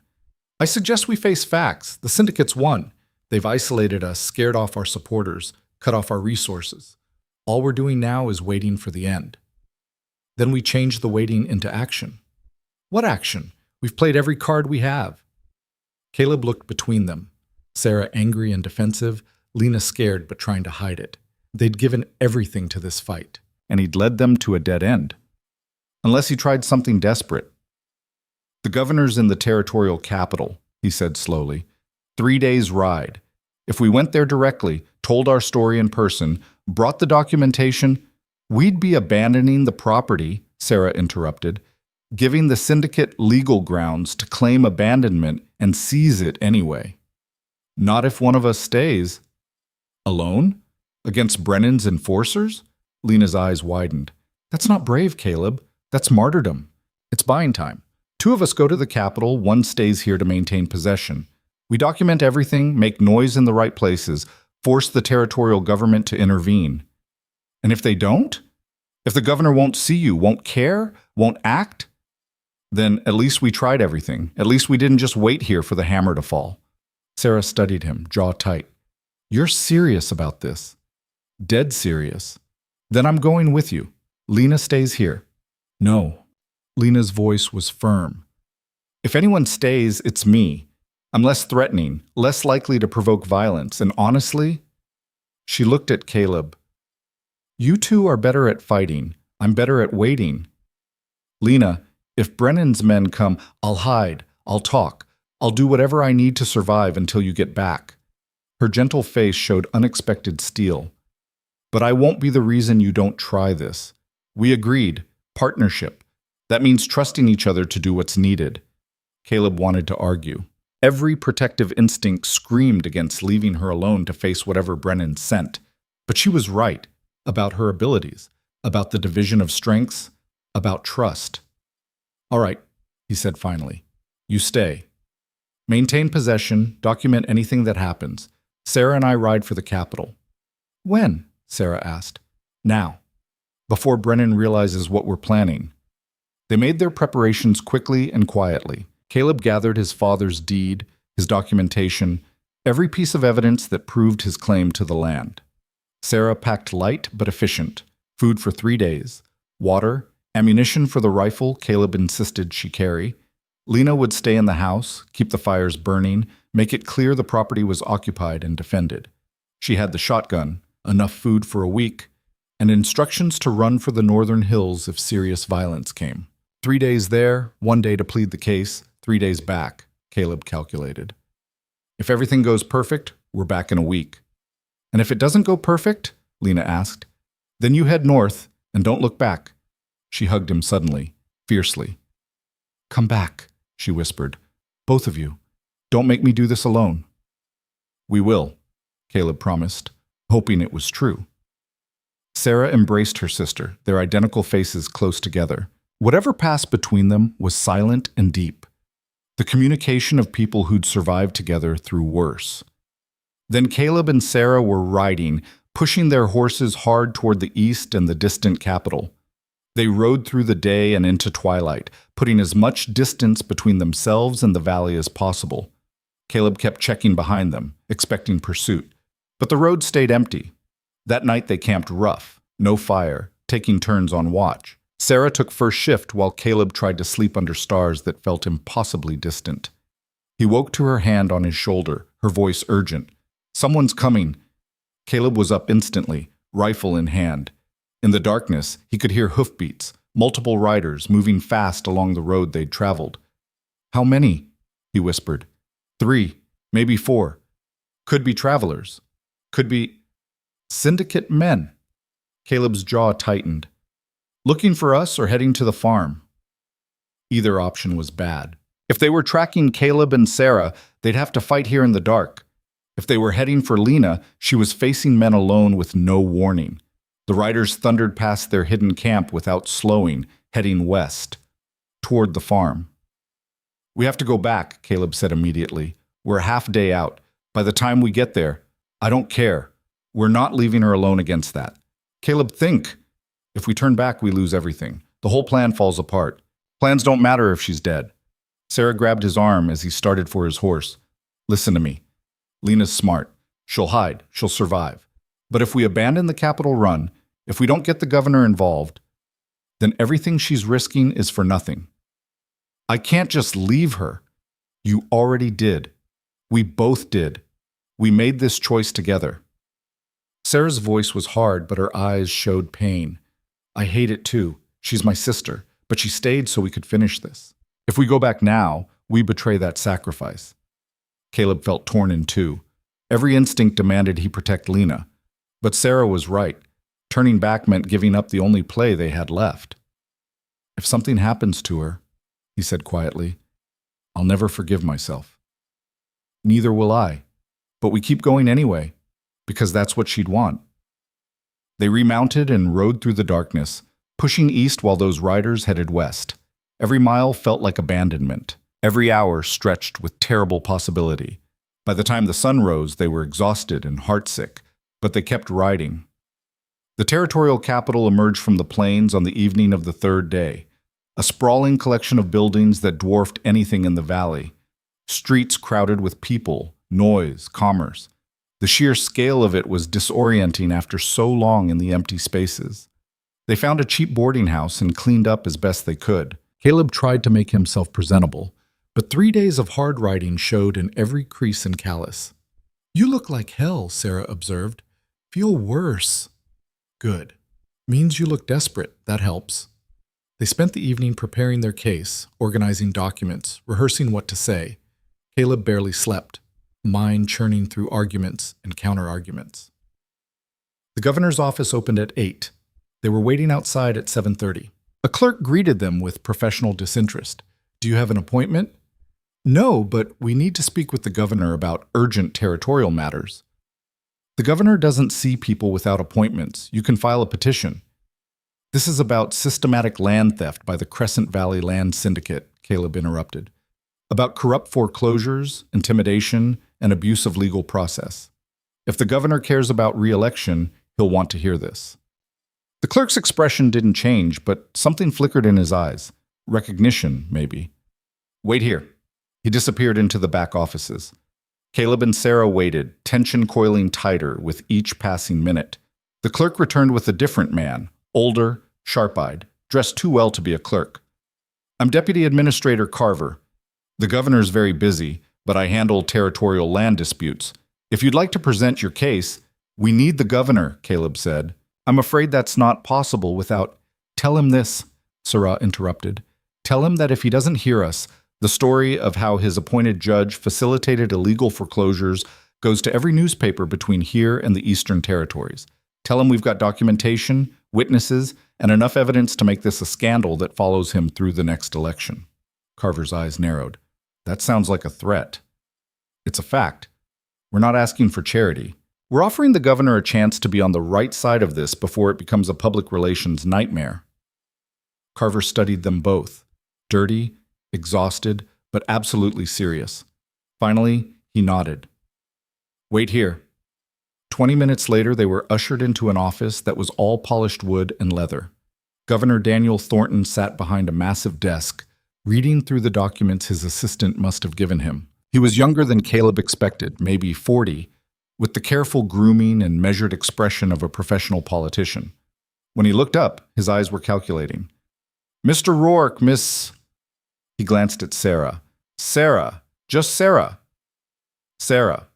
I suggest we face facts. The syndicate's won. They've isolated us, scared off our supporters, cut off our resources. All we're doing now is waiting for the end. Then we change the waiting into action. What action? We've played every card we have. Caleb looked between them. Sarah angry and defensive, Lena scared but trying to hide it. They'd given everything to this fight, and he'd led them to a dead end. Unless he tried something desperate. The governor's in the territorial capital, he said slowly. 3 days' ride. If we went there directly, told our story in person, brought the documentation, we'd be abandoning the property, Sarah interrupted, giving the syndicate legal grounds to claim abandonment and seize it anyway. Not if one of us stays. Alone? Against Brennan's enforcers? Lena's eyes widened. That's not brave, Caleb. That's martyrdom. It's buying time. 2 of us go to the capital, 1 stays here to maintain possession. We document everything, make noise in the right places, force the territorial government to intervene. And if they don't? If the governor won't see you, won't care, won't act? Then at least we tried everything. At least we didn't just wait here for the hammer to fall. Sarah studied him, jaw tight. You're serious about this. Dead serious. Then I'm going with you. Lena stays here. No. Lena's voice was firm. If anyone stays, it's me. I'm less threatening, less likely to provoke violence, and honestly, she looked at Caleb. You 2 are better at fighting. I'm better at waiting. Lena, if Brennan's men come, I'll hide, I'll talk, I'll do whatever I need to survive until you get back. Her gentle face showed unexpected steel. But I won't be the reason you don't try this. We agreed. Partnership. That means trusting each other to do what's needed. Caleb wanted to argue. Every protective instinct screamed against leaving her alone to face whatever Brennan sent. But she was right about her abilities, about the division of strengths, about trust. All right, he said finally. You stay. Maintain possession, document anything that happens. Sarah and I ride for the capital. When? Sarah asked. Now. Before Brennan realizes what we're planning. They made their preparations quickly and quietly. Caleb gathered his father's deed, his documentation, every piece of evidence that proved his claim to the land. Sarah packed light but efficient, food for 3 days, water, ammunition for the rifle Caleb insisted she carry. Lena would stay in the house, keep the fires burning, make it clear the property was occupied and defended. She had the shotgun, enough food for a week, and instructions to run for the northern hills if serious violence came. 3 days there, 1 day to plead the case, 3 days back, Caleb calculated. If everything goes perfect, we're back in a week. And if it doesn't go perfect, Lena asked, then you head north and don't look back. She hugged him suddenly, fiercely. Come back, she whispered. Both of you. Don't make me do this alone. We will, Caleb promised, hoping it was true. Sarah embraced her sister, their identical faces close together. Whatever passed between them was silent and deep. The communication of people who'd survived together through worse. Then Caleb and Sarah were riding, pushing their horses hard toward the east and the distant capital. They rode through the day and into twilight, putting as much distance between themselves and the valley as possible. Caleb kept checking behind them, expecting pursuit. But the road stayed empty. That night they camped rough, no fire, taking turns on watch. Sarah took first shift while Caleb tried to sleep under stars that felt impossibly distant. He woke to her hand on his shoulder, her voice urgent. Someone's coming. Caleb was up instantly, rifle in hand. In the darkness, he could hear hoofbeats, multiple riders moving fast along the road they'd traveled. How many? He whispered. 3, maybe 4. Could be travelers. Could be syndicate men. Caleb's jaw tightened. Looking for us or heading to the farm? Either option was bad. If they were tracking Caleb and Sarah, they'd have to fight here in the dark. If they were heading for Lena, she was facing men alone with no warning. The riders thundered past their hidden camp without slowing, heading west, toward the farm. We have to go back, Caleb said immediately. We're a half day out. By the time we get there, I don't care. We're not leaving her alone against that. Caleb, think. If we turn back, we lose everything. The whole plan falls apart. Plans don't matter if she's dead. Sarah grabbed his arm as he started for his horse. Listen to me. Lena's smart. She'll hide. She'll survive. But if we abandon the capital run, if we don't get the governor involved, then everything she's risking is for nothing. I can't just leave her. You already did. We both did. We made this choice together. Sarah's voice was hard, but her eyes showed pain. I hate it too. She's my sister, but she stayed so we could finish this. If we go back now, we betray that sacrifice. Caleb felt torn in two. Every instinct demanded he protect Lena. But Sarah was right. Turning back meant giving up the only play they had left. If something happens to her, he said quietly, I'll never forgive myself. Neither will I. But we keep going anyway, because that's what she'd want. They remounted and rode through the darkness, pushing east while those riders headed west. Every mile felt like abandonment. Every hour stretched with terrible possibility. By the time the sun rose, they were exhausted and heartsick, but they kept riding. The territorial capital emerged from the plains on the evening of the third day, a sprawling collection of buildings that dwarfed anything in the valley. Streets crowded with people, noise, commerce. The sheer scale of it was disorienting after so long in the empty spaces. They found a cheap boarding house and cleaned up as best they could. Caleb tried to make himself presentable, but 3 days of hard riding showed in every crease and callus. You look like hell, Sarah observed. Feel worse. Good. Means you look desperate. That helps. They spent the evening preparing their case, organizing documents, rehearsing what to say. Caleb barely slept, mind churning through arguments and counter-arguments. The governor's office opened at 8. They were waiting outside at 7:30. A clerk greeted them with professional disinterest. Do you have an appointment? No, but we need to speak with the governor about urgent territorial matters. The governor doesn't see people without appointments. You can file a petition. This is about systematic land theft by the Crescent Valley Land Syndicate, Caleb interrupted. About corrupt foreclosures, intimidation, and abuse of legal process. If the governor cares about re-election, he'll want to hear this. The clerk's expression didn't change, but something flickered in his eyes. Recognition, maybe. Wait here. He disappeared into the back offices. Caleb and Sarah waited, tension coiling tighter with each passing minute. The clerk returned with a different man, older, sharp-eyed, dressed too well to be a clerk. I'm Deputy Administrator Carver. The governor's very busy, but I handle territorial land disputes. If you'd like to present your case, we need the governor, Caleb said. I'm afraid that's not possible without— Tell him this, Sarah interrupted. Tell him that if he doesn't hear us, the story of how his appointed judge facilitated illegal foreclosures goes to every newspaper between here and the Eastern Territories. Tell him we've got documentation, witnesses, and enough evidence to make this a scandal that follows him through the next election. Carver's eyes narrowed. That sounds like a threat. It's a fact. We're not asking for charity. We're offering the governor a chance to be on the right side of this before it becomes a public relations nightmare. Carver studied them both, dirty, exhausted, but absolutely serious. Finally, he nodded. Wait here. 20 minutes later, they were ushered into an office that was all polished wood and leather. Governor Daniel Thornton sat behind a massive desk, reading through the documents his assistant must have given him. He was younger than Caleb expected, maybe 40, with the careful grooming and measured expression of a professional politician. When he looked up, his eyes were calculating. Mr. Rourke, Miss— He glanced at Sarah. Sarah. Just Sarah. Sarah.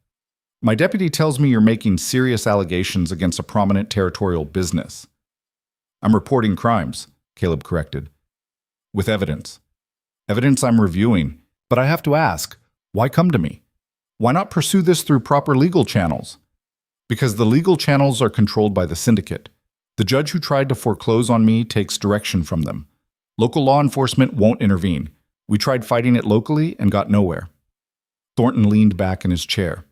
My deputy tells me you're making serious allegations against a prominent territorial business. I'm reporting crimes, Caleb corrected. With evidence. Evidence I'm reviewing. But I have to ask, why come to me? Why not pursue this through proper legal channels? Because the legal channels are controlled by the syndicate. The judge who tried to foreclose on me takes direction from them. Local law enforcement won't intervene. We tried fighting it locally and got nowhere. Thornton leaned back in his chair.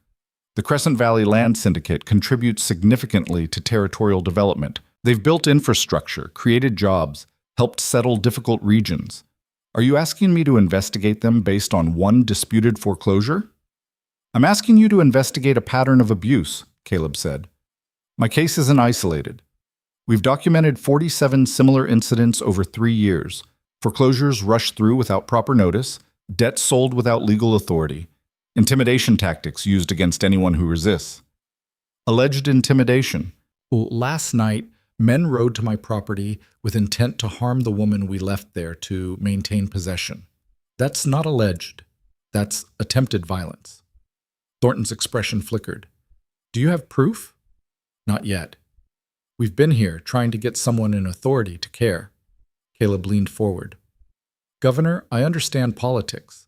The Crescent Valley Land Syndicate contributes significantly to territorial development. They've built infrastructure, created jobs, helped settle difficult regions. Are you asking me to investigate them based on one disputed foreclosure? I'm asking you to investigate a pattern of abuse, Caleb said. My case isn't isolated. We've documented 47 similar incidents over 3 years. Foreclosures rushed through without proper notice, debts sold without legal authority, intimidation tactics used against anyone who resists. Alleged intimidation. Last night, men rode to my property with intent to harm the woman we left there to maintain possession. That's not alleged. That's attempted violence. Thornton's expression flickered. Do you have proof? Not yet. We've been here trying to get someone in authority to care. Caleb leaned forward. Governor, I understand politics.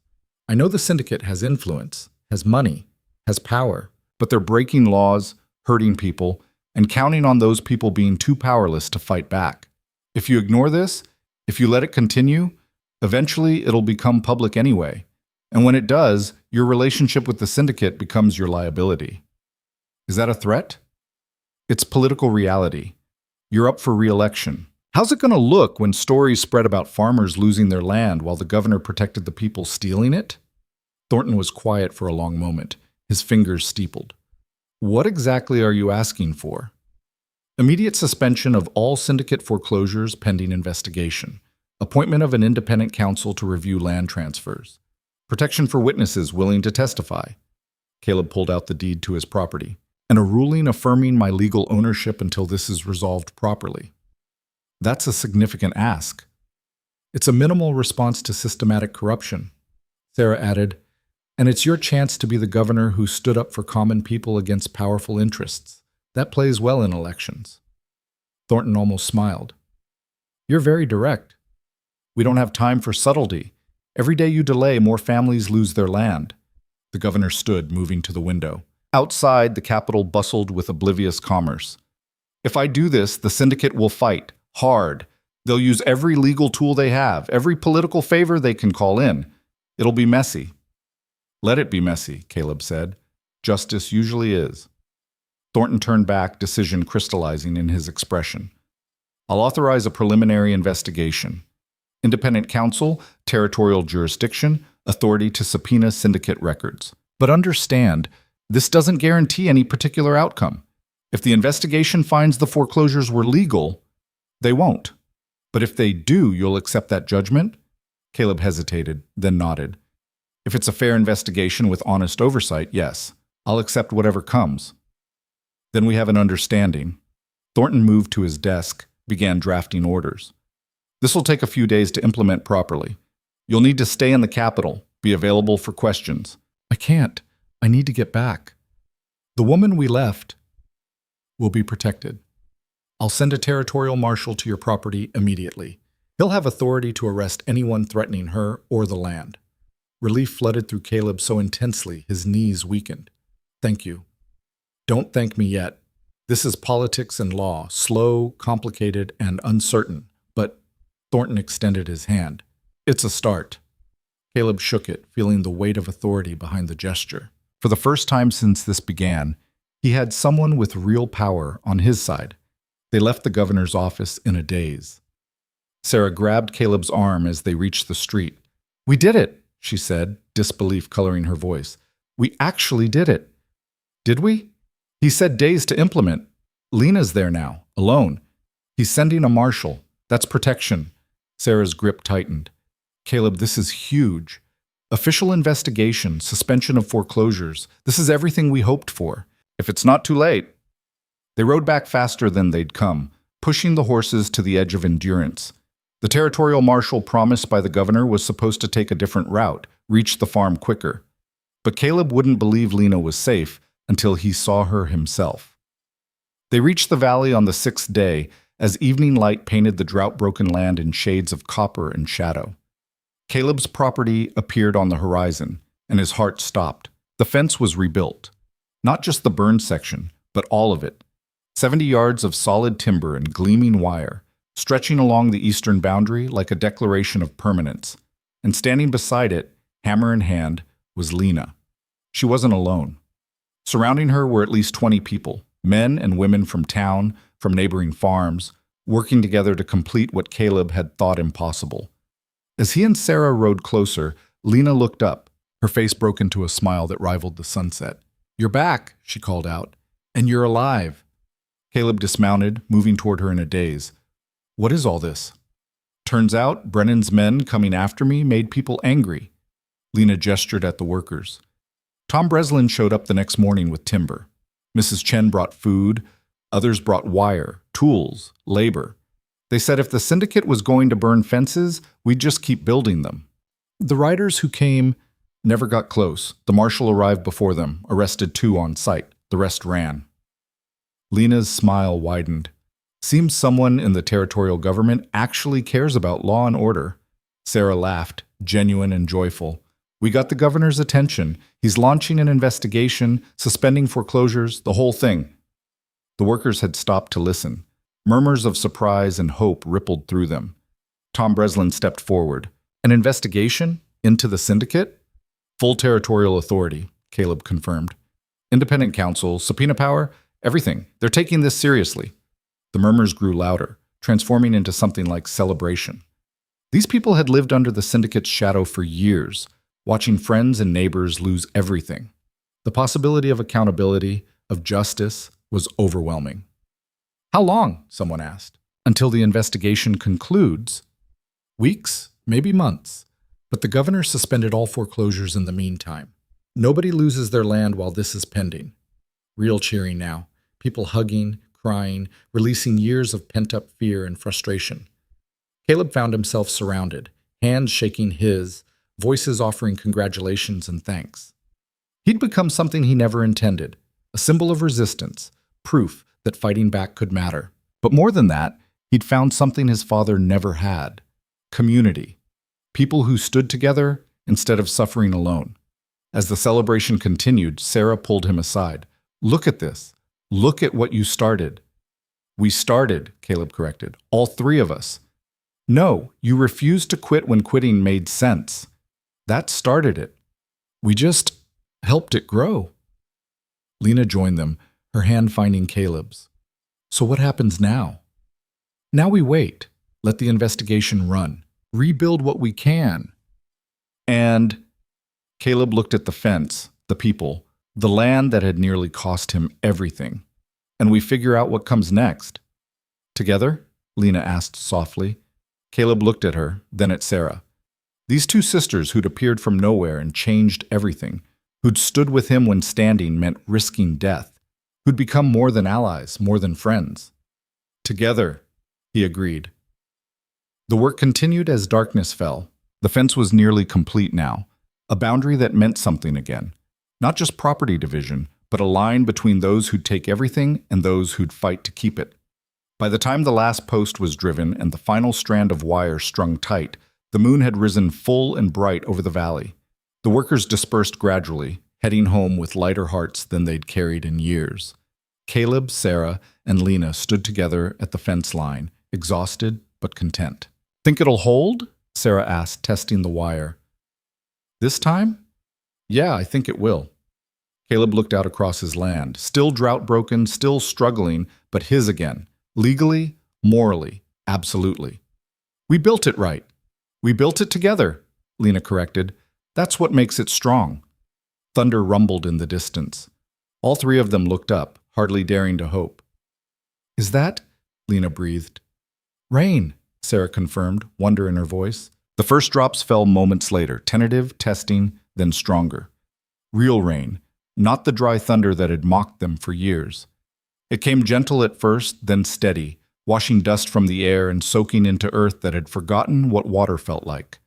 I know the syndicate has influence, has money, has power, but they're breaking laws, hurting people, and counting on those people being too powerless to fight back. If you ignore this, if you let it continue, eventually it'll become public anyway. And when it does, your relationship with the syndicate becomes your liability. Is that a threat? It's political reality. You're up for re-election. How's it going to look when stories spread about farmers losing their land while the governor protected the people stealing it? Thornton was quiet for a long moment, his fingers steepled. What exactly are you asking for? Immediate suspension of all syndicate foreclosures pending investigation. Appointment of an independent counsel to review land transfers. Protection for witnesses willing to testify. Caleb pulled out the deed to his property. And a ruling affirming my legal ownership until this is resolved properly. That's a significant ask. It's a minimal response to systematic corruption. Sarah added, and it's your chance to be the governor who stood up for common people against powerful interests. That plays well in elections. Thornton almost smiled. You're very direct. We don't have time for subtlety. Every day you delay, more families lose their land. The governor stood, moving to the window. Outside, the capital bustled with oblivious commerce. If I do this, the syndicate will fight, hard. They'll use every legal tool they have, every political favor they can call in. It'll be messy. Let it be messy, Caleb said. Justice usually is. Thornton turned back, decision crystallizing in his expression. I'll authorize a preliminary investigation. Independent counsel, territorial jurisdiction, authority to subpoena syndicate records. But understand, this doesn't guarantee any particular outcome. If the investigation finds the foreclosures were legal, they won't. But if they do, you'll accept that judgment? Caleb hesitated, then nodded. If it's a fair investigation with honest oversight, yes. I'll accept whatever comes. Then we have an understanding. Thornton moved to his desk, began drafting orders. This will take a few days to implement properly. You'll need to stay in the capital, be available for questions. I can't. I need to get back. The woman we left will be protected. I'll send a territorial marshal to your property immediately. He'll have authority to arrest anyone threatening her or the land. Relief flooded through Caleb so intensely his knees weakened. Thank you. Don't thank me yet. This is politics and law, slow, complicated, and uncertain, but Thornton extended his hand. It's a start. Caleb shook it, feeling the weight of authority behind the gesture. For the first time since this began, he had someone with real power on his side. They left the governor's office in a daze. Sarah grabbed Caleb's arm as they reached the street. We did it, she said, disbelief coloring her voice. We actually did it. Did we? He said days to implement. Lena's there now, alone. He's sending a marshal. That's protection. Sarah's grip tightened. Caleb, this is huge. Official investigation, suspension of foreclosures. This is everything we hoped for. If it's not too late. They rode back faster than they'd come, pushing the horses to the edge of endurance. The territorial marshal promised by the governor was supposed to take a different route, reach the farm quicker. But Caleb wouldn't believe Lena was safe until he saw her himself. They reached the valley on the 6th day as evening light painted the drought-broken land in shades of copper and shadow. Caleb's property appeared on the horizon, and his heart stopped. The fence was rebuilt. Not just the burned section, but all of it. 70 yards of solid timber and gleaming wire, stretching along the eastern boundary like a declaration of permanence. And standing beside it, hammer in hand, was Lena. She wasn't alone. Surrounding her were at least 20 people, men and women from town, from neighboring farms, working together to complete what Caleb had thought impossible. As he and Sarah rode closer, Lena looked up. Her face broke into a smile that rivaled the sunset. You're back, she called out. And you're alive. Caleb dismounted, moving toward her in a daze. What is all this? Turns out Brennan's men coming after me made people angry. Lena gestured at the workers. Tom Breslin showed up the next morning with timber. Mrs. Chen brought food. Others brought wire, tools, labor. They said if the syndicate was going to burn fences, we'd just keep building them. The riders who came never got close. The marshal arrived before them, arrested 2 on sight. The rest ran. Lena's smile widened. Seems someone in the territorial government actually cares about law and order. Sarah laughed, genuine and joyful. We got the governor's attention. He's launching an investigation, suspending foreclosures, the whole thing. The workers had stopped to listen. Murmurs of surprise and hope rippled through them. Tom Breslin stepped forward. An investigation? Into the syndicate? Full territorial authority, Caleb confirmed. Independent counsel, subpoena power, everything. They're taking this seriously. The murmurs grew louder, transforming into something like celebration. These people had lived under the syndicate's shadow for years, watching friends and neighbors lose everything. The possibility of accountability, of justice, was overwhelming. How long? Someone asked. Until the investigation concludes. Weeks, maybe months. But the governor suspended all foreclosures in the meantime. Nobody loses their land while this is pending. Real cheering now. People hugging, crying, releasing years of pent-up fear and frustration. Caleb found himself surrounded, hands shaking his, voices offering congratulations and thanks. He'd become something he never intended, a symbol of resistance, proof that fighting back could matter. But more than that, he'd found something his father never had: community. People who stood together instead of suffering alone. As the celebration continued, Sarah pulled him aside. Look at this. Look at what you started. We started, Caleb corrected. All 3 of us. No, you refused to quit when quitting made sense. That started it. We just helped it grow. Lena joined them, her hand finding Caleb's. So what happens now? Now we wait. Let the investigation run. Rebuild what we can. And Caleb looked at the fence, the people, the land that had nearly cost him everything. And we figure out what comes next. Together? Lena asked softly. Caleb looked at her, then at Sarah. These 2 sisters who'd appeared from nowhere and changed everything, who'd stood with him when standing meant risking death, who'd become more than allies, more than friends. Together, he agreed. The work continued as darkness fell. The fence was nearly complete now, a boundary that meant something again. Not just property division, but a line between those who'd take everything and those who'd fight to keep it. By the time the last post was driven and the final strand of wire strung tight, the moon had risen full and bright over the valley. The workers dispersed gradually, heading home with lighter hearts than they'd carried in years. Caleb, Sarah, and Lena stood together at the fence line, exhausted but content. "Think it'll hold?" Sarah asked, testing the wire. "This time? Yeah, I think it will." Caleb looked out across his land, still drought-broken, still struggling, but his again. Legally, morally, absolutely. "We built it right. We built it together," Lena corrected. "That's what makes it strong." Thunder rumbled in the distance. All three of them looked up, hardly daring to hope. "Is that?" Lena breathed. "Rain," Sarah confirmed, wonder in her voice. The first drops fell moments later, tentative, testing, then stronger. Real rain, not the dry thunder that had mocked them for years. It came gentle at first, then steady, washing dust from the air and soaking into earth that had forgotten what water felt like.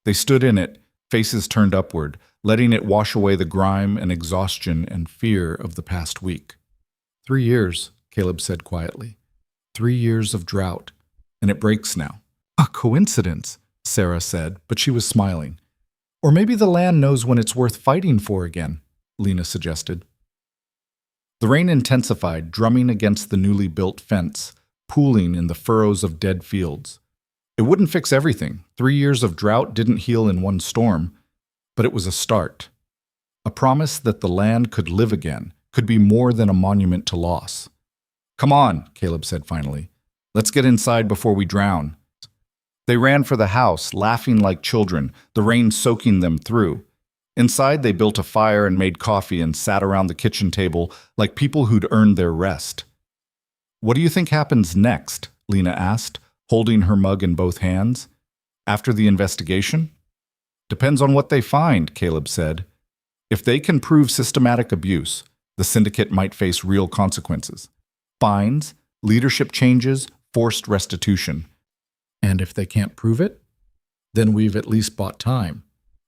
They stood in it, faces turned upward, letting it wash away the grime and exhaustion and fear of the past week. 3 years, Caleb said quietly. 3 years of drought, and it breaks now. "A coincidence," Sarah said, but she was smiling. "Or maybe the land knows when it's worth fighting for again," Lena suggested. The rain intensified, drumming against the newly built fence, pooling in the furrows of dead fields. It wouldn't fix everything. 3 years of drought didn't heal in one storm, but it was a start. A promise that the land could live again, could be more than a monument to loss. "Come on," Caleb said finally. "Let's get inside before we drown." They ran for the house, laughing like children, the rain soaking them through. Inside, they built a fire and made coffee and sat around the kitchen table like people who'd earned their rest. "What do you think happens next?" Lena asked, holding her mug in both hands. "After the investigation?" "Depends on what they find," Caleb said. "If they can prove systematic abuse, the syndicate might face real consequences. Fines, leadership changes, forced restitution. And if they can't prove it, then we've at least bought time,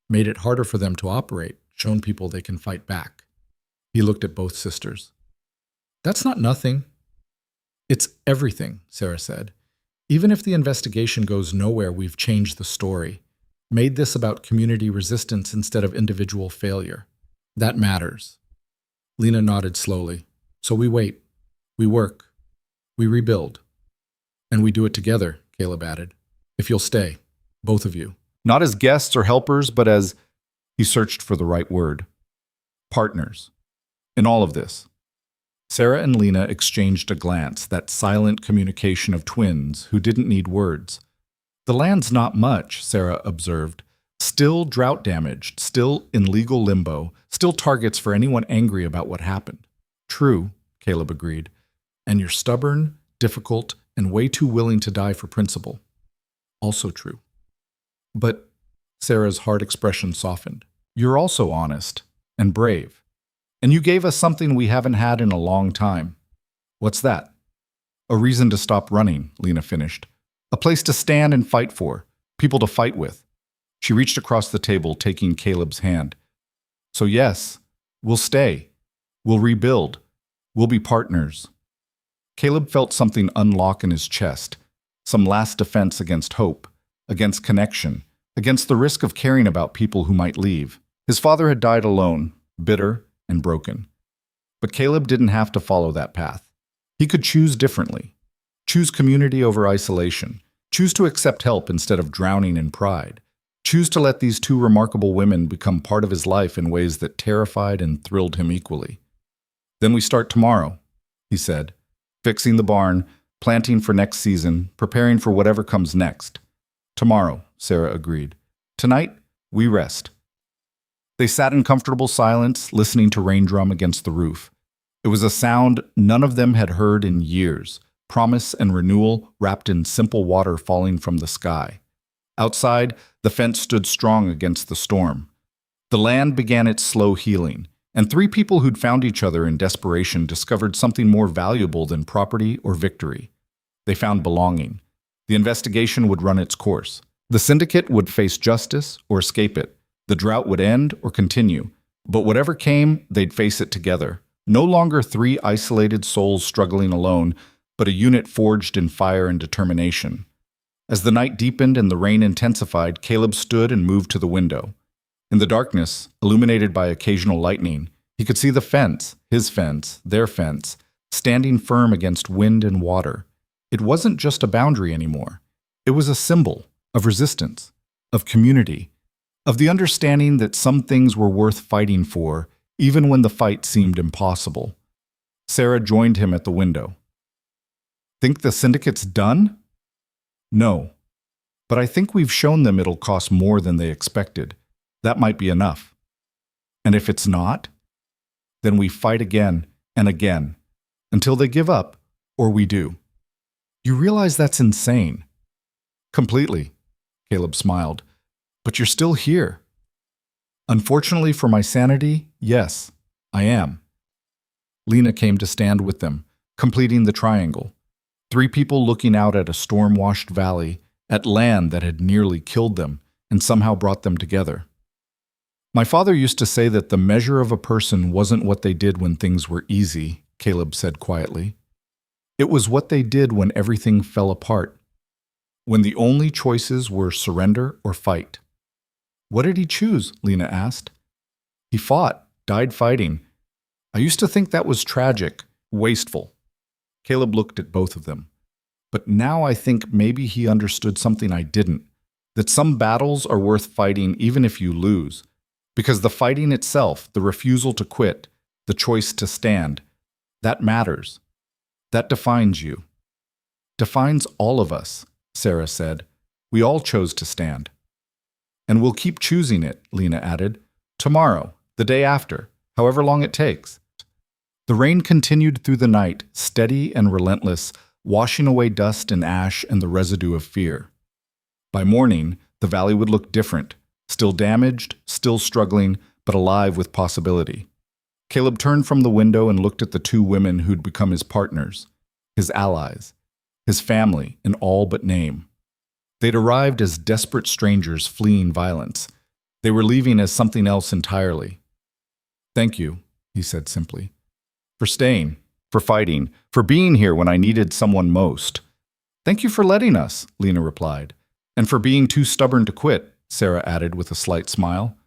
made it harder for them to operate, shown people they can fight back." He looked at both sisters. "That's not nothing." "It's everything," Sarah said. "Even if the investigation goes nowhere, we've changed the story, made this about community resistance instead of individual failure. That matters." Lena nodded slowly. "So we wait. We work. We rebuild. And we do it together," Caleb added. "If you'll stay, both of you. Not as guests or helpers, but as," he searched for the right word, "partners. In all of this." Sarah and Lena exchanged a glance, that silent communication of twins who didn't need words. "The land's not much," Sarah observed. "Still drought damaged, still in legal limbo, still targets for anyone angry about what happened." "True," Caleb agreed. "And you're stubborn, difficult, and way too willing to die for principle." "Also true." "But," Sarah's hard expression softened, "you're also honest and brave. And you gave us something we haven't had in a long time." "What's that?" "A reason to stop running," Lena finished. "A place to stand and fight for, people to fight with." She reached across the table, taking Caleb's hand. "So yes, we'll stay. We'll rebuild. We'll be partners." Caleb felt something unlock in his chest, some last defense against hope, against connection, against the risk of caring about people who might leave. His father had died alone, bitter and broken. But Caleb didn't have to follow that path. He could choose differently. Choose community over isolation. Choose to accept help instead of drowning in pride. Choose to let these two remarkable women become part of his life in ways that terrified and thrilled him equally. "Then we start tomorrow," he said. "Fixing the barn, planting for next season, preparing for whatever comes next." "Tomorrow," Sarah agreed. "Tonight, we rest." They sat in comfortable silence, listening to rain drum against the roof. It was a sound none of them had heard in years, promise and renewal wrapped in simple water falling from the sky. Outside, the fence stood strong against the storm. The land began its slow healing, and 3 people who'd found each other in desperation discovered something more valuable than property or victory. They found belonging, The investigation would run its course. The syndicate would face justice or escape it. The drought would end or continue. But whatever came, they'd face it together. No longer three isolated souls struggling alone, but a unit forged in fire and determination. As the night deepened and the rain intensified, Caleb stood and moved to the window. In the darkness, illuminated by occasional lightning, he could see the fence, his fence, their fence, standing firm against wind and water. It wasn't just a boundary anymore. It was a symbol of resistance, of community, of the understanding that some things were worth fighting for, even when the fight seemed impossible. Sarah joined him at the window. Think the syndicate's done? No. But I think we've shown them it'll cost more than they expected. That might be enough. And if it's not, then we fight again and again, until they give up, or we do. You realize that's insane. Completely, Caleb smiled. But you're still here. Unfortunately for my sanity, yes, I am. Lena came to stand with them, completing the triangle. Three people looking out at a storm-washed valley, at land that had nearly killed them and somehow brought them together. My father used to say that the measure of a person wasn't what they did when things were easy, Caleb said quietly. It was what they did when everything fell apart, when the only choices were surrender or fight. What did he choose? Lena asked. He fought, died fighting. I used to think that was tragic, wasteful. Caleb looked at both of them. But now I think maybe he understood something I didn't, that some battles are worth fighting even if you lose. Because the fighting itself, the refusal to quit, the choice to stand, that matters. That defines you. Defines all of us, Sarah said. We all chose to stand. And we'll keep choosing it, Lena added. Tomorrow, the day after, however long it takes. The rain continued through the night, steady and relentless, washing away dust and ash and the residue of fear. By morning, the valley would look different, still damaged, still struggling, but alive with possibility. Caleb turned from the window and looked at the two women who'd become his partners, his allies, his family in all but name. They'd arrived as desperate strangers fleeing violence. They were leaving as something else entirely. Thank you, he said simply. For staying, for fighting, for being here when I needed someone most. Thank you for letting us, Lena replied. And for being too stubborn to quit, Sarah added with a slight smile.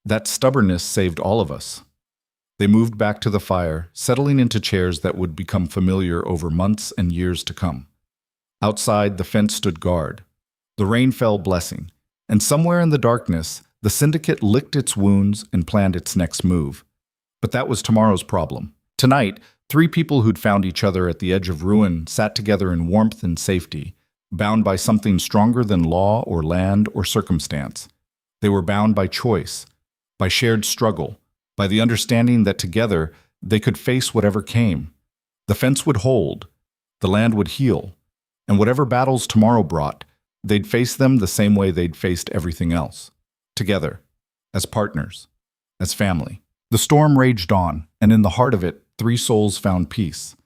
That stubbornness saved all of us. They moved back to the fire, settling into chairs that would become familiar over months and years to come. Outside, the fence stood guard. The rain fell blessing, and somewhere in the darkness, the syndicate licked its wounds and planned its next move. But that was tomorrow's problem. Tonight, three people who'd found each other at the edge of ruin sat together in warmth and safety, bound by something stronger than law or land or circumstance. They were bound by choice, by shared struggle, by the understanding that together they could face whatever came. The fence would hold, the land would heal, and whatever battles tomorrow brought, they'd face them the same way they'd faced everything else. Together, as partners, as family. The storm raged on, and in the heart of it, three souls found peace.